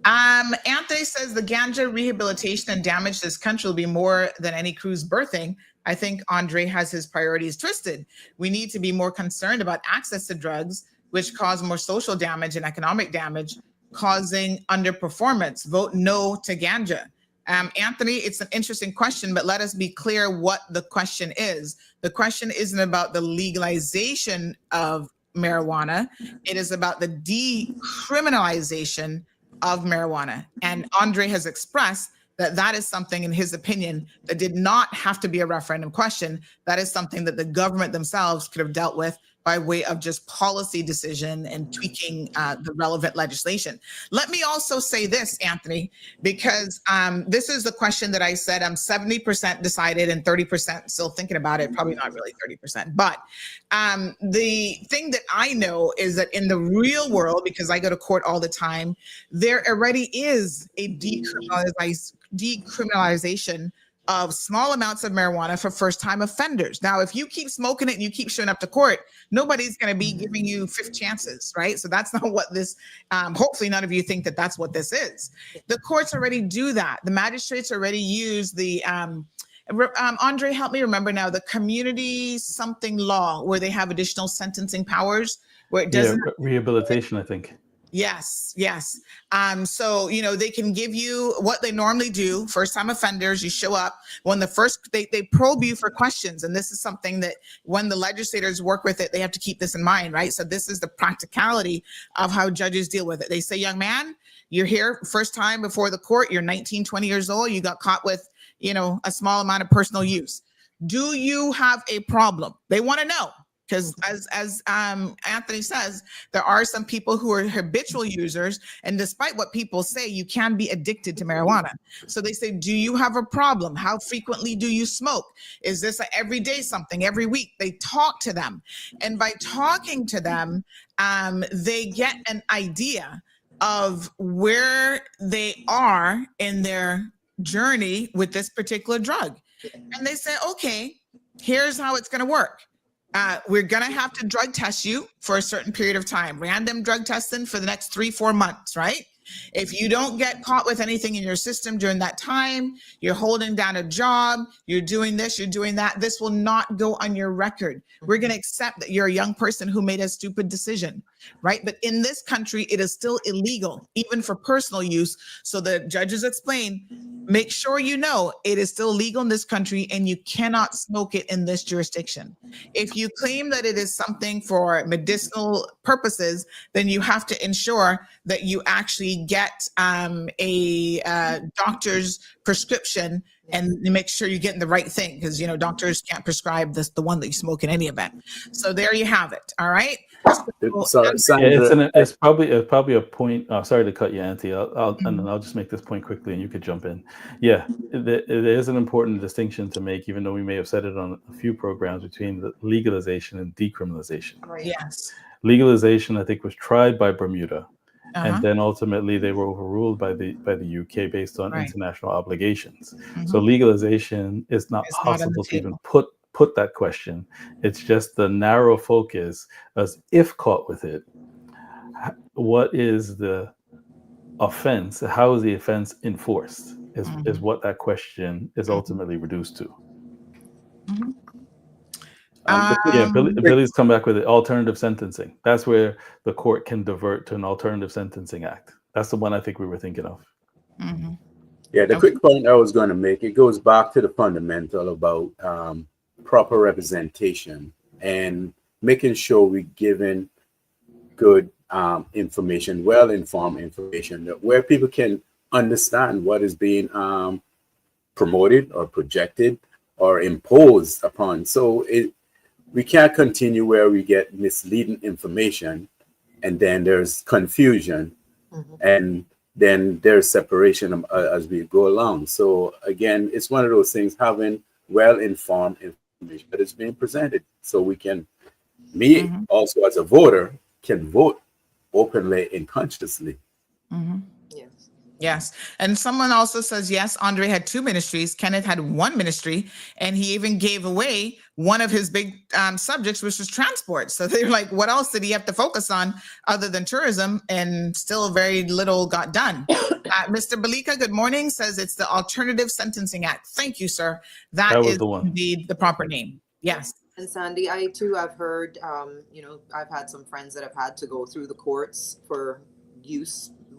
Anthony says the ganja rehabilitation and damage to this country will be more than any cruise birthing. I think Andre has his priorities twisted. We need to be more concerned about access to drugs, which cause more social damage and economic damage, causing underperformance. Vote no to ganja. Anthony, it's an interesting question, but let us be clear what the question is. The question isn't about the legalization of marijuana. It is about the decriminalization of marijuana. And Andre has expressed that that is something, in his opinion, that did not have to be a referendum question. That is something that the government themselves could have dealt with by way of just policy decision and tweaking the relevant legislation. Let me also say this, Anthony, because this is the question that I said I'm 70% decided and 30% still thinking about it, probably not really 30%. But the thing that I know is that in the real world, because I go to court all the time, there already is a decriminalization of small amounts of marijuana for first-time offenders. Now, if you keep smoking it and you keep showing up to court, nobody's going to be giving you 5th chances, right? So that's not what this, hopefully none of you think that that's what this is. The courts already do that. The magistrates already use the, Andre, help me remember now, the community something law where they have additional sentencing powers where it doesn't. Yeah, rehabilitation, I think. Yes, yes. So, they can give you what they normally do. First time offenders, you show up. When they probe you for questions. And this is something that when the legislators work with it, they have to keep this in mind, right? So this is the practicality of how judges deal with it. They say, young man, you're here first time before the court. You're 19, 20 years old. You got caught with, a small amount of personal use. Do you have a problem? They want to know. Because as Anthony says, there are some people who are habitual users, and despite what people say, you can be addicted to marijuana. So they say, do you have a problem? How frequently do you smoke? Is this an everyday something, every week? They talk to them. And by talking to them, they get an idea of where they are in their journey with this particular drug. And they say, okay, here's how it's going to work. We're going to have to drug test you for a certain period of time, random drug testing for the next 3-4 months, right? If you don't get caught with anything in your system during that time, you're holding down a job, you're doing this, you're doing that, this will not go on your record. We're going to accept that you're a young person who made a stupid decision, right? But in this country, it is still illegal, even for personal use. So the judges explain, make sure you know it is still legal in this country and you cannot smoke it in this jurisdiction. If you claim that it is something for medicinal purposes, then you have to ensure that you actually get a doctor's prescription and make sure you're getting the right thing, because doctors can't prescribe the one that you smoke in any event. So there you have it. All right. It's probably a point. Sorry to cut you, Auntie. And then I'll just make this point quickly, and you could jump in. Yeah, it is an important distinction to make, even though we may have said it on a few programs, between the legalization and decriminalization. Right. Yes. Legalization, I think, was tried by Bermuda. And then ultimately they were overruled by the UK based on international obligations. So legalization is not possible to even put that question. It's just the narrow focus as if caught with it. What is the offense? How is the offense enforced? Is what that question is ultimately reduced to. Billy's come back with it. Alternative sentencing. That's where the court can divert to an alternative sentencing act. That's the one I think we were thinking of. Yeah, the quick point I was going to make, it goes back to the fundamental about proper representation and making sure we're given good information, well-informed information, where people can understand what is being promoted or projected or imposed upon. So we can't continue where we get misleading information and then there's confusion and then there's separation as we go along. So again, it's one of those things, having well-informed information that is being presented so we can, also as a voter, can vote openly and consciously. Yes. And someone also says, yes, Andre had 2 ministries. Kenneth had 1 ministry, and he even gave away one of his big subjects, which was transport. So they're like, what else did he have to focus on other than tourism? And still very little got done. Mr. Balika, good morning, says it's the Alternative Sentencing Act. Thank you, sir. That is indeed the proper name. Yes. And Sandy, I too have heard, I've had some friends that have had to go through the courts for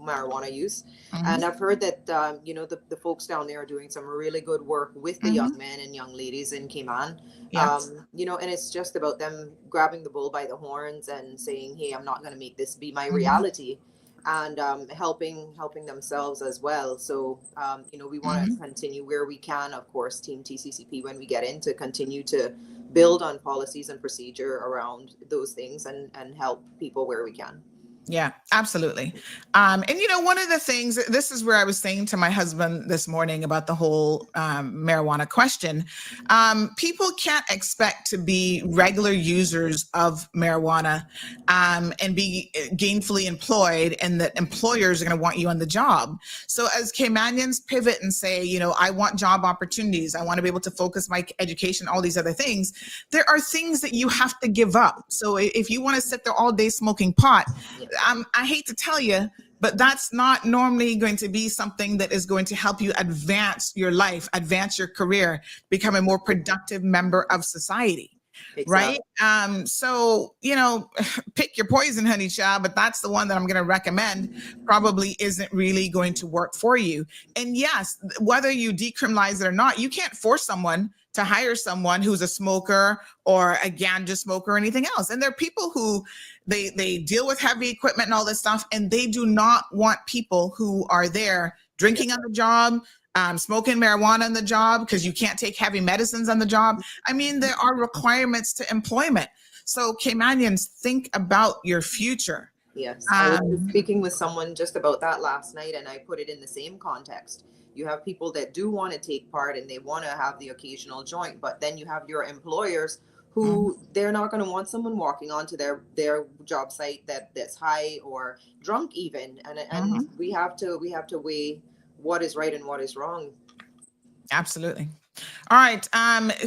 marijuana use. And I've heard that, the folks down there are doing some really good work with the young men and young ladies in Cayman. Yes. And it's just about them grabbing the bull by the horns and saying, hey, I'm not going to make this be my reality, and helping themselves as well. So, we want to continue where we can, of course, Team TCCP, when we get in, to continue to build on policies and procedure around those things and help people where we can. Yeah, absolutely. And one of the things, this is where I was saying to my husband this morning about the whole marijuana question. People can't expect to be regular users of marijuana and be gainfully employed, and that employers are going to want you on the job. So as Caymanians pivot and say, I want job opportunities, I want to be able to focus my education, all these other things, there are things that you have to give up. So if you want to sit there all day smoking pot, I hate to tell you, but that's not normally going to be something that is going to help you advance your life, advance your career, become a more productive member of society. Right. So, pick your poison, honey child, but that's the one that I'm going to recommend probably isn't really going to work for you. And yes, whether you decriminalize it or not, you can't force someone to hire someone who's a smoker or a ganja smoker or anything else. And there are people who they deal with heavy equipment and all this stuff, and they do not want people who are there drinking on the job, smoking marijuana on the job, because you can't take heavy medicines on the job. I mean, there are requirements to employment. So Caymanians, think about your future. Yes, I was speaking with someone just about that last night, and I put it in the same context. You have people that do want to take part and they want to have the occasional joint, but then you have your employers who they're not going to want someone walking onto their job site that's high or drunk even, and we have to weigh what is right and what is wrong. Absolutely. All right.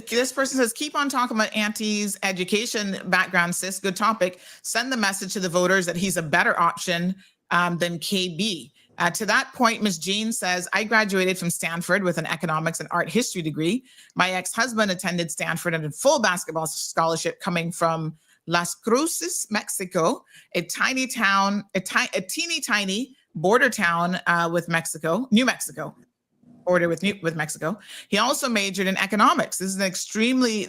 This person says, keep on talking about Auntie's education background, sis. Good topic. Send the message to the voters that he's a better option than KB. To that point, Ms. Jean says, I graduated from Stanford with an economics and art history degree. My ex-husband attended Stanford and a full basketball scholarship coming from Las Cruces, Mexico, a teeny tiny border town with Mexico, New Mexico. Border with Mexico. He also majored in economics. This is extremely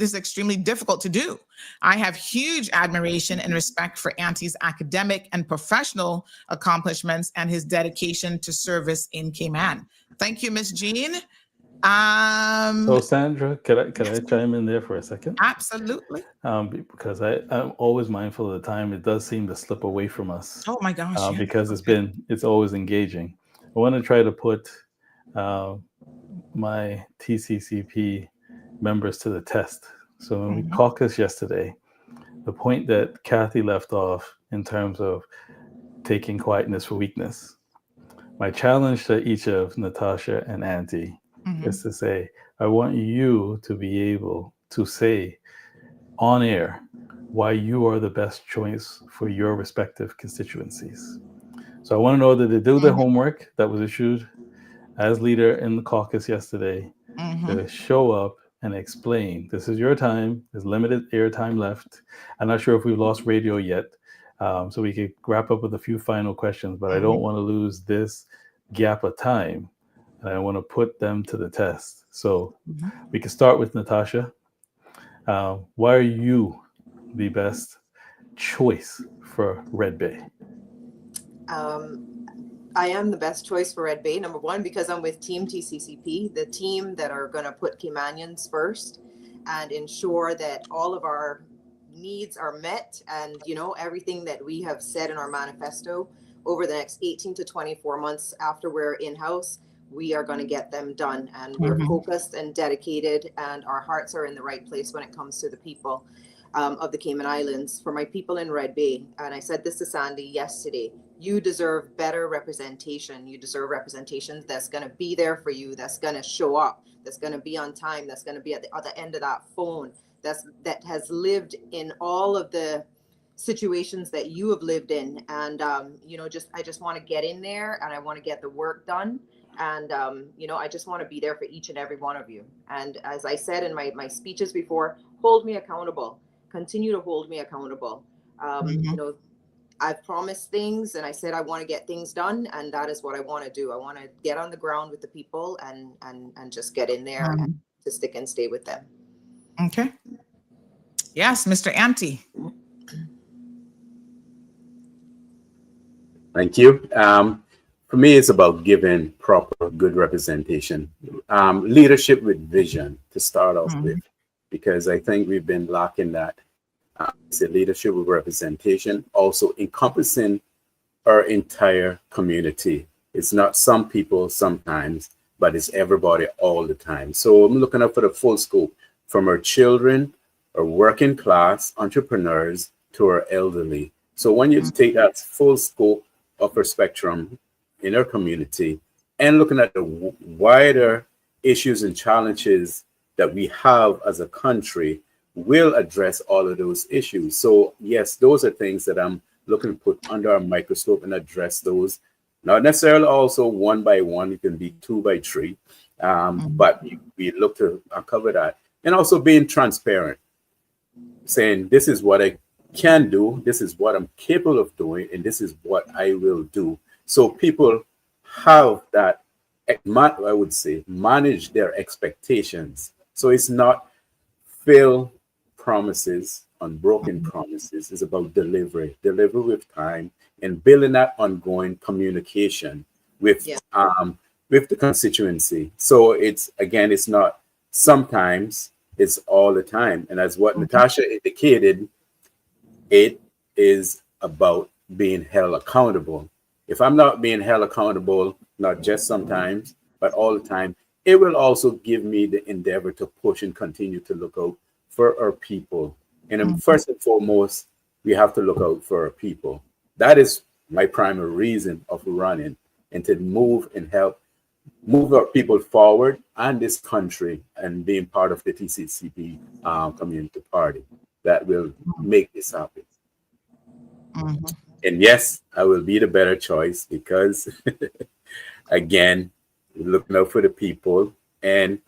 difficult to do. I have huge admiration and respect for Auntie's academic and professional accomplishments and his dedication to service in Cayman. Thank you, Ms. Jean. So Sandra, could I chime in there for a second? Absolutely. Because I'm always mindful of the time. It does seem to slip away from us. Oh my gosh. Yeah. Because it's always engaging. I want to try to put my TCCP members to the test. So when we caucused yesterday, the point that Kathy left off in terms of taking quietness for weakness, my challenge to each of Natasha and Auntie is to say, I want you to be able to say on air why you are the best choice for your respective constituencies. So I want to know that they do their homework that was issued as leader in the caucus yesterday, to show up and explain, this is your time, there's limited airtime left. I'm not sure if we've lost radio yet, so we could wrap up with a few final questions, but I don't want to lose this gap of time, and I want to put them to the test. So we can start with Natasha. Why are you the best choice for Red Bay? I am the best choice for Red Bay. Number one, because I'm with Team TCCP, the team that are going to put Caymanians first and ensure that all of our needs are met. And, everything that we have said in our manifesto over the next 18 to 24 months after we're in-house, we are going to get them done. And we're focused and dedicated, and our hearts are in the right place when it comes to the people of the Cayman Islands. For my people in Red Bay, and I said this to Sandy yesterday, you deserve better representation. You deserve representation that's going to be there for you, that's going to show up, that's going to be on time, that's going to be at the other end of that phone, that has lived in all of the situations that you have lived in. And, I just want to get in there, and I want to get the work done. And, I just want to be there for each and every one of you. And as I said in my speeches before, hold me accountable. Continue to hold me accountable. I've promised things, and I said I want to get things done, and that is what I want to do. I want to get on the ground with the people and just get in there and to stick and stay with them. Okay. Yes, Mr. Auntie. Thank you. For me, it's about giving proper, good representation, leadership with vision to start off with, because I think we've been lacking that. It's a leadership with representation, also encompassing our entire community. It's not some people sometimes, but it's everybody all the time. So I'm looking up for the full scope, from our children, our working class, entrepreneurs, to our elderly. So when you take that full scope of our spectrum in our community and looking at the wider issues and challenges that we have as a country, will address all of those issues. So yes, those are things that I'm looking to put under our microscope and address those. Not necessarily also one by one, it can be 2 by 3, but we look to uncover that. And also being transparent. saying, this is what I can do, this is what I'm capable of doing, and this is what I will do. So people have that, I would say, manage their expectations. So it's not failed promises, unbroken promises. It's about delivery with time, and building that ongoing communication with the constituency. So it's, again, it's not sometimes, it's all the time. And as what Natasha indicated, it is about being held accountable. If I'm not being held accountable, not just sometimes, but all the time, it will also give me the endeavor to push and continue to look out for our people. And first and foremost, we have to look out for our people. That is my primary reason of running, and to move and help move our people forward and this country, and being part of the TCCP community party that will make this happen. And yes, I will be the better choice because, again, looking out for the people and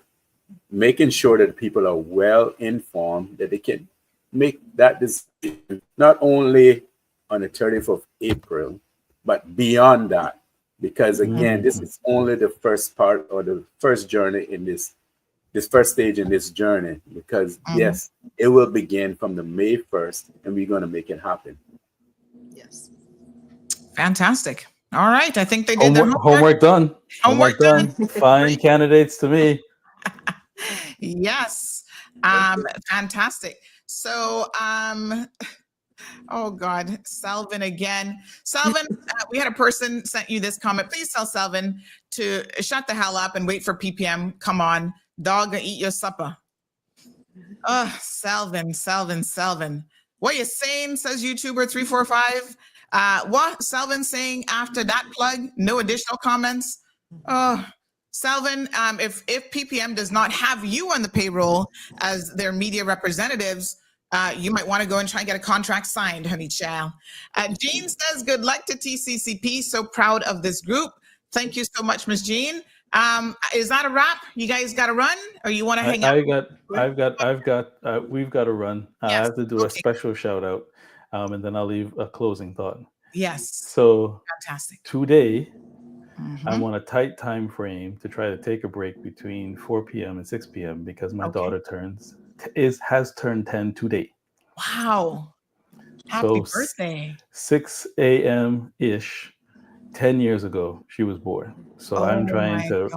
making sure that people are well informed, that they can make that decision not only on the 30th of April, but beyond that. Because again, this is only the first part, or the first journey in this first stage in this journey. Because yes, it will begin from the May 1st, and we're going to make it happen. Yes. Fantastic. All right. I think they did their homework done. Homework done. Fine candidates to me. Yes. Fantastic. So, oh God, Selvin again. Selvin, we had a person sent you this comment. Please tell Selvin to shut the hell up and wait for PPM. Come on, dog, eat your supper. Oh, Selvin. What you saying, says YouTuber 345. What Selvin saying after that plug? No additional comments. Oh, Selvin, if PPM does not have you on the payroll as their media representatives, you might want to go and try and get a contract signed, honey child. Jean says, good luck to TCCP. So proud of this group. Thank you so much, Miss Jean. Is that a wrap? You guys got to run, or you want to hang out? We've got to run. Yes. I have to do a special shout out, and then I'll leave a closing thought. Yes. So fantastic. Today, I'm on a tight time frame to try to take a break between 4 p.m. and 6 p.m. because my daughter has turned 10 today. Wow. Happy birthday. 6 a.m. ish, 10 years ago, she was born. So I'm trying to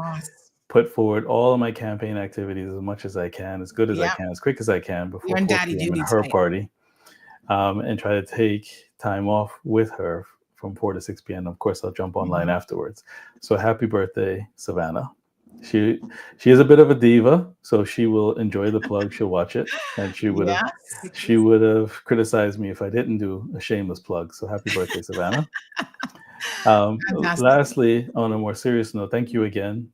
put forward all of my campaign activities as much as I can, as good as I can, as quick as I can before 4 p.m. in her party, and try to take time off with her from 4 to 6 p.m. Of course, I'll jump online afterwards. So happy birthday, Savannah. She is a bit of a diva, so she will enjoy the plug. She'll watch it, and she would have criticized me if I didn't do a shameless plug. So happy birthday, Savannah. Lastly, on a more serious note, thank you again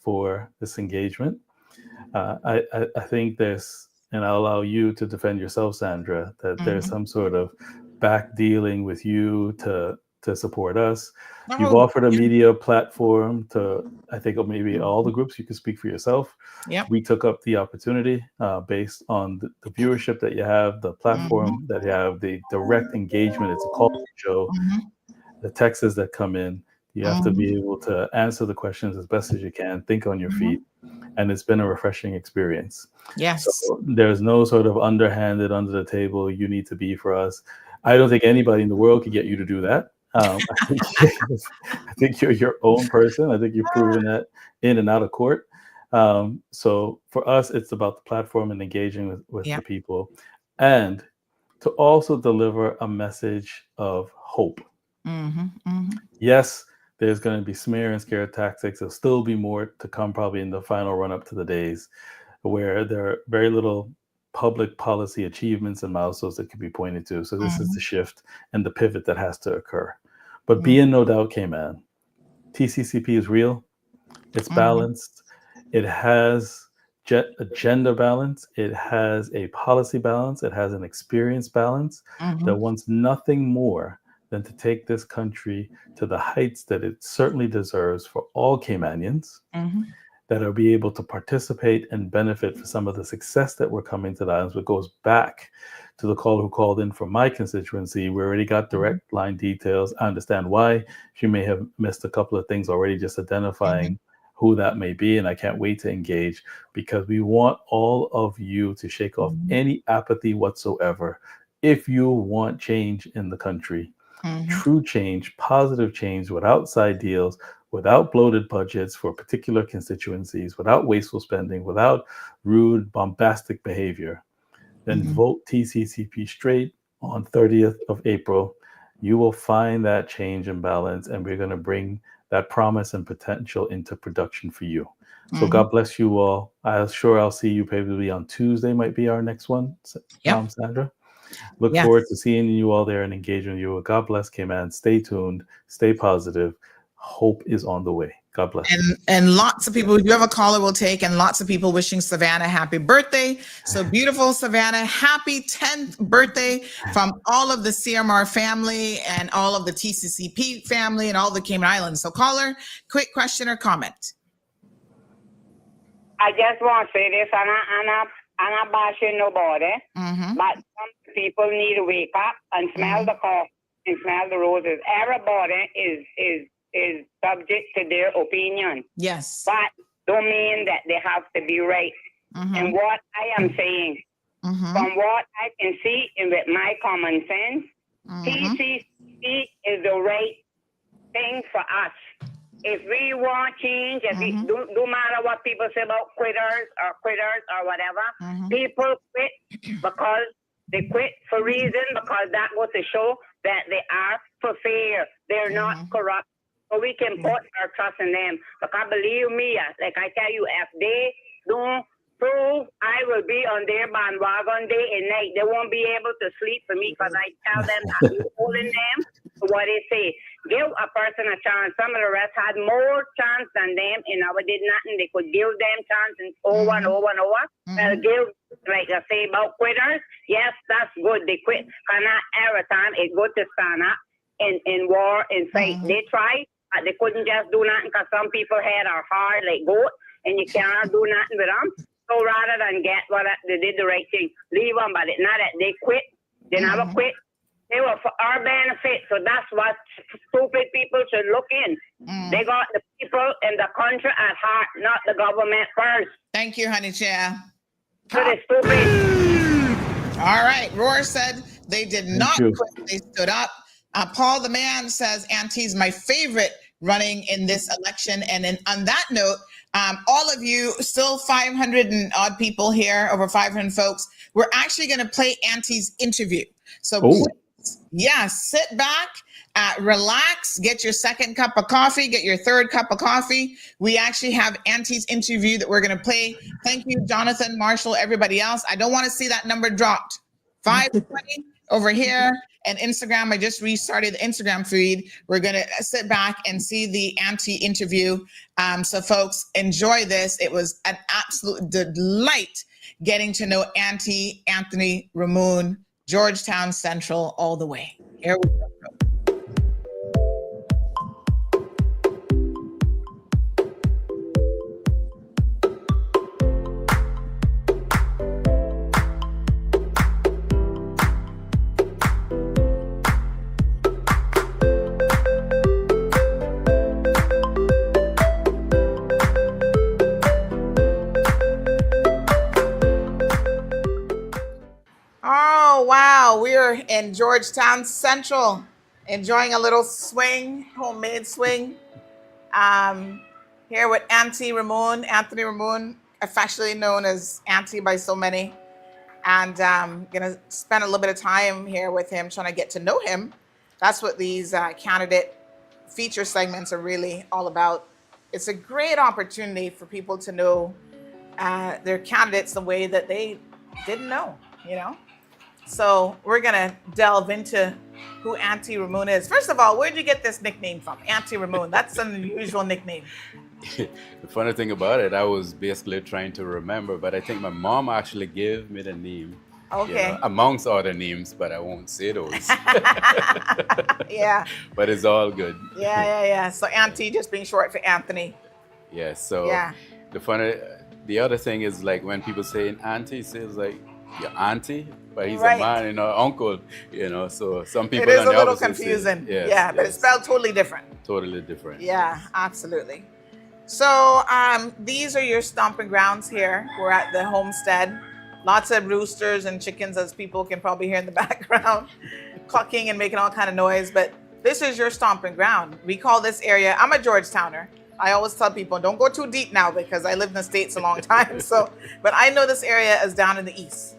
for this engagement. I think there's, and I'll allow you to defend yourself, Sandra, that there's some sort of back dealing with you to support us. You've offered a media platform to, I think, maybe all the groups. You can speak for yourself. We took up the opportunity based on the viewership that you have, the platform that you have, the direct engagement. It's a call show. The texts that come in, you have to be able to answer the questions as best as you can, think on your feet. And it's been a refreshing experience. Yes. So there's no sort of underhanded, under the table, you need to be for us. I don't think anybody in the world could get you to do that. I think you're your own person. I think you've proven that in and out of court. So for us, it's about the platform and engaging with the people, and to also deliver a message of hope. Yes, there's going to be smear and scare tactics. There'll still be more to come, probably in the final run up to the days where there are very little public policy achievements and milestones that can be pointed to. So this is the shift and the pivot that has to occur. But be in no doubt, K-Man, TCCP is real. It's balanced. It has a gender balance. It has a policy balance. It has an experience balance that wants nothing more than to take this country to the heights that it certainly deserves for all Caymanians. that will be able to participate and benefit for some of the success that we're coming to the islands, which goes back to the caller who called in from my constituency. We already got direct line details. I understand why she may have missed a couple of things already, just identifying who that may be. And I can't wait to engage, because we want all of you to shake off any apathy whatsoever. If you want change in the country, true change, positive change, without side deals, without bloated budgets for particular constituencies, without wasteful spending, without rude, bombastic behavior, then vote TCCP straight on 30th of April. You will find that change and balance, and we're going to bring that promise and potential into production for you. So God bless you all. I'm sure I'll see you probably on Tuesday, might be our next one, Sandra. Look forward to seeing you all there and engaging with you. God bless, Cayman. Stay tuned, stay positive. Hope is on the way. God bless. And lots of people, you have a caller we'll take, and lots of people wishing Savannah happy birthday. So beautiful Savannah, happy 10th birthday from all of the CMR family and all of the TCCP family and all the Cayman Islands. So caller, quick question or comment? I just want to say this, I'm not bashing nobody, but some people need to wake up and smell the coffee and smell the roses. Everybody is subject to their opinion. Yes. But don't mean that they have to be right. And what I am saying, from what I can see and with my common sense, TCCP is the right thing for us. If we want change, if we no matter what people say about quitters or whatever, people quit because they quit for reason, because that was to show that they are for fair. They're not corrupt. So we can put our trust in them. Because believe me, like I tell you, if they don't prove, I will be on their bandwagon day and night. They won't be able to sleep for me, because I tell them that I'm holding them to what they say. Give a person a chance. Some of the rest had more chance than them, and I did nothing. They could give them chances over and over and over. They'll give, like I say about quitters, yes, that's good. They quit. And not every time it's good to stand up in war and fight. They tried, but they couldn't just do nothing, because some people had a heart like goat, and you cannot do nothing with them. So rather than get what they did the right thing, leave them. But it's not that they quit. They never quit. They were for our benefit. So that's what stupid people should look in. They got the people and the country at heart, not the government first. Thank you, honey chair. So they're stupid. All right. Roar said they did not quit. They stood up. Paul the man says, Auntie's my favorite running in this election. And then on that note, all of you, still 500 and odd people here, over 500 folks, we're actually going to play Auntie's interview. So please, sit back, relax, get your second cup of coffee, get your third cup of coffee. We actually have Auntie's interview that we're going to play. Thank you, Jonathan, Marshall, everybody else. I don't want to see that number dropped. 520 over here. And Instagram, I just restarted the Instagram feed. We're going to sit back and see the Auntie interview. So folks, enjoy this. It was an absolute delight getting to know Auntie Anthony Ramon, Georgetown Central, all the way. Here we go. Oh, wow. We're in Georgetown Central, enjoying a little swing, homemade swing. Here with Auntie Ramon, Anthony Ramon, affectionately known as Auntie by so many. And going to spend a little bit of time here with him, trying to get to know him. That's what these candidate feature segments are really all about. It's a great opportunity for people to know their candidates the way that they didn't know, you know? So we're going to delve into who Auntie Ramon is. First of all, where'd you get this nickname from? Auntie Ramon. That's an unusual nickname. The funny thing about it, I was basically trying to remember, but I think my mom actually gave me the name. Okay. You know, amongst other names, but I won't say those. Yeah. But it's all good. Yeah. So Auntie just being short for Anthony. Yeah. So yeah. the other thing is like when people say an auntie, it says like your auntie, but he's Right. a man, uncle, So some people It is on a the little opposite say- confusing. yes, Yeah, but it's yes, spelled totally different. totally different. Yeah, absolutely. So these are your stomping grounds here. We're at the homestead. Lots of roosters and chickens, as people can probably hear in the background, clucking and making all kind of noise. But this is your stomping ground. We call this area, I'm a Georgetowner. I always tell people, don't go too deep now because I lived in the States a long time. But I know this area is down in the east.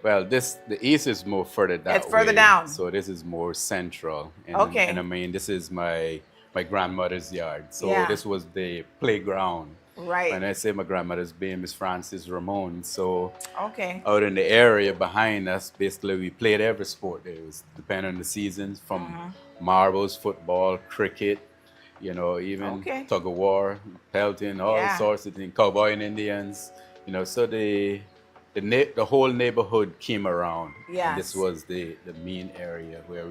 Well, the east is more further down. It's further down. So this is more central. And, Okay. And I mean, this is my grandmother's yard. So Yeah. this was the playground. Right. When I say my grandmother's being Miss Frances Ramon. So Okay. out in the area behind us, basically we played every sport. It was depending on the seasons, from marbles, football, cricket, even Okay. tug of war, pelting, all Yeah. sorts of things, cowboy and Indians. So the whole neighborhood came around. Yes. And this was the main area where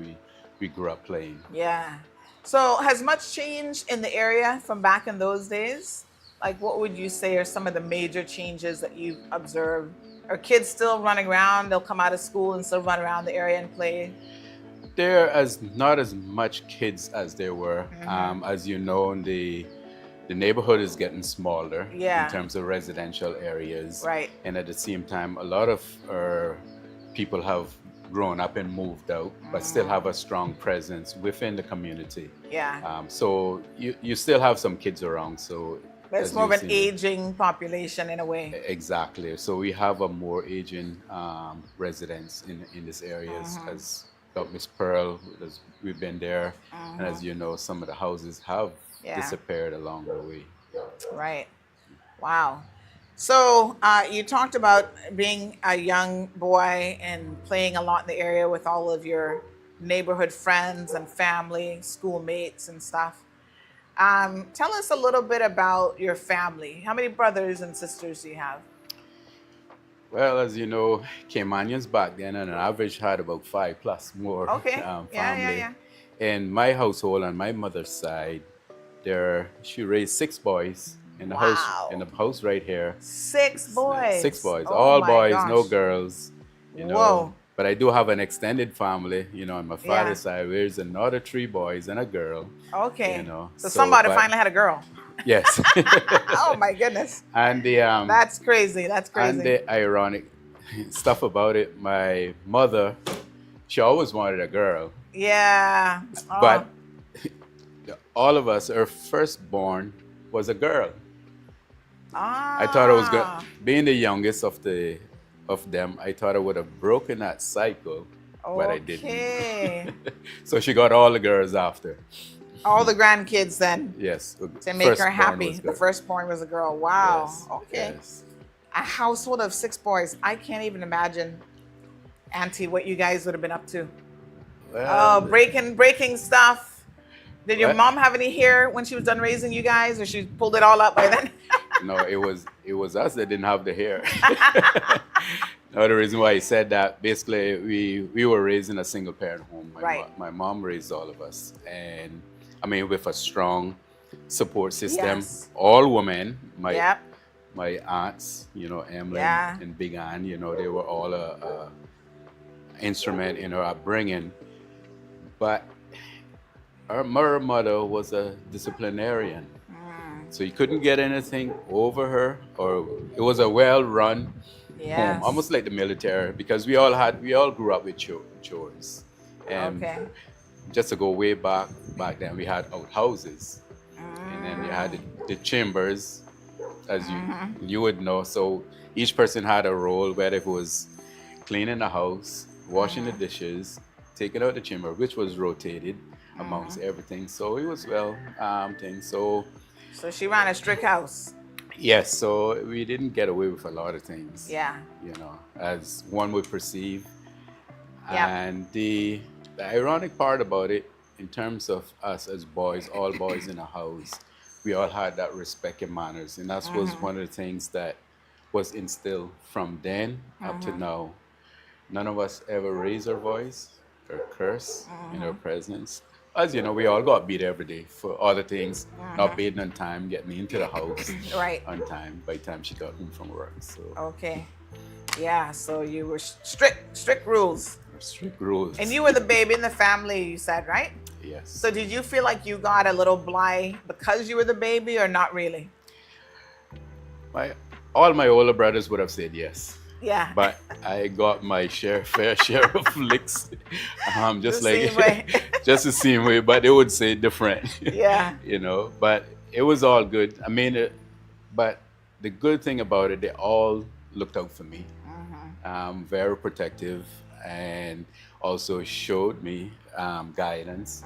we grew up playing. Yeah. So has much changed in the area from back in those days? Like, what would you say are some of the major changes that you've observed? Are kids still running around? They'll come out of school and still run around the area and play? There is not as much kids as there were. As you know, the neighborhood is getting smaller Yeah. in terms of residential areas. Right. And at the same time, a lot of our people have grown up and moved out, but still have a strong presence within the community. Yeah. So you still have some kids around. So But it's as more of you've an seen- aging population in a way. Exactly. So we have a more aging residents in this areas. As Miss Pearl, we've been there, and as you know, some of the houses have Yeah. disappeared along the way. Right. Wow. So you talked about being a young boy and playing a lot in the area with all of your neighborhood friends and family, schoolmates and stuff. Tell us a little bit about your family. How many brothers and sisters do you have? Well, as you know, Caymanians back then on an average had about 5+ more Okay. family. Yeah. In my household, on my mother's side, she raised 6 boys in the house right here. 6 boys. 6 boys, Oh all my boys, no gosh. girls. Whoa. But I do have an extended family. On my Yeah. father's side, there's another 3 boys and a girl. Okay. So somebody but- finally had a girl. Yes. Oh my goodness. And the That's crazy. That's crazy. and the ironic stuff about it, my mother, she always wanted a girl, Yeah. Oh. but all of us, her firstborn was a girl. I thought it was good. Being the youngest of them, I thought I would have broken that cycle, but I didn't. Okay. So she got all the girls after. All the grandkids then Yes. to make her firstborn happy. was The good. firstborn was a girl. Wow. Yes, Okay. yes. A household of 6 boys. I can't even imagine, Auntie, what you guys would have been up to. Well, Breaking stuff. Did your What? mom have any hair when she was done raising you guys, or she pulled it all up by then? No, it was us that didn't have the hair. No, the reason why he said that, basically, we were raised in a single parent home. Right. My mom raised all of us, and I mean with a strong support system. Yes. All women. Yep. My aunts, Emily Yeah. and Big Ann, they were all a instrument in her upbringing. But her mother was a disciplinarian. So you couldn't get anything over her, or it was a well-run Yes. home, almost like the military, because we all grew up with chores. And Okay. just to go way back then, we had outhouses, and then you had the chambers, as you would know. So each person had a role, whether it was cleaning the house, washing the dishes, taking out the chamber, which was rotated amongst everything. So it was thing. So she ran a strict house. Yes, so we didn't get away with a lot of things. Yeah. As one would perceive. Yep. And the ironic part about it, in terms of us as boys, all boys in a house, we all had that respect and manners. And that was one of the things that was instilled from then up to now. None of us ever raised our voice or curse in our presence. as you know, we all got beat every day for other things, not being on time, getting me into the house right on time by the time she got home from work. So okay, yeah. So you were strict rules. Strict rules. And you were the baby in the family, you said, right? Yes. So did you feel like you got a little blight because you were the baby, or not really? All my older brothers would have said yes. Yeah. But I got my fair share of licks. Just The like same way. just the same way, but they would say different. Yeah. You know, but it was all good. I mean, but the good thing about it, they all looked out for me. Very protective, and also showed me guidance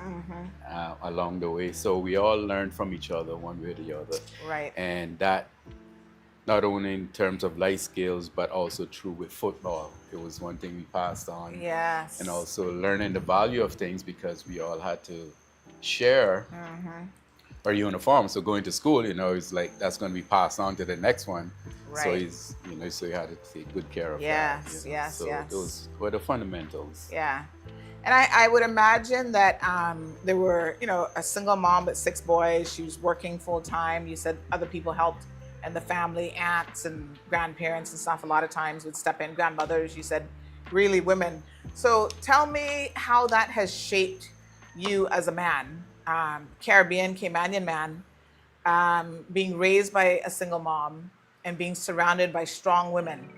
along the way. So we all learned from each other one way or the other. Right. And that, not only in terms of life skills, but also true with football. It was one thing we passed on. Yes. And also learning the value of things, because we all had to share our uniform. So going to school, you know, it's like that's going to be passed on to the next one. Right. So so you had to take good care of that. Yes, You know? yes, so yes. those were the fundamentals. Yeah. And I would imagine that there were, you know, a single mom with 6 boys. She was working full time. You said other people helped, and the family, aunts and grandparents and stuff, a lot of times would step in. Grandmothers, you said, really women. So tell me how that has shaped you as a man, Caribbean, Caymanian man, being raised by a single mom and being surrounded by strong women,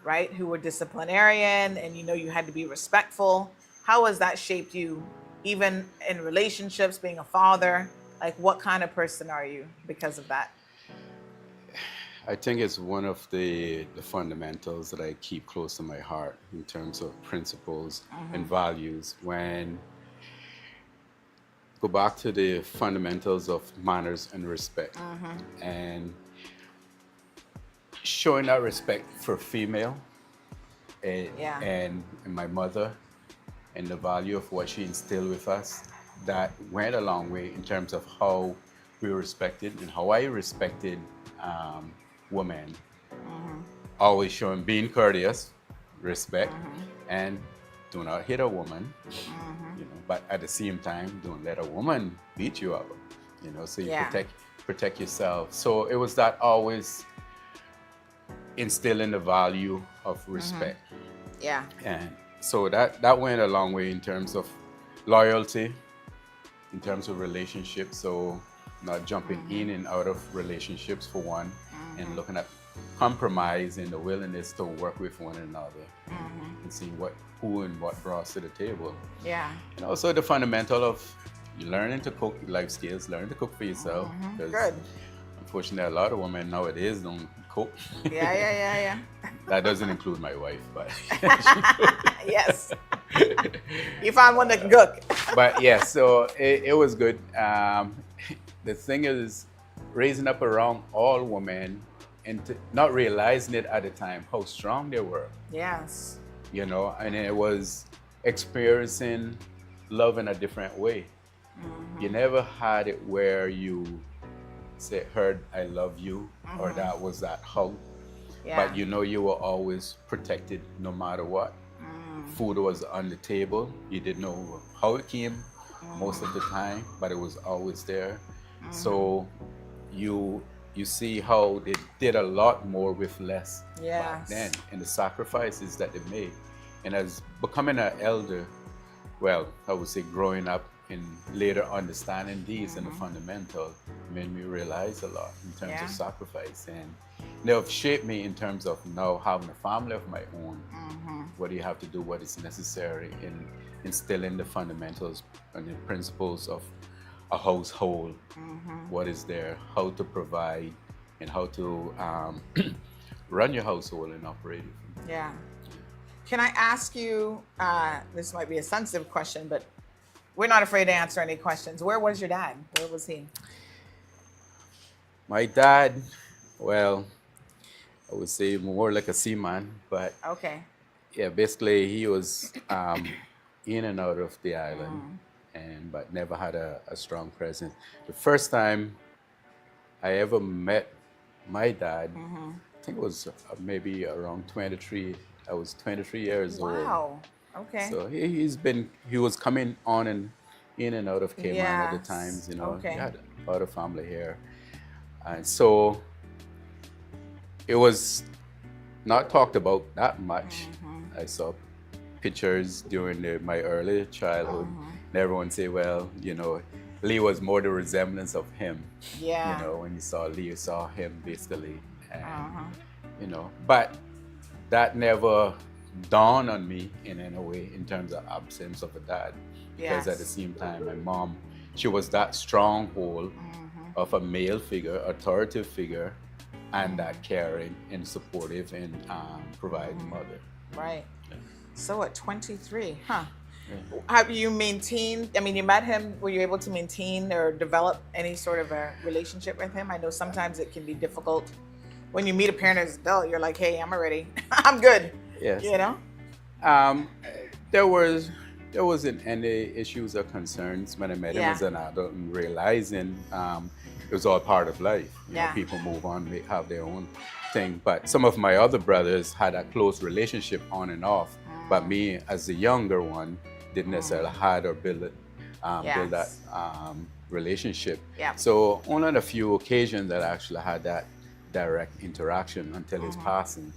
right, who were disciplinarian, and you know you had to be respectful. How has that shaped you, even in relationships, being a father? Like, what kind of person are you because of that? I think it's one of the fundamentals that I keep close to my heart in terms of principles and values. When go back to the fundamentals of manners and respect, and showing that respect for female and my mother, and the value of what she instilled with us, that went a long way in terms of how we respected and how I respected women. Always showing being courteous, respect, and do not hit a woman. You know, but at the same time, don't let a woman beat you up. You know, so you protect yourself. So it was that always instilling the value of respect. Yeah. And so that went a long way in terms of loyalty, in terms of relationships. So not jumping in and out of relationships for one, and looking at compromise and the willingness to work with one another, and seeing who and what brought to the table. Yeah. And also the fundamental of learning to cook, life skills, learning to cook for yourself. Good. Unfortunately, a lot of women nowadays don't cook. Yeah. That doesn't include my wife, but yes. You found one that can cook. But yeah, so it was good. The thing is, raising up around all women and not realizing it at the time how strong they were. Yes. You know, and it was experiencing love in a different way. You never had it where you heard I love you, or that was that hug. But you know you were always protected no matter what. Food was on the table. You didn't know how it came most of the time, but it was always there. So you see how they did a lot more with less back then, and the sacrifices that they made. And as becoming an elder, well, I would say growing up and later understanding these and the fundamental made me realize a lot in terms of sacrifice. And they have shaped me in terms of now having a family of my own. What do you have to do, what is necessary in instilling the fundamentals and the principles of a household, what is there, how to provide, and how to run your household and operate it. Yeah. Can I ask you, this might be a sensitive question, but we're not afraid to answer any questions. Where was your dad? Where was he? My dad, well, I would say more like a seaman, but okay. Yeah, basically he was in and out of the island, but never had a strong presence. The first time I ever met my dad, I think it was maybe around 23. I was 23 years old. Wow. Okay. So he was coming on and in and out of Cayman at the Yes. times, you know. Okay. We had a lot of family here. And so it was not talked about that much. I saw pictures during my early childhood, and everyone say, well, you know, Lee was more the resemblance of him. Yeah. You know, when you saw Lee, you saw him basically. And, you know, but that never dawned on me in any way in terms of absence of a dad. Because at the same time, my mom, she was that stronghold of a male figure, authoritative figure, and that caring and supportive and providing mother. Right. So at 23, have you maintained, I mean, you met him, were you able to maintain or develop any sort of a relationship with him? I know sometimes it can be difficult. When you meet a parent as an adult, you're like, hey, I'm already, I'm good. Yes. You know? There wasn't any issues or concerns when I met him as an adult, and realizing it was all part of life. You know, people move on, they have their own thing. But some of my other brothers had a close relationship on and off. But me, as the younger one, didn't necessarily had or build that relationship. So only on a few occasions that I actually had that direct interaction until his passing,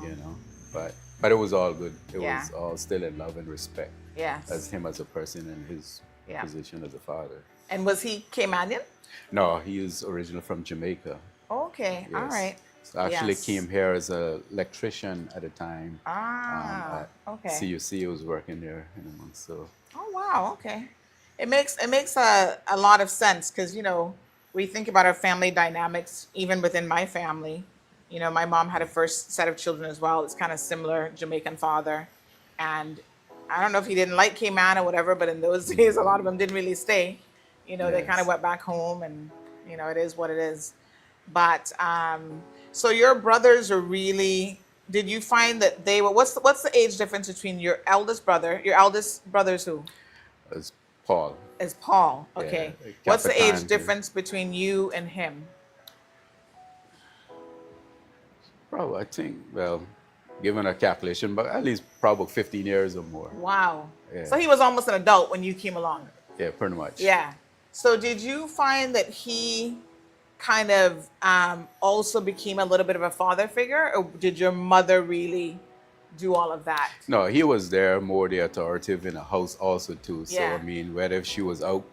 you know. But it was all good. It was all still in love and respect. As him as a person and his position as a father. And was he Caymanian? No, he is originally from Jamaica. Okay, all right. So I actually came here as an electrician at the time. Okay. CUC, he was working there in a month. So. Oh wow, okay. It makes a lot of sense because, you know, we think about our family dynamics, even within my family. You know, my mom had a first set of children as well. It's kind of similar, Jamaican father. And I don't know if he didn't like Cayman or whatever, but in those days, a lot of them didn't really stay. You know, they kind of went back home and, you know, it is what it is. But so your brothers are really, did you find that they were, what's the age difference between your eldest brother's who? It's Paul. Is Paul, okay. What's the age Capitan, difference between you and him? Probably, I think, well, given a calculation, but at least probably 15 years or more. Wow. Yeah. So he was almost an adult when you came along. Yeah, pretty much. Yeah. So did you find that he kind of also became a little bit of a father figure, or did your mother really do all of that? No, he was there more the authoritative in the house also too. So Yeah. I mean, whether she was out,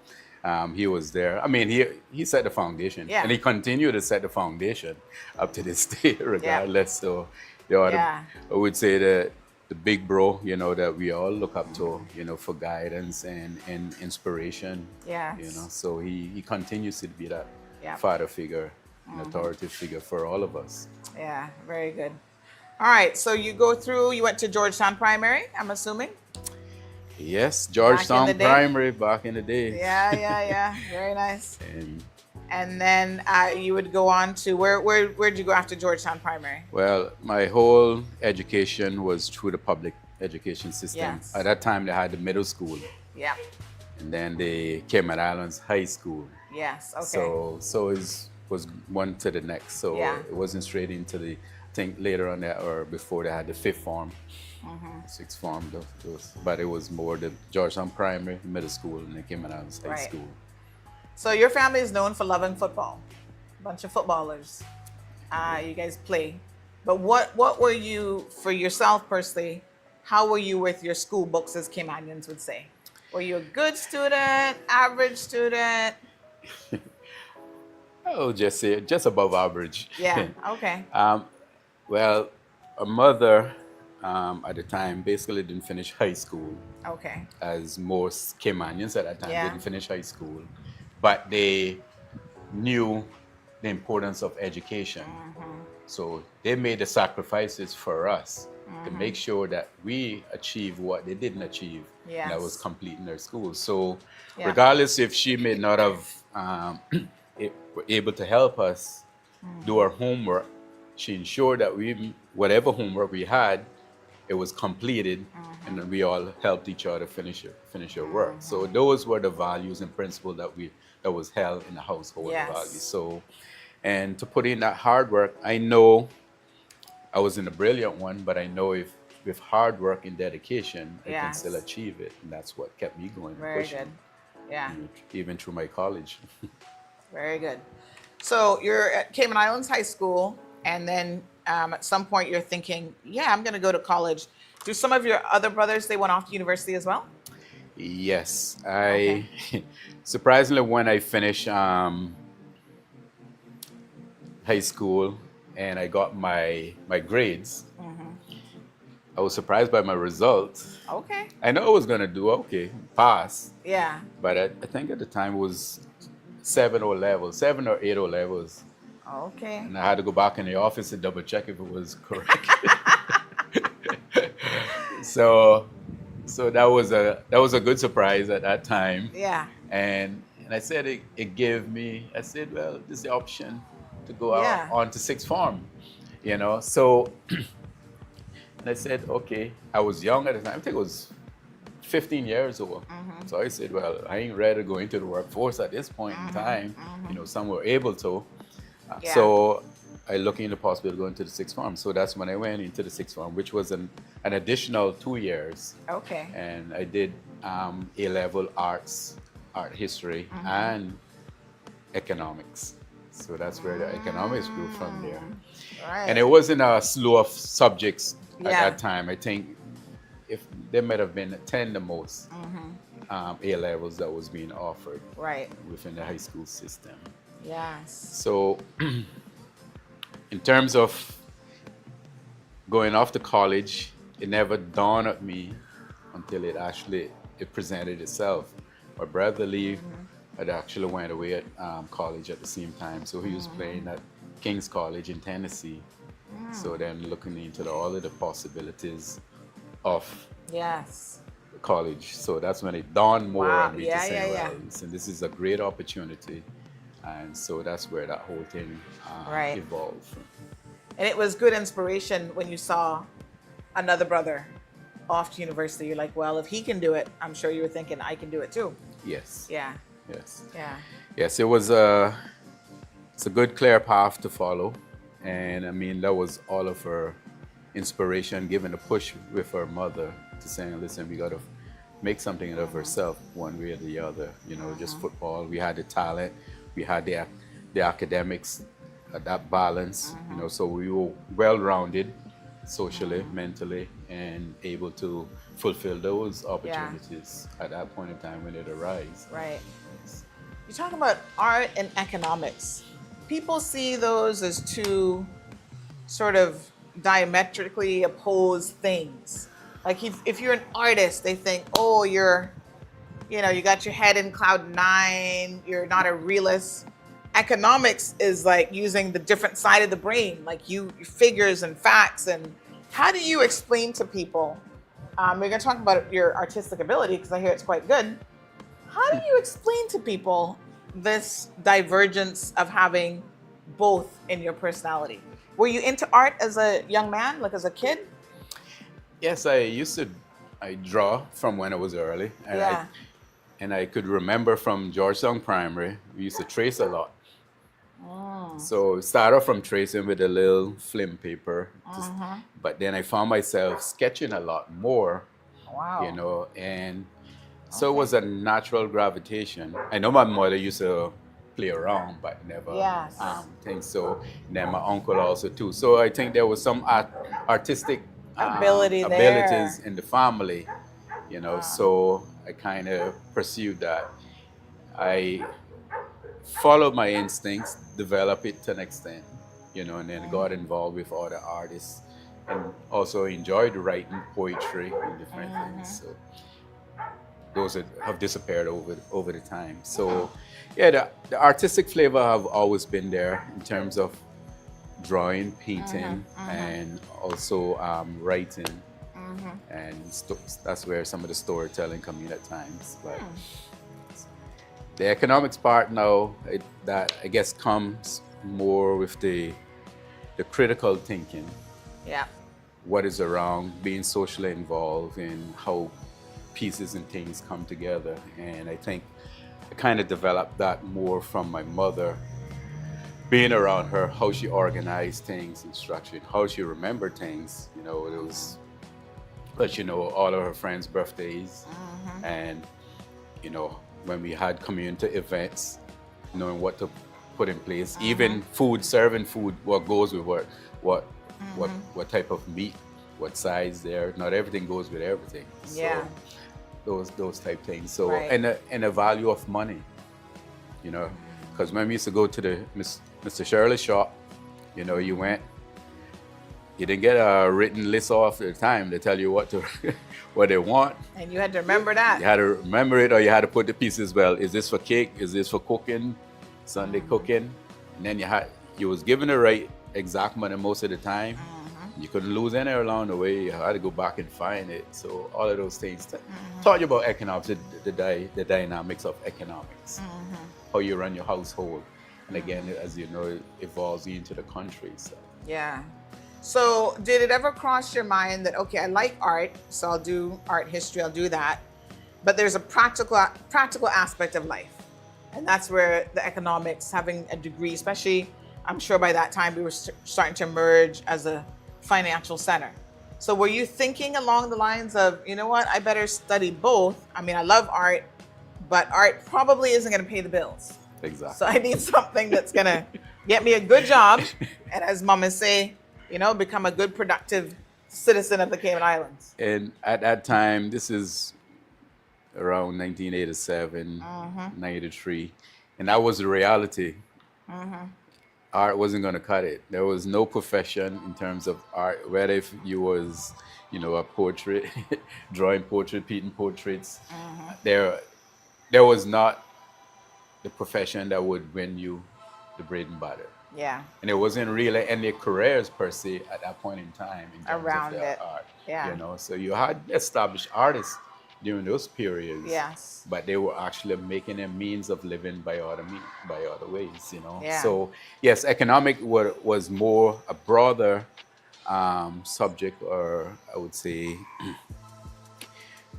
he was there. I mean, he set the foundation, and he continued to set the foundation up to this day, regardless. So, you know, I would say that the big bro, you know, that we all look up to, you know, for guidance and inspiration. Yes. You know, so he continues to be that father figure, an authoritative figure for all of us. Yeah, very good. All right, so you went to Georgetown Primary, I'm assuming? Yes, Georgetown Primary back in the day. Yeah. Very nice. And then you would go on to, where'd you go after Georgetown Primary? Well, my whole education was through the public education system. Yes. At that time, they had the middle school. Yeah. And then the Cayman Islands High School. Yes, okay. So it was one to the next. So it wasn't straight into the, I think later on that, or before they had the fifth form, sixth form, but it was more the Georgetown Primary, middle school, and the Cayman Islands High School. So your family is known for loving football. A bunch of footballers. You guys play. But what were you, for yourself personally, how were you with your school books, as Caymanians would say? Were you a good student, average student? Oh, just above average. Yeah, okay. Well, a mother at the time basically didn't finish high school. Okay. As most Caymanians at that time didn't finish high school. But they knew the importance of education. So they made the sacrifices for us to make sure that we achieve what they didn't achieve. And that was completing their school. So regardless if she may not have able to help us do our homework, she ensured that whatever homework we had, it was completed, and then we all helped each other finish our work. So those were the values and principles that was held in the household. Values. So, and to put in that hard work, I know I wasn't a brilliant one, but I know if with hard work and dedication, I can still achieve it, and that's what kept me going. Very good. Yeah. Even through my college. Very good. So you're at Cayman Islands High School, and then at some point you're thinking, yeah, I'm going to go to college. Do some of your other brothers, they went off to university as well? Yes. Surprisingly, when I finished high school and I got my grades, I was surprised by my results. Okay. I know I was going to do okay, pass. Yeah. But I think at the time it was 7 or 8 O levels. Okay. And I had to go back in the office to double check if it was correct. So that was a good surprise at that time. Yeah. And I said it gave me, I said, well, this is the option to go out on to sixth form, you know. So and I said, okay, I was young at the time. I think it was 15 years old. So I said, well, I ain't ready to go into the workforce at this point in time. You know, some were able to. So I looked into the possibility of going to the sixth form. So that's when I went into the sixth form, which was an additional 2 years. Okay. And I did A-level art history and economics. So that's where the economics grew from there. Right. And it wasn't a slew of subjects at that time. I think if there might have been 10 the most A-levels that was being offered within the high school system. Yes. So in terms of going off to college, it never dawned on me until it presented itself. My brother Lee had actually went away at college at the same time. So he was playing at King's College in Tennessee. So then looking into all of the possibilities of college. So that's when it dawned more on me to say, well, listen, this is a great opportunity. And so that's where that whole thing evolved. And it was good inspiration when you saw another brother off to university. You're like, well, if he can do it, I'm sure you were thinking, I can do it too. Yes. Yeah. Yes. Yeah. Yes, it's a good, clear path to follow. And I mean, that was all of her inspiration, given a push with her mother to saying, listen, we got to make something of herself one way or the other. You know, just football. We had the talent. We had the academics, that balance, you know, so we were well-rounded socially, mentally, and able to fulfill those opportunities at that point in time when it arose. Right. You're talking about art and economics. People see those as two sort of diametrically opposed things. Like if you're an artist, they think, oh, you got your head in cloud 9, you're not a realist. Economics is like using the different side of the brain, like figures and facts. And how do you explain to people, we're going to talk about your artistic ability because I hear it's quite good. How do you explain to people this divergence of having both in your personality? Were you into art as a young man, like as a kid? Yes, I draw from when I was early. And I could remember from Georgetown Primary, we used to trace a lot. So it started off from tracing with a little film paper. But then I found myself sketching a lot more, you know, and so it was a natural gravitation. I know my mother used to play around, but never think so. And then my uncle also too. So I think there was some artistic abilities in the family, you know, so I kind of pursued that. I followed my instincts, developed it to an extent, you know, and then got involved with other artists and also enjoyed writing poetry and different things. So those have disappeared over the time. So yeah, the artistic flavor have always been there in terms of drawing, painting, and also writing. And that's where some of the storytelling come in at times. But the economics part now, that I guess comes more with the critical thinking. Yeah. What is around, being socially involved in how pieces and things come together. And I think I kind of developed that more from my mother, being around her, how she organized things and structured, how she remembered things. You know, it was, but you know, all of her friends' birthdays and, you know, when we had community events, knowing what to put in place, even food, serving food, what goes with what type of meat, what size there. Not everything goes with everything. Yeah. So those type things. So and the value of money, you know, because when we used to go to the Mr. Shirley shop, you know, you went. You didn't get a written list off at the time to tell you what they want. And you had to remember that. You had to remember it, or you had to put the pieces. Well, is this for cake? Is this for cooking? Sunday cooking? And then you was given the right exact money most of the time. You couldn't lose any along the way. You had to go back and find it. So all of those things taught you about economics, the dynamics of economics, how you run your household, and again, as you know, it evolves into the country. So. Yeah. So did it ever cross your mind that, okay, I like art, so I'll do art history, I'll do that, but there's a practical aspect of life. And that's where the economics, having a degree, especially, I'm sure by that time we were starting to emerge as a financial center. So were you thinking along the lines of, you know what, I better study both? I mean, I love art, but art probably isn't going to pay the bills. Exactly. So I need something that's going to get me a good job. And as mamas say, you know, become a good, productive citizen of the Cayman Islands. And at that time, this is around 1987, 93, and that was the reality. Art wasn't going to cut it. There was no profession in terms of art, whether if you was, you know, a portrait, drawing portrait, painting portraits, there was not the profession that would win you the bread and butter. Yeah. And it wasn't really any careers per se at that point in time in terms around of it. art. Yeah. You know, so you had established artists during those periods. Yes. But they were actually making a means of living by other ways, you know. Yeah. So yes, economic was more a broader subject, or I would say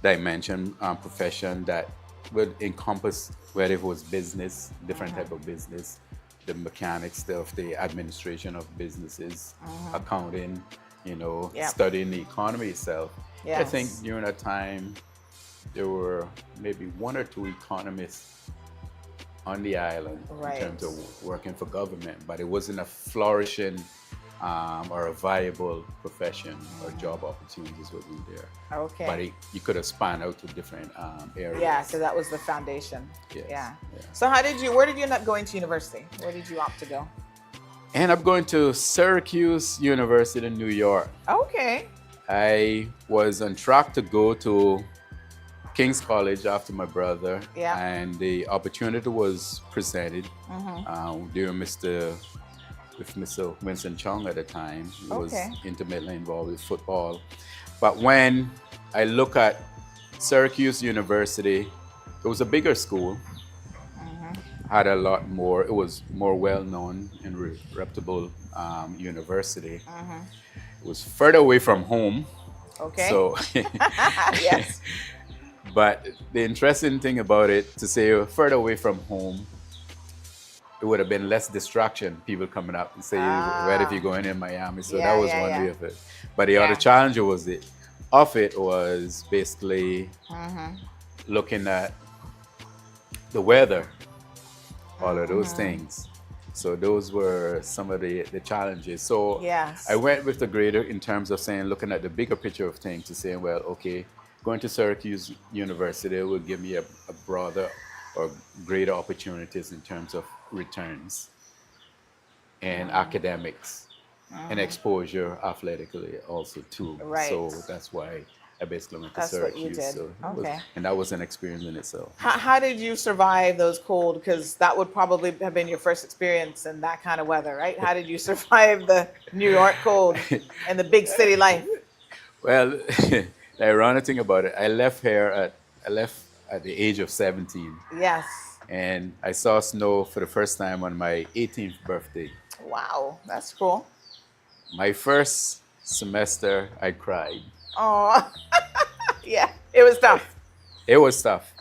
dimension, profession that would encompass whether it was business, different type of business, the mechanics of the administration of businesses, accounting, you know, studying the economy itself. Yes. I think during that time, there were maybe one or two economists on the island in terms of working for government, but it wasn't a flourishing or a viable profession or job opportunities would be there. Okay. But you could have spanned out to different areas. Yeah, so that was the foundation. Yes. Yeah. So where did you end up going to university? Where did you opt to go? And I'm going to Syracuse University in New York. Okay. I was on track to go to King's College after my brother. Yeah. And the opportunity was presented during Mr. Winston Chung at the time. He was intimately involved with football. But when I look at Syracuse University, it was a bigger school, had a lot more, it was more well-known and reputable university. It was further away from home. Okay. So, yes. But the interesting thing about it, to say further away from home, it would have been less distraction, people coming up and say, where if you're going in Miami? So that was one way of it. But the other challenge was was basically looking at the weather, all of those things. So those were some of the challenges. So I went with the greater in terms of saying, looking at the bigger picture of things, to saying, well, okay, going to Syracuse University will give me a broader or greater opportunities in terms of returns and academics and exposure athletically also too. Right. So that's why I basically went to That's Syracuse. what you did. So Okay. and that was an experience in itself. How did you survive those cold? Because that would probably have been your first experience in that kind of weather, right? How did you survive the New York cold and the big city life? Well, the ironic thing about it, I left at the age of 17. Yes. And I saw snow for the first time on my 18th birthday. Wow, that's cool. My first semester, I cried. Oh, yeah, it was tough. It was tough.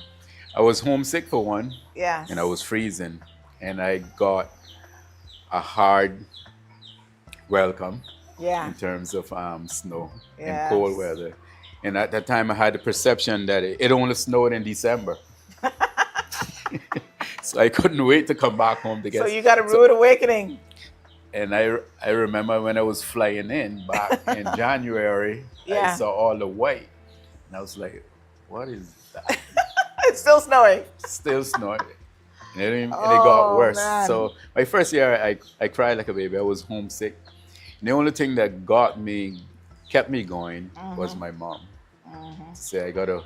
I was homesick for one. Yes. And I was freezing. And I got a hard welcome in terms of snow and cold weather. And at that time, I had the perception that it only snowed in December. So I couldn't wait to come back home to get. So you got a rude awakening. And I remember when I was flying in back in January, I saw all the white. And I was like, what is that? It's still snowing. Still snowing. And it got worse. Man. So my first year, I cried like a baby. I was homesick. And the only thing that kept me going was my mom. To say I got to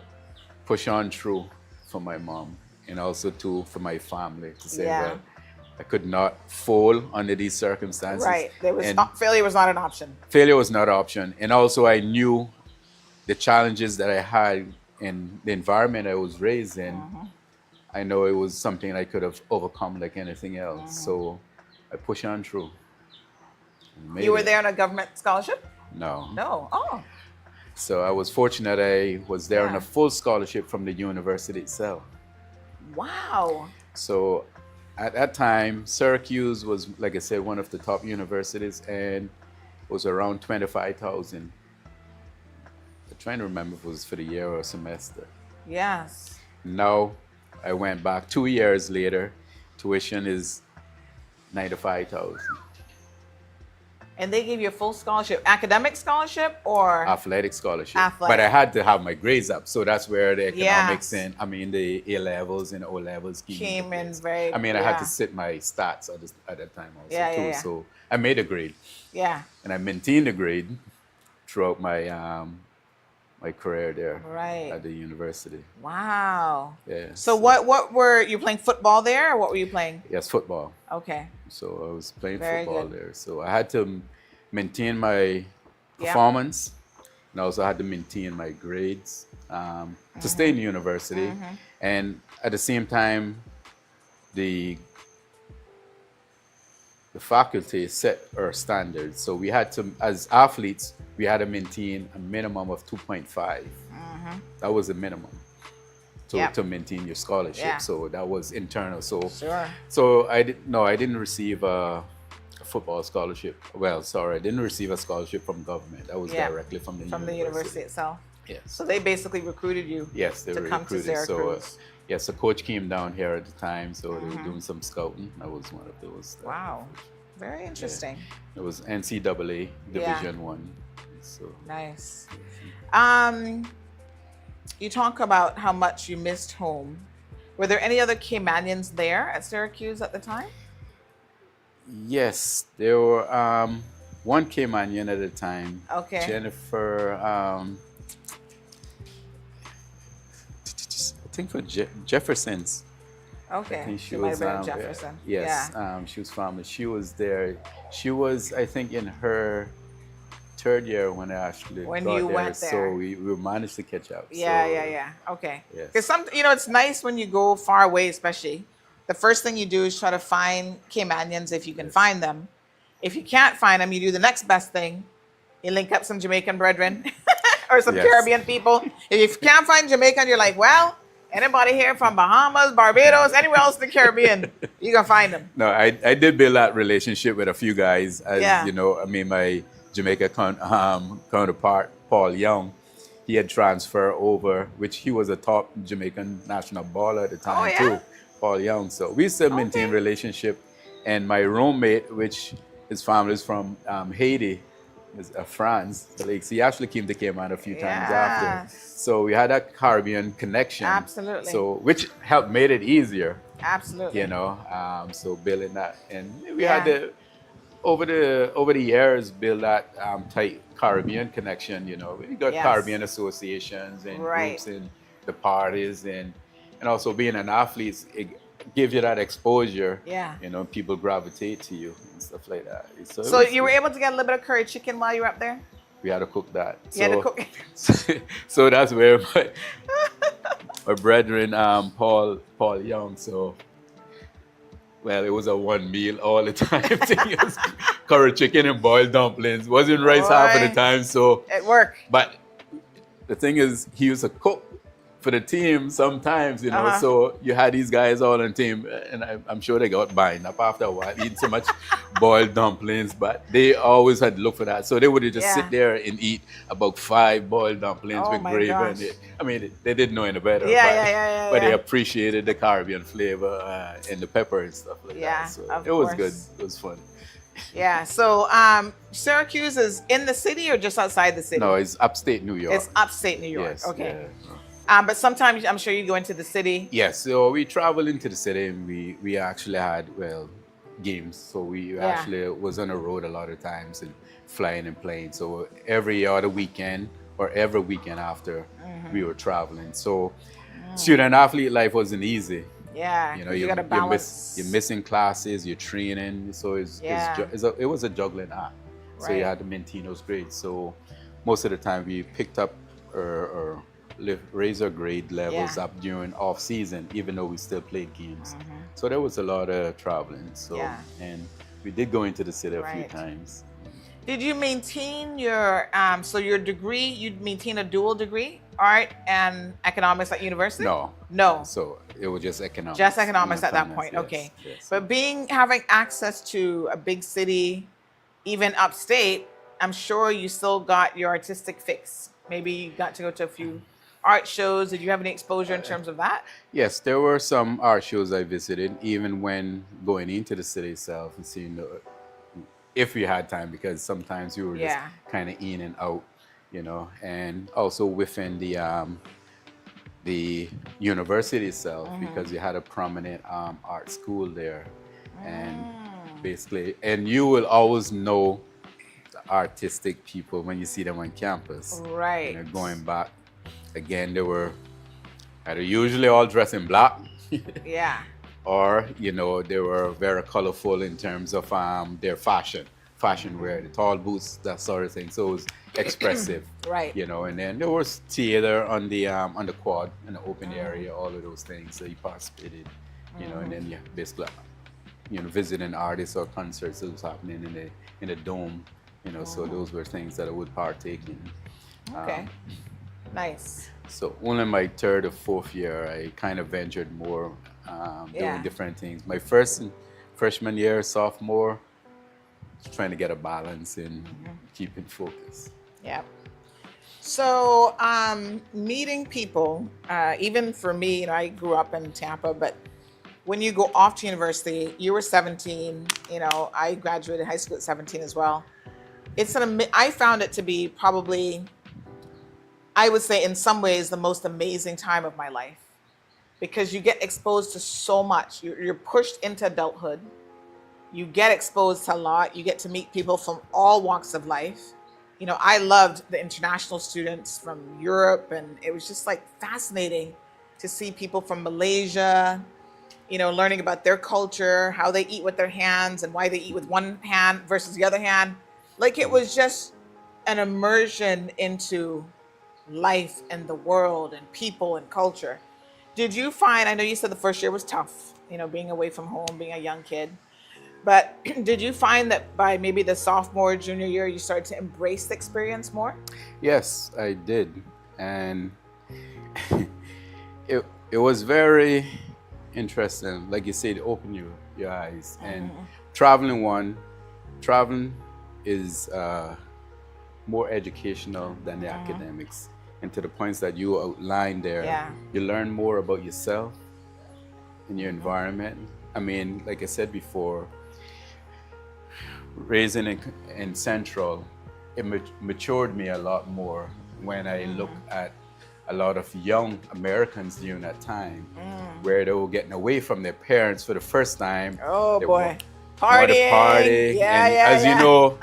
push on through for my mom and also too for my family. To say that I could not fall under these circumstances. Right. Failure was not an option. Failure was not an option. And also I knew the challenges that I had in the environment I was raised in. I know it was something I could have overcome like anything else. So I pushed on through. You were there on a government scholarship? No. No. Oh. So I was fortunate I was there on a full scholarship from the university itself. Wow. So at that time, Syracuse was, like I said, one of the top universities, and it was around 25,000. I'm trying to remember if it was for the year or a semester. Yes. Now I went back 2 years later. Tuition is 95,000. And they gave you a full scholarship, academic scholarship or? Athletic scholarship. Athletic. But I had to have my grades up. So that's where the economics and, the A levels and O levels came in very. I had to sit my stats at that time also too. So I made a grade. Yeah. And I maintained the grade throughout my my career there at the university. Wow. Yeah. So what were you playing football there or what were you playing? Yes, football. Okay. So I was playing Very football good. there. So I had to maintain my performance and I also had to maintain my grades to stay in the university. And at the same time, the faculty set our standards. So we had to, as athletes, we had to maintain a minimum of 2.5. That was the minimum to maintain your scholarship. Yeah. So that was internal. So Sure. so I didn't receive a football scholarship. Well, sorry, I didn't receive a scholarship from government. That was directly from the university itself. Yes. So they basically recruited you. Yes, they to were come recruited. to Syracuse. Yes, a coach came down here at the time, so they were doing some scouting. I was one of those. Wow, very interesting. It was NCAA Division One. So nice. You talk about how much you missed home. Were there any other Caymanians there at Syracuse at the time? yes, there were one Caymanian at the time. Okay. Jennifer. I think for Jefferson's. Okay. I think she might was have been Jefferson. yes, she was family. She was there. She was, I think, in her third year when I actually When got you there. went there. So we managed to catch up. Yeah. Okay. Yes. Because it's nice when you go far away, especially. The first thing you do is try to find Caymanians if you can find them. If you can't find them, you do the next best thing. You link up some Jamaican brethren or some Yes. Caribbean people. If you can't find Jamaican, you're like, well, anybody here from Bahamas, Barbados, anywhere else in the Caribbean, you can find them. No, I did build that relationship with a few guys. As Yeah. my Jamaica counterpart, Paul Young, he had transferred over, which he was a top Jamaican national baller at the time too, Paul Young. So we still maintain relationship. And my roommate, which his family is from Haiti, is France. He actually came to Cayman a few times after. So we had that Caribbean connection. Absolutely. So which made it easier. Absolutely. So building that, and we had to over the years build that tight Caribbean connection. We got Caribbean associations and groups and the parties and also being an athlete, it gives you that exposure. Yeah. People gravitate to you and stuff like that. So you were able to get a little bit of curry chicken while you were up there? We had to cook that. You had to cook. So that's where my brethren, Paul Young. So, well, it was a one meal all the time. It was curry chicken and boiled dumplings. Wasn't rice half of the time. So it worked. But the thing is, he used to cook for the team sometimes, So you had these guys all on the team, and I'm sure they got buying up after a while, eating so much boiled dumplings, but they always had to look for that. So they would just sit there and eat about 5 boiled dumplings with gravy. And they didn't know any better. But they appreciated the Caribbean flavor and the pepper and stuff like that. So it was good. It was fun. Yeah. So Syracuse is in the city or just outside the city? No, it's upstate New York. It's upstate New York. Yes, okay. Yeah. But sometimes I'm sure you go into the city. Yes. So we traveled into the city and we actually had, games. So we actually was on the road a lot of times and flying and playing. So every other weekend or every weekend after we were traveling. So student athlete life wasn't easy. Yeah, you got to balance. You're missing classes, you're training, so it was a juggling act. So you had to maintain those grades. So most of the time we picked up or raise our grade levels up during off season, even though we still played games. So there was a lot of traveling. So and we did go into the city a few times. Did you maintain your your degree? You'd maintain a dual degree, art and economics at university? No. So it was just economics. Just economics at that point. Yes, okay. yes. But having access to a big city, even upstate, I'm sure you still got your artistic fix. Maybe you got to go to a few art shows. Did you have any exposure in terms of that? Yes, there were some art shows I visited, even when going into the city itself and seeing if we had time, because sometimes you were just kind of in and out, and also within the university itself, because you had a prominent art school there, and basically, and you will always know the artistic people when you see them on campus. Right. Going back, again, they were usually all dressed in black. Yeah. Or, they were very colorful in terms of their fashion wear, the tall boots, that sort of thing. So it was expressive, right? And then there was theater on the quad, in the open area, all of those things. So you participated, and then basically, visiting artists or concerts that was happening in the dome, So those were things that I would partake in. Okay, nice. So only my third or fourth year, I kind of ventured more. Doing different things. My freshman year, sophomore, trying to get a balance and keeping focus. Yeah. So meeting people, even for me, I grew up in Tampa, but when you go off to university, you were 17, I graduated high school at 17 as well. I found it to be probably, I would say in some ways, the most amazing time of my life. Because you get exposed to so much. You're pushed into adulthood. You get exposed to a lot. You get to meet people from all walks of life. I loved the international students from Europe, and it was just fascinating to see people from Malaysia, learning about their culture, how they eat with their hands and why they eat with one hand versus the other hand. It was just an immersion into life and the world and people and culture. Did you find, I know you said the first year was tough, being away from home, being a young kid, but did you find that by maybe the sophomore, junior year, you started to embrace the experience more? Yes, I did. And it was very interesting. Like you said, it opened your eyes. And traveling is more educational than the academics. And to the points that you outlined there, you learn more about yourself and your environment. I mean, like I said before, raising in Central, it matured me a lot more when I look at a lot of young Americans during that time, where they were getting away from their parents for the first time. Oh boy, partying. Party. As you know,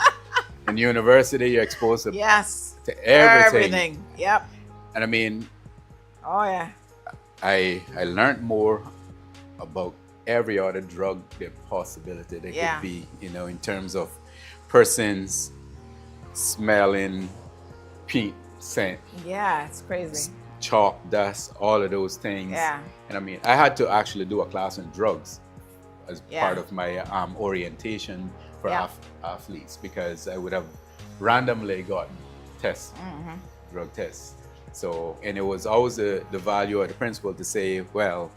in university, you're exposed to to everything. Yep. And I mean, I learned more about every other drug possibility there could be, in terms of persons smelling paint, scent. Yeah, it's crazy. Chalk, dust, all of those things. Yeah. And I mean, I had to actually do a class on drugs as part of my orientation for athletes, because I would have randomly gotten tests, drug tests. So, and it was always the value of the principle to say, well,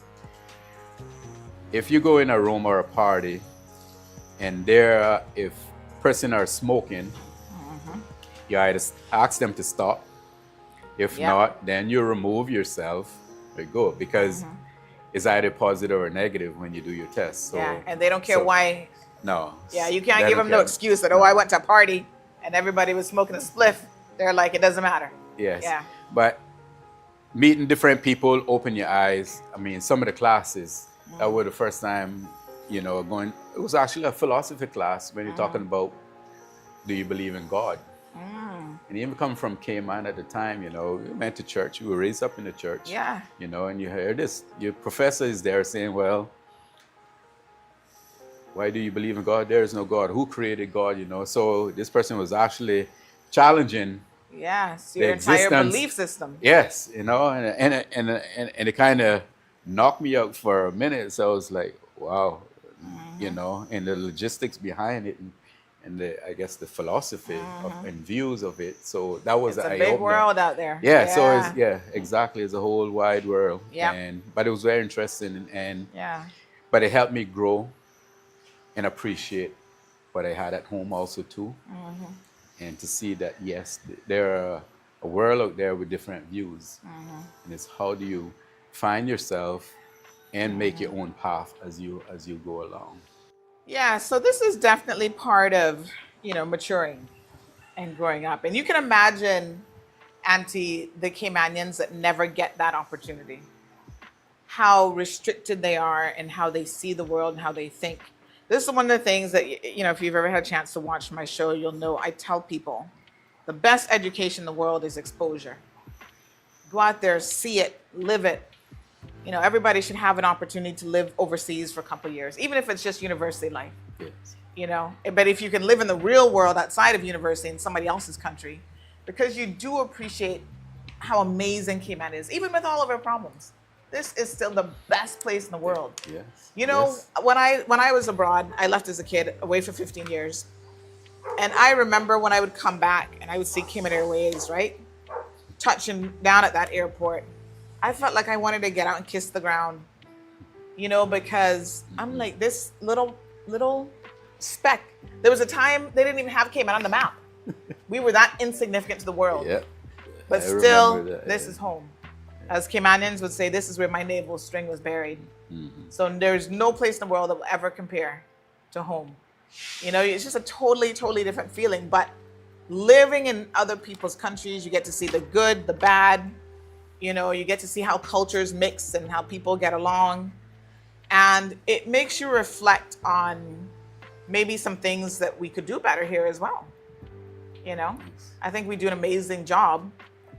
if you go in a room or a party And there, if person are smoking, you either ask them to stop. If not, then you remove yourself. There you go, because it's either positive or negative when you do your test. So, and they don't care why. No. Yeah, you can't give them no excuse that, I went to a party and everybody was smoking a spliff. They're like, it doesn't matter. Yes. Yeah. But meeting different people open your eyes. I mean, some of the classes, that were the first time, going, it was actually a philosophy class when you're talking about, do you believe in God? And even coming from Cayman at the time, we went to church. We were raised up in the church. Yeah. And you hear this. Your professor is there saying, well, why do you believe in God? There is no God. Who created God? So this person was actually challenging. Yes, your entire belief system. Yes, and it kind of knocked me out for a minute. So I was like, wow, and the logistics behind it, and I guess the philosophy and views of it. So that was a big world out there. Yeah, so exactly. It's a whole wide world. Yeah. But it was very interesting, but it helped me grow and appreciate what I had at home also too. And to see that, yes, there are a world out there with different views. And it's how do you find yourself and make your own path as you go along. Yeah, so this is definitely part of, maturing and growing up. And you can imagine, Auntie, the Caymanians that never get that opportunity, how restricted they are and how they see the world and how they think. This is one of the things that, if you've ever had a chance to watch my show, you'll know I tell people the best education in the world is exposure. Go out there, see it, live it. Everybody should have an opportunity to live overseas for a couple of years, even if it's just university life. Yes. But if you can live in the real world outside of university in somebody else's country, because you do appreciate how amazing Cayman is, even with all of our problems. This is still the best place in the world. Yes. When I was abroad, I left as a kid, away for 15 years. And I remember when I would come back and I would see Cayman Airways, right? Touching down at that airport. I felt like I wanted to get out and kiss the ground, because I'm like this little speck. There was a time they didn't even have Cayman on the map. We were that insignificant to the world. Yeah. But still, this is home. As Caymanians would say, this is where my navel string was buried. So there's no place in the world that will ever compare to home. It's just a totally, totally different feeling. But living in other people's countries, you get to see the good, the bad. You get to see how cultures mix and how people get along. And it makes you reflect on maybe some things that we could do better here as well. I think we do an amazing job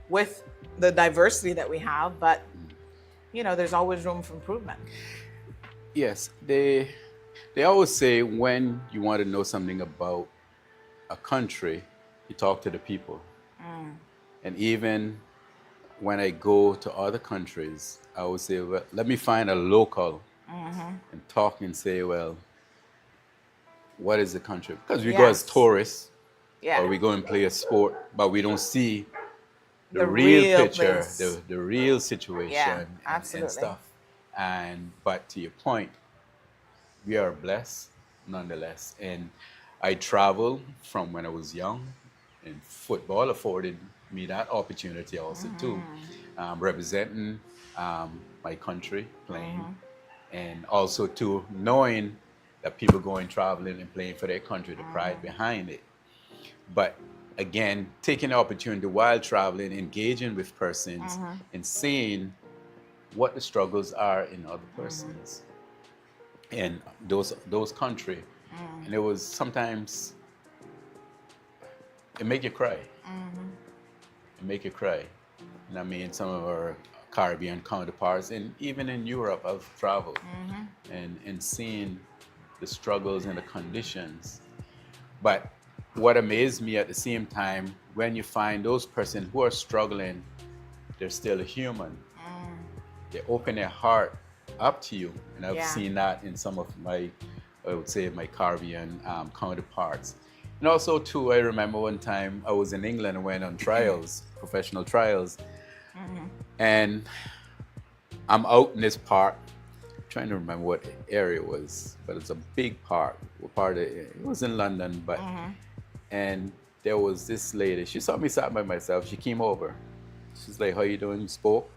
with the diversity that we have, but there's always room for improvement. Yes, they always say when you want to know something about a country, you talk to the people. And even when I go to other countries, I would say, well, let me find a local and talk and say, well, what is the country? Because we go as tourists, or we go and play a sport, but we don't see the real picture, the real situation and stuff. But to your point, we are blessed nonetheless. And I traveled from when I was young, and football afforded me that opportunity also too, representing my country, playing, and also too knowing that people going traveling and playing for their country, the pride behind it. But again, taking the opportunity while traveling, engaging with persons, and seeing what the struggles are in other persons in those countries. And it was sometimes, it make you cry. It make you cry. And I mean, some of our Caribbean counterparts, and even in Europe, I've traveled and seen the struggles and the conditions. But what amazed me at the same time, when you find those persons who are struggling, they're still human. They open their heart up to you. And I've seen that in some of my, I would say, my Caribbean counterparts. And also too, I remember one time I was in England and went on trials, professional trials. And I'm out in this park trying to remember what area it was, but it's a big park. It was in London, but and there was this lady. She saw me sat by myself. She came over. She's like, "How you doing?" You spoke.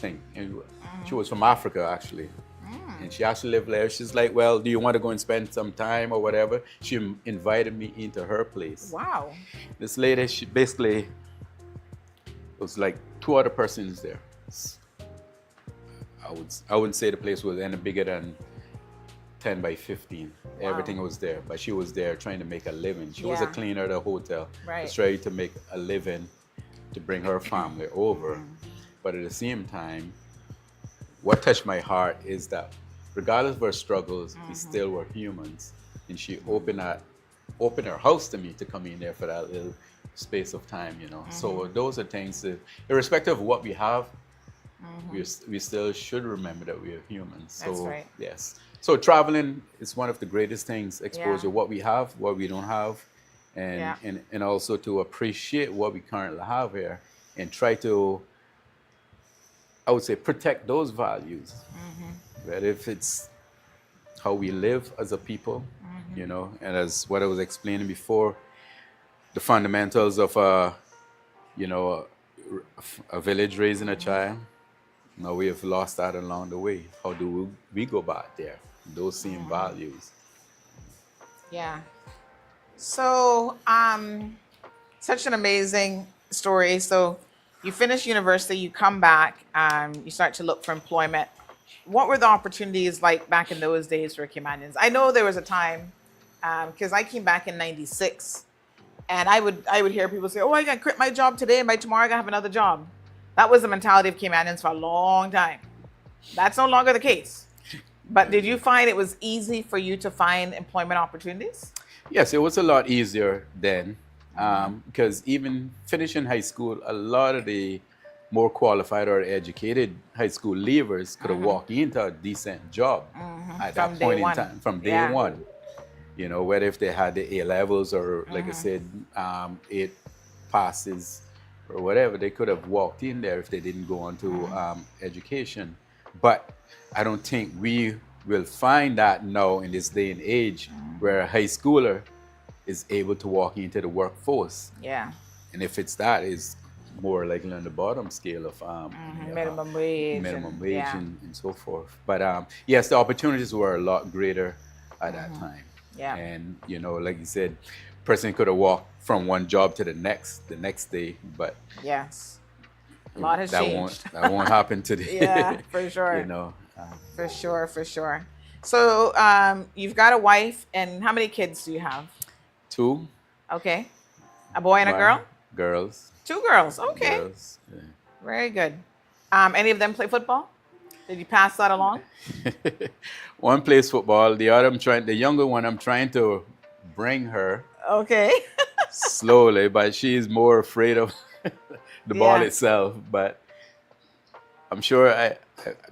And she was from Africa actually, and she actually lived there. She's like, "Well, do you want to go and spend some time or whatever?" She invited me into her place. Wow. This lady, she basically was like 2 other persons there. I wouldn't say the place was any bigger than 10 by 15. Wow. Everything was there, but she was there trying to make a living. She was a cleaner at a hotel, trying to make a living to bring her family over. But at the same time, what touched my heart is that regardless of her struggles, we still were humans. And she opened her house to me to come in there for that little space of time, you know. So those are things that, irrespective of what we have, we still should remember that we are humans. So, that's right. Yes. So traveling is one of the greatest things, exposure, what we have, what we don't have, and also to appreciate what we currently have here and try to, I would say, protect those values. Right? If it's how we live as a people, you know, and as what I was explaining before, the fundamentals of a village raising a child. Now we have lost that along the way. How do we go back there? Those same values. Yeah. So, such an amazing story. So, you finish university, you come back, you start to look for employment. What were the opportunities like back in those days for Caymanians? I know there was a time, because I came back in '96, and I would hear people say, "Oh, I gotta quit my job today, and by tomorrow I gotta have another job." That was the mentality of Caymanians for a long time. That's no longer the case. But did you find it was easy for you to find employment opportunities? Yes, it was a lot easier then, because even finishing high school, a lot of the more qualified or educated high school leavers could have walked into a decent job at that point in time, from day one. You know, whether if they had the A levels or, like I said, 8 passes or whatever, they could have walked in there if they didn't go on to education. But I don't think we will find that now in this day and age where a high schooler is able to walk into the workforce. Yeah. And if it's that, is more likely on the bottom scale of minimum wage, and so forth. But yes, the opportunities were a lot greater at that time. Yeah. And you know, like you said, person could have walked from one job to the next day, but yes, a lot has changed. That won't happen today. Yeah, for sure. You know, for sure. So you've got a wife, and how many kids do you have? 2. Okay, a boy and a girl. Girls. 2 girls. Okay. Girls, yeah. Very good. Any of them play football? Did you pass that along? One plays football. The younger one, I'm trying to bring her. Okay. slowly, but she's more afraid of the ball itself. But I'm sure I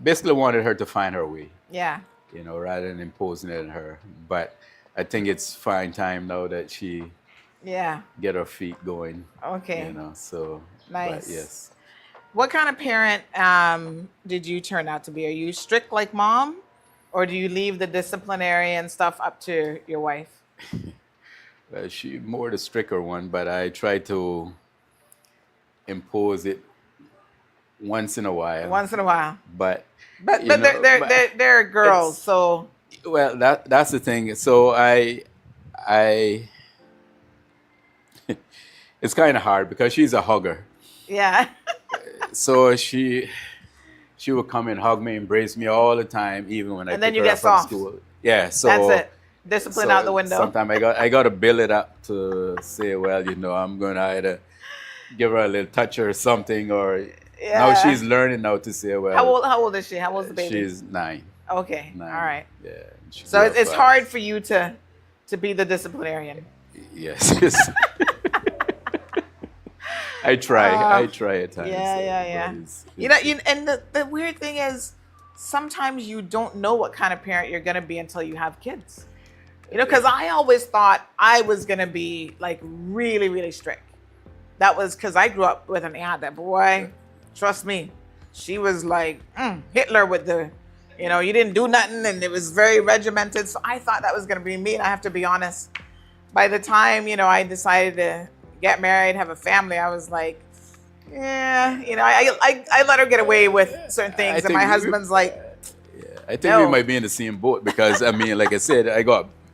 basically wanted her to find her way. Yeah. You know, rather than imposing it on her. But I think it's fine time now that she get her feet going. Okay. You know, so nice. But yes. What kind of parent did you turn out to be? Are you strict like mom, or do you leave the disciplinary and stuff up to your wife? Well, she's more the stricter one, but I try to impose it once in a while. Once in a while. But they're girls, so. Well, that's the thing. So I it's kind of hard because she's a hugger. Yeah. So she would come and hug me, embrace me all the time, even when I pick her up from school. Yeah, so that's it. Discipline out the window. Sometimes I got to build it up to say, well, you know, I'm going to either give her a little touch or something, or now she's learning now to say, well. How old is she? How old's the baby? She's 9. Okay. 9. All right. Yeah. So it's hard for you to be the disciplinarian. Yes. I try at times. Yeah. You know, and the weird thing is, sometimes you don't know what kind of parent you're gonna be until you have kids. You know, because I always thought I was gonna be like really, really strict. That was because I grew up with an aunt that, boy, trust me, she was like Hitler with the You know, you didn't do nothing, and it was very regimented. So I thought that was going to be me. And I have to be honest. By the time, you know, I decided to get married, have a family, I was like, yeah, you know, I let her get away with certain things, and my husband's like, I think we might be in the same boat because I mean, like I said,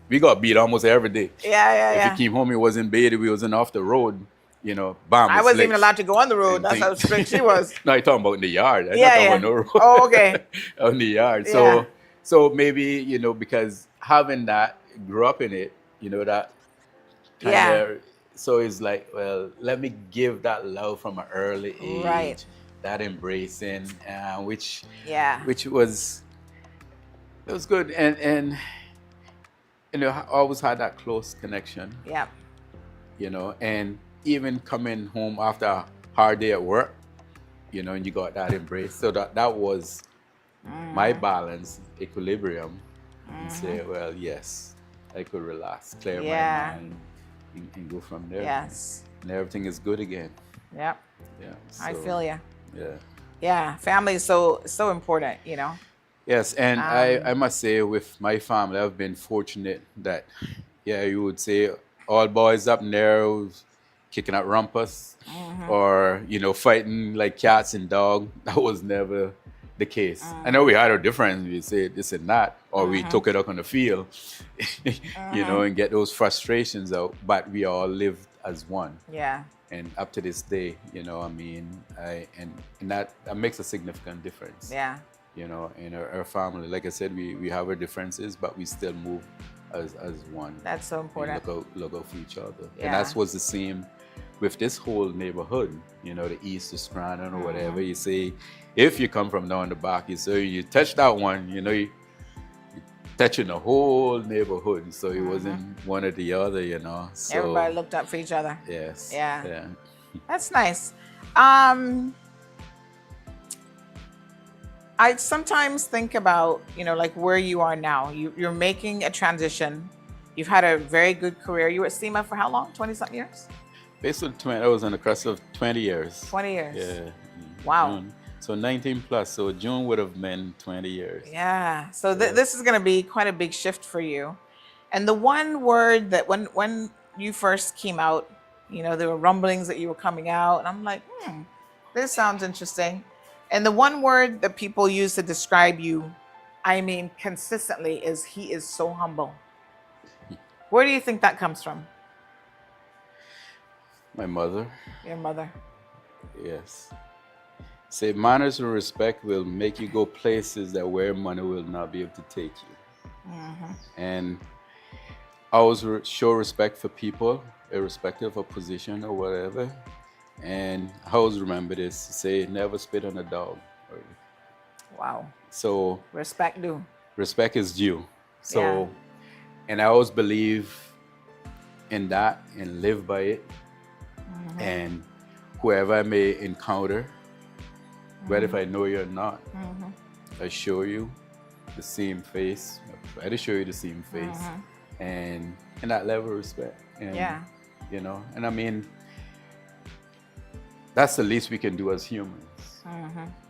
we got beat almost every day. Yeah. If you came home, it wasn't bait. We wasn't off the road. You know, bam. I wasn't even allowed to go on the road. That's how strict she was. No, you're talking about in the yard. I'm not talking about no road. Oh, okay. On the yard. Yeah. So maybe, you know, because having that, grew up in it, you know, that kinda, so it's like, well, let me give that love from an early age. Right. That embracing, which was, it was good. And you know, I always had that close connection. Yeah. You know, and even coming home after a hard day at work, you know, and you got that embrace. So that was my balance, equilibrium, and say, well, yes, I could relax, clear my mind, and go from there. Yes. And everything is good again. Yep. Yeah. So, I feel you. Yeah. Yeah. Family is so important, you know. Yes, and I must say, with my family, I've been fortunate that, you would say all boys up there was kicking out rumpus or, you know, fighting like cats and dogs. That was never the case. I know we had our difference. We say this and that, or we took it up on the field, you know, and get those frustrations out. But we all lived as one. Yeah. And up to this day, you know, I mean, and that makes a significant difference. Yeah. You know, in our family, like I said, we have our differences, but we still move as one. That's so important. Look out for each other. Yeah. And that's what's the same with this whole neighborhood, you know, the East of Scranton or whatever. You say, if you come from down the back, you say you touch that one, you know, you touching the whole neighborhood. So it wasn't one or the other, you know. So everybody looked up for each other. Yes. Yeah. That's nice. I sometimes think about, you know, like where you are now. You're making a transition. You've had a very good career. You were at SEMA for how long? 20-something years? Basically, I was on the crest of 20 years. 20 years. Yeah. Wow. June. So 19 plus. So June would have been 20 years. Yeah. So this is going to be quite a big shift for you. And the one word that when you first came out, you know, there were rumblings that you were coming out. And I'm like, this sounds interesting. And the one word that people use to describe you, I mean, consistently, is he is so humble. Where do you think that comes from? My mother. Your mother. Yes. Say manners and respect will make you go places that where money will not be able to take you. And I always show respect for people, irrespective of position or whatever. And I always remember this, say never spit on a dog. Wow. So respect due. Respect is due. So, and I always believe in that and live by it. And whoever I may encounter, whether if I know you or not, I show you the same face. I try to show you the same face. And that level of respect. And, you know, and I mean, that's the least we can do as humans.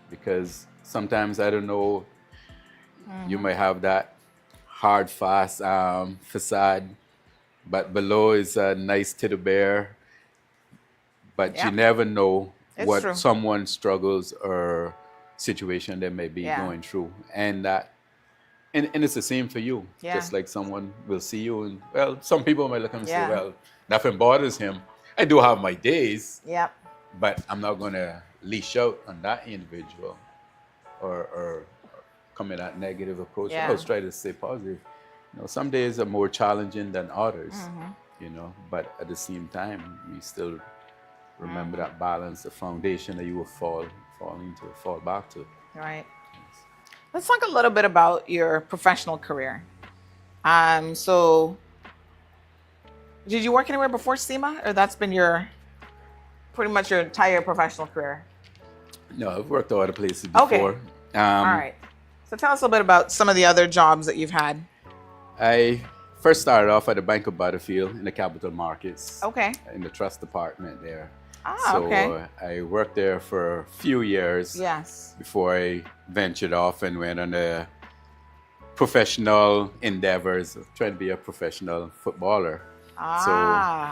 Because sometimes, I don't know, you might have that hard, fast facade, but below is a nice teddy bear. But you never know what someone's struggles or situation they may be going through. And that, and it's the same for you. Just like someone will see you and, well, some people might look at him and say, well, nothing bothers him. I do have my days. But I'm not going to leash out on that individual or come in that negative approach. I always try to stay positive. You know, some days are more challenging than others, you know, but at the same time, we still remember that balance, the foundation that you will fall back to. Right. Yes. Let's talk a little bit about your professional career. So did you work anywhere before SEMA, or that's been pretty much your entire professional career? No, I've worked a lot of places before. Okay. All right. So tell us a little bit about some of the other jobs that you've had. I first started off at the Bank of Butterfield in the capital markets. Okay. In the trust department there. So okay. I worked there for a few years. Yes. Before I ventured off and went on the professional endeavors, trying to be a professional footballer.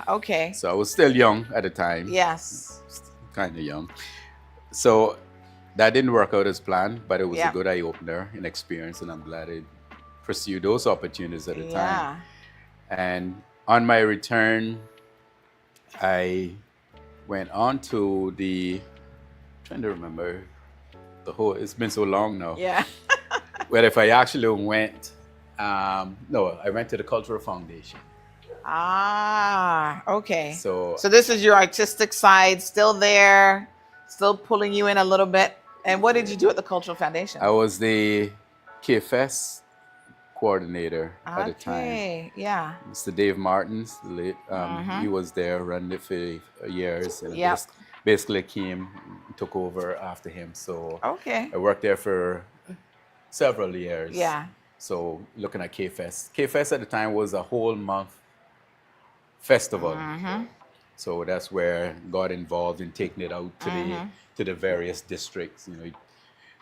Okay. So I was still young at the time. Yes. Kind of young. So that didn't work out as planned, but it was a good eye-opener and experience, and I'm glad I pursued those opportunities at the time. And on my return, I went on to trying to remember it's been so long now. Yeah. Well, if I actually went, no, I went to the Cultural Foundation. Okay. So this is your artistic side still there, still pulling you in a little bit. And what did you do at the Cultural Foundation? I was the KFS coordinator at the time. Okay, yeah. Mr. Dave Martins, the late, he was there, running it for years, and basically took over after him. So I worked there for several years. Yeah. So looking at KFest. KFest at the time was a whole month festival. So that's where I got involved in taking it out to the various districts, you know.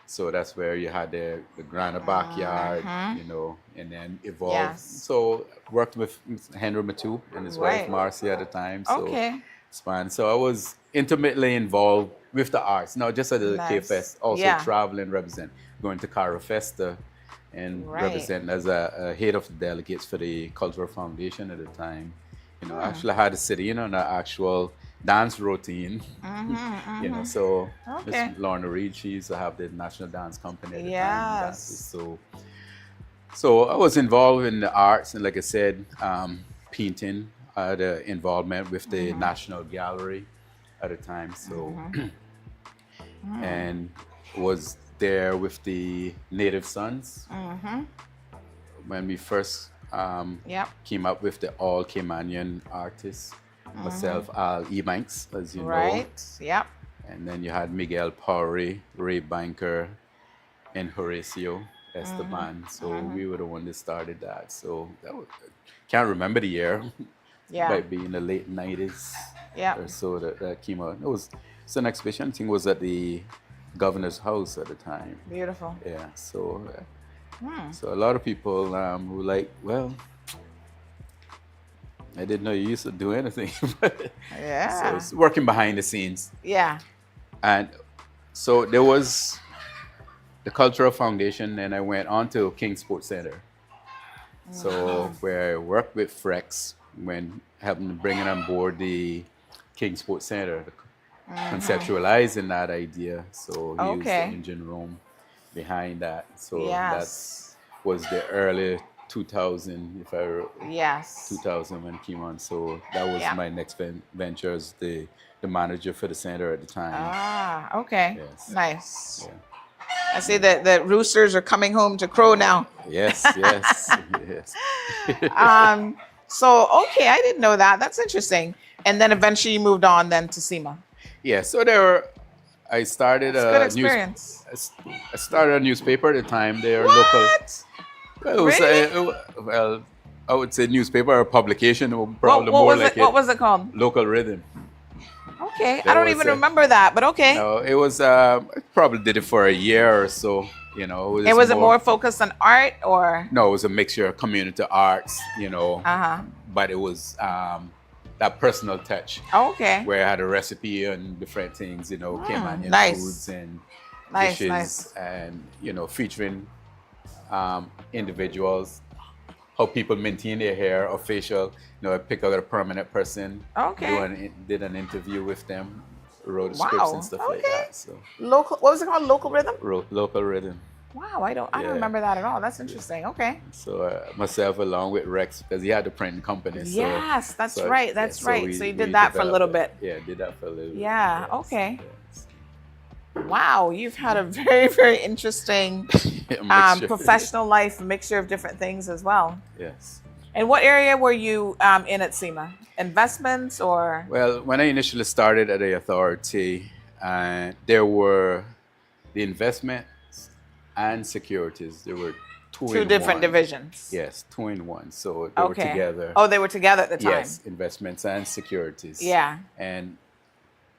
So that's where you had the Grana Backyard, you know, and then evolved. Yes. So worked with Henry Matu and his wife Marcy at the time. So so I was intimately involved with the arts, not just at the KFest, also traveling, represent, going to Cara Festa and representing as a head of the delegates for the Cultural Foundation at the time. You know, actually I had to sit in on an actual dance routine, you know, so Miss Lorna Reed, she used to have the National Dance Company at the time. So I was involved in the arts, and like I said, painting, I had involvement with the National Gallery at the time, so and was there with the Native Sons when we first came up with the all Caymanian artists. Myself, Al Ebanks, as you know. And then you had Miguel Powry, Ray Banker, and Horacio Esteban. So we were the one that started that. So can't remember the year. Might be in the late 90s or so that came out. It's an exhibition. I think it was at the governor's house at the time. Beautiful. Yeah. So so a lot of people were like, well, I didn't know you used to do anything. So it's working behind the scenes. Yeah. And so there was the Cultural Foundation, and I went on to King Sports Center. So where I worked with Frex when helping bringing on board the King Sports Center, conceptualizing that idea. So he was the engine room behind that. So that was the early 2000, if I 2000 when it came on. So that was my next venture as the manager for the center at the time. Nice. I see that the roosters are coming home to crow now. Yes. So I didn't know that. That's interesting. And then eventually you moved on then to SEMA. Yeah. So I started good experience. I started a newspaper at the time. They are local. Well, it was I would say newspaper or publication, or probably more like it. What was it called? Local Rhythm. Okay, I don't even remember that, but okay. No, it was. I probably did it for a year or so. You know, it was more focused on art, or no? It was a mixture of community arts. You know, but it was that personal touch. Where I had a recipe and different things. You know, Caymanian foods and dishes, and you know, featuring individuals, how people maintain their hair or facial. You know, I pick out a permanent person. Did an interview with them, wrote scripts and stuff like that. So local. What was it called? Local Rhythm. Local Rhythm. Wow, I don't remember that at all. That's interesting. Okay. So myself along with Rex, because he had the printing company. So, yes, that's right. That's right. So you did that for a little bit. Yeah, did that for a little bit. Yeah. Okay. Wow, you've had a very, very interesting professional life, a mixture of different things as well. Yes. And what area were you in at SEMA? Investments or? Well, when I initially started at the authority, there were the investments and securities. There were two different divisions. Yes, 2 in 1. So they were together. Oh, they were together at the time. Yes, investments and securities. Yeah. And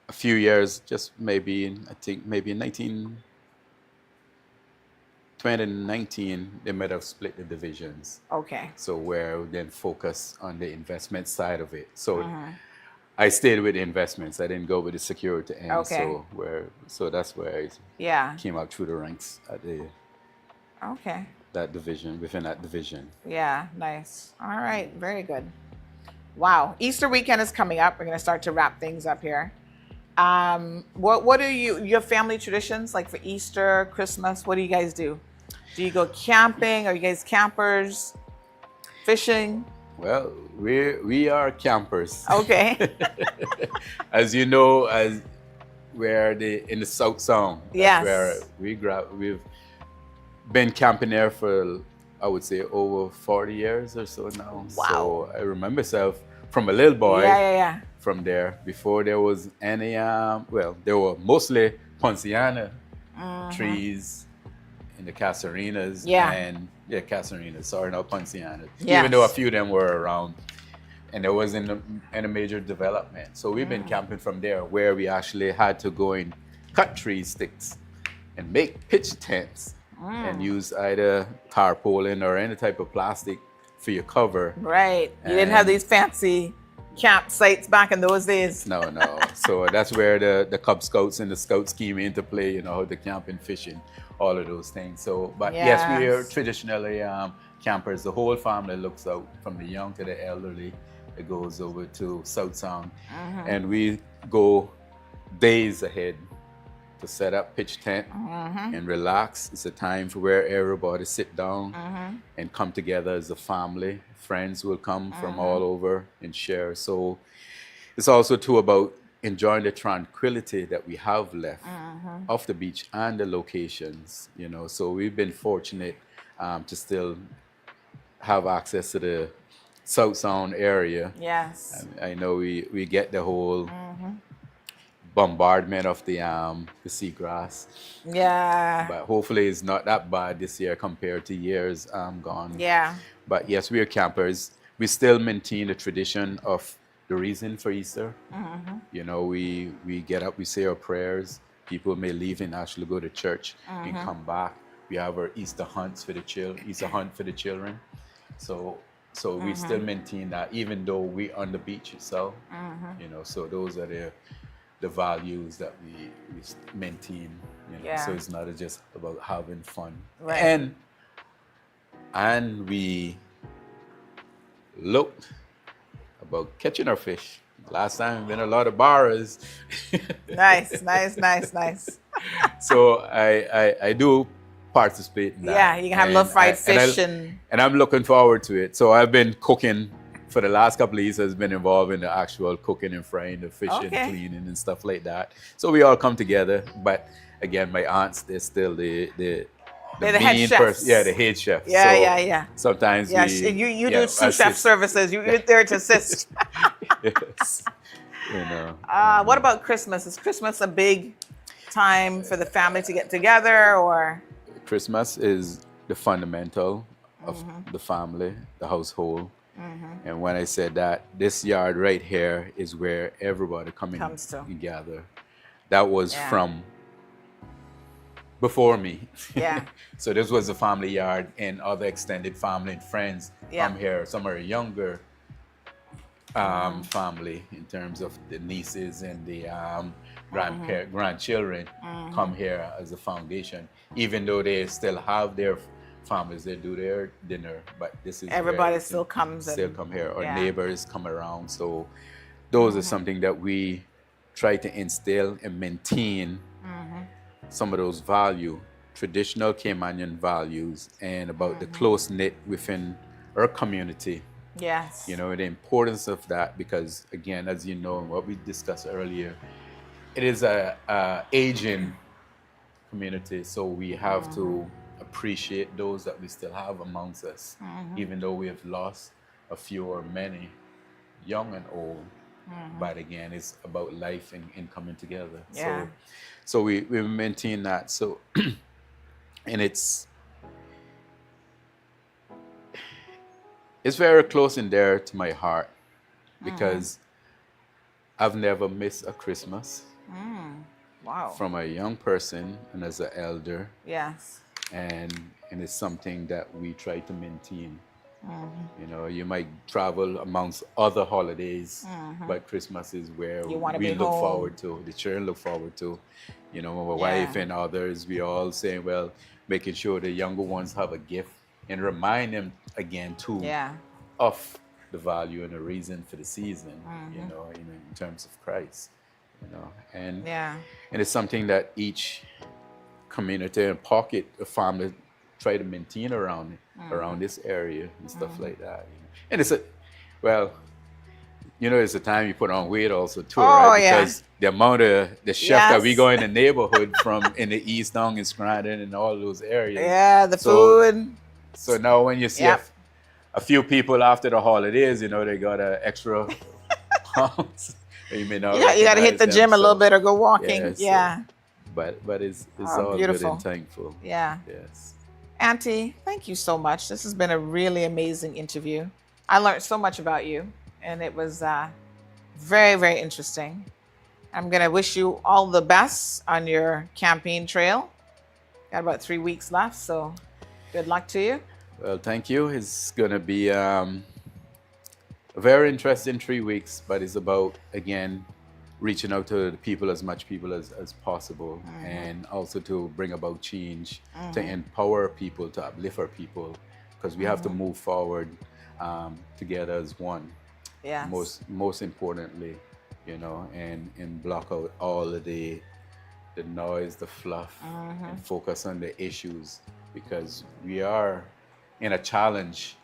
a few years, just maybe in 19, 2019, they might have split the divisions. Okay. So where we then focus on the investment side of it. So I stayed with the investments. I didn't go with the security end. Okay. So that's where I came out through the ranks at that division, within that division. Yeah, nice. All right, very good. Wow. Easter weekend is coming up. We're going to start to wrap things up here. What do your family traditions like for Easter, Christmas? What do you guys do? Do you go camping? Are you guys campers? Fishing? Well, we are campers. Okay. As you know, we're in the South Sound. Yes. Where we've been camping there for, I would say, over 40 years or so now. Wow. So I remember myself from a little boy. Yeah. From there, before there was any, there were mostly Ponciana trees in the Casarenas. Casarenas, sorry, not Ponciana. Yes. Even though a few of them were around. And there wasn't any major development. So we've been camping from there, where we actually had to go and cut tree sticks and make pitch tents and use either tarpaulin or any type of plastic for your cover. Right. You didn't have these fancy campsites back in those days. No. So that's where the Cub Scouts and the Scouts came into play, the camping, fishing, all of those things. So, but yes, we are traditionally campers. The whole family looks out, from the young to the elderly. It goes over to South Sound. And we go days ahead to set up pitch tent and relax. It's a time for where everybody sit down and come together as a family. Friends will come from all over and share. So it's also too about enjoying the tranquility that we have left off the beach and the locations. So we've been fortunate to still have access to the South Sound area. Yes. I know we get the whole bombardment of the seagrass. Yeah. But hopefully it's not that bad this year compared to years gone. Yeah. But yes, we are campers. We still maintain the tradition of the reason for Easter. We get up, we say our prayers. People may leave and actually go to church and come back. We have our Easter hunts for the children. So we still maintain that, even though we're on the beach itself. So those are the values that we maintain. So it's not just about having fun. Right. And we looked about catching our fish. Last time we've been a lot of bars. Nice. So I do participate in that. Yeah, you can have a little fried fish and I'm looking forward to it. So I've been cooking for the last couple of years. Has been involved in the actual cooking and frying the fish and cleaning and stuff like that. So we all come together. But again, my aunts, they're still the head chefs. The head chefs. Yeah. Sometimes you do sous chef services. You're there to assist. Yes. What about Christmas? Is Christmas a big time for the family to get together, or? Christmas is the fundamental of the family, the household. And when I said that, this yard right here is where everybody comes together. That was from before me. Yeah. So this was the family yard, and other extended family and friends come here. Some are younger family in terms of the nieces and the grandchildren come here as a foundation. Even though they still have their families, they do their dinner, but this is everybody still come here. Our neighbors come around. So those are something that we try to instill and maintain some of those traditional Caymanian values, and about the close knit within our community. Yes. The importance of that, because again, as you know, what we discussed earlier, it is a aging community. So we have to appreciate those that we still have amongst us, even though we have lost a few or many, young and old. But again, it's about life and coming together. Yeah. So we maintain that. So, and it's very close and dear to my heart, because I've never missed a Christmas. Wow. From a young person and as an elder. Yes. and it's something that we try to maintain. You know, you might travel amongst other holidays, but Christmas is where we look forward to, the children look forward to. You know, my wife and others, we all saying, well, making sure the younger ones have a gift and remind them again too of the value and the reason for the season, you know, in terms of Christ, you know, and it's something that each community and pocket, a family try to maintain around this area and stuff like that. You know? And it's it's a time you put on weight also too, right? Because the amount of the chef that we go in the neighborhood from in the east down in Scranton and all those areas. Yeah, the food. So now when you see a few people after the holidays, you know, they got an extra pounds. You may not you got to hit the gym a little bit or go walking. But it's all beautiful. Good and thankful. Yeah. Yes. Auntie, thank you so much. This has been a really amazing interview. I learned so much about you, and it was very, very interesting. I'm going to wish you all the best on your campaign trail. Got about 3 weeks left, so good luck to you. Well, thank you. It's going to be a very interesting 3 weeks, but it's about, again, reaching out to the people, as much people as possible, and also to bring about change, to empower people, to uplift our people, because we have to move forward together as one. Yes. Most importantly, you know, and block out all of the noise, the fluff, and focus on the issues, because we are in a challenging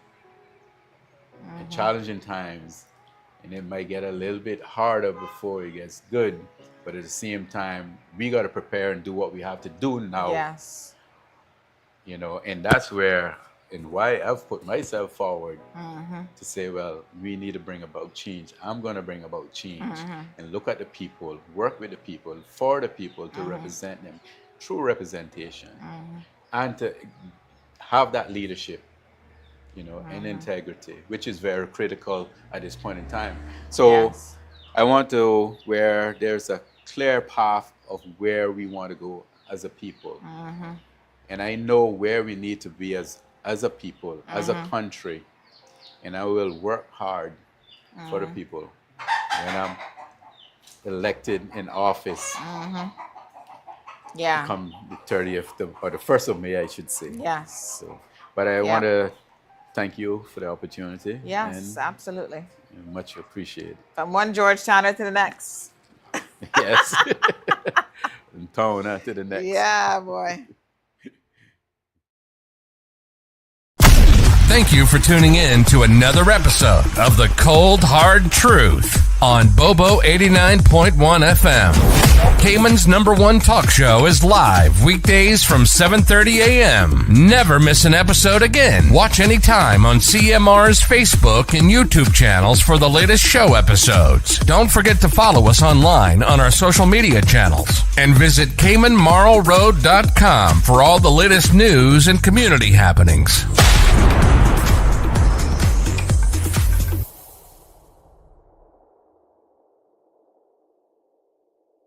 times. And it might get a little bit harder before it gets good. But at the same time, we got to prepare and do what we have to do now. Yes. You know, and that's where and why I've put myself forward to say, well, we need to bring about change. I'm going to bring about change and look at the people, work with the people, for the people, to represent them, true representation, and to have that leadership, you know, and integrity, which is very critical at this point in time. So I want to, where there's a clear path of where we want to go as a people. And I know where we need to be as a people, as a country. And I will work hard for the people when I'm elected in office. Come the 30th or the 1st of May, I should say. Yes. So, but I want to thank you for the opportunity. Yes, absolutely. Much appreciated. From one Georgetowner to the next. Yes. And Tona to the next. Yeah, boy. Thank you for tuning in to another episode of The Cold Hard Truth on Bobo 89.1 FM. Cayman's #1 talk show is live weekdays from 7:30 a.m. Never miss an episode again. Watch anytime on CMR's Facebook and YouTube channels for the latest show episodes. Don't forget to follow us online on our social media channels. And visit CaymanMarlRoad.com for all the latest news and community happenings.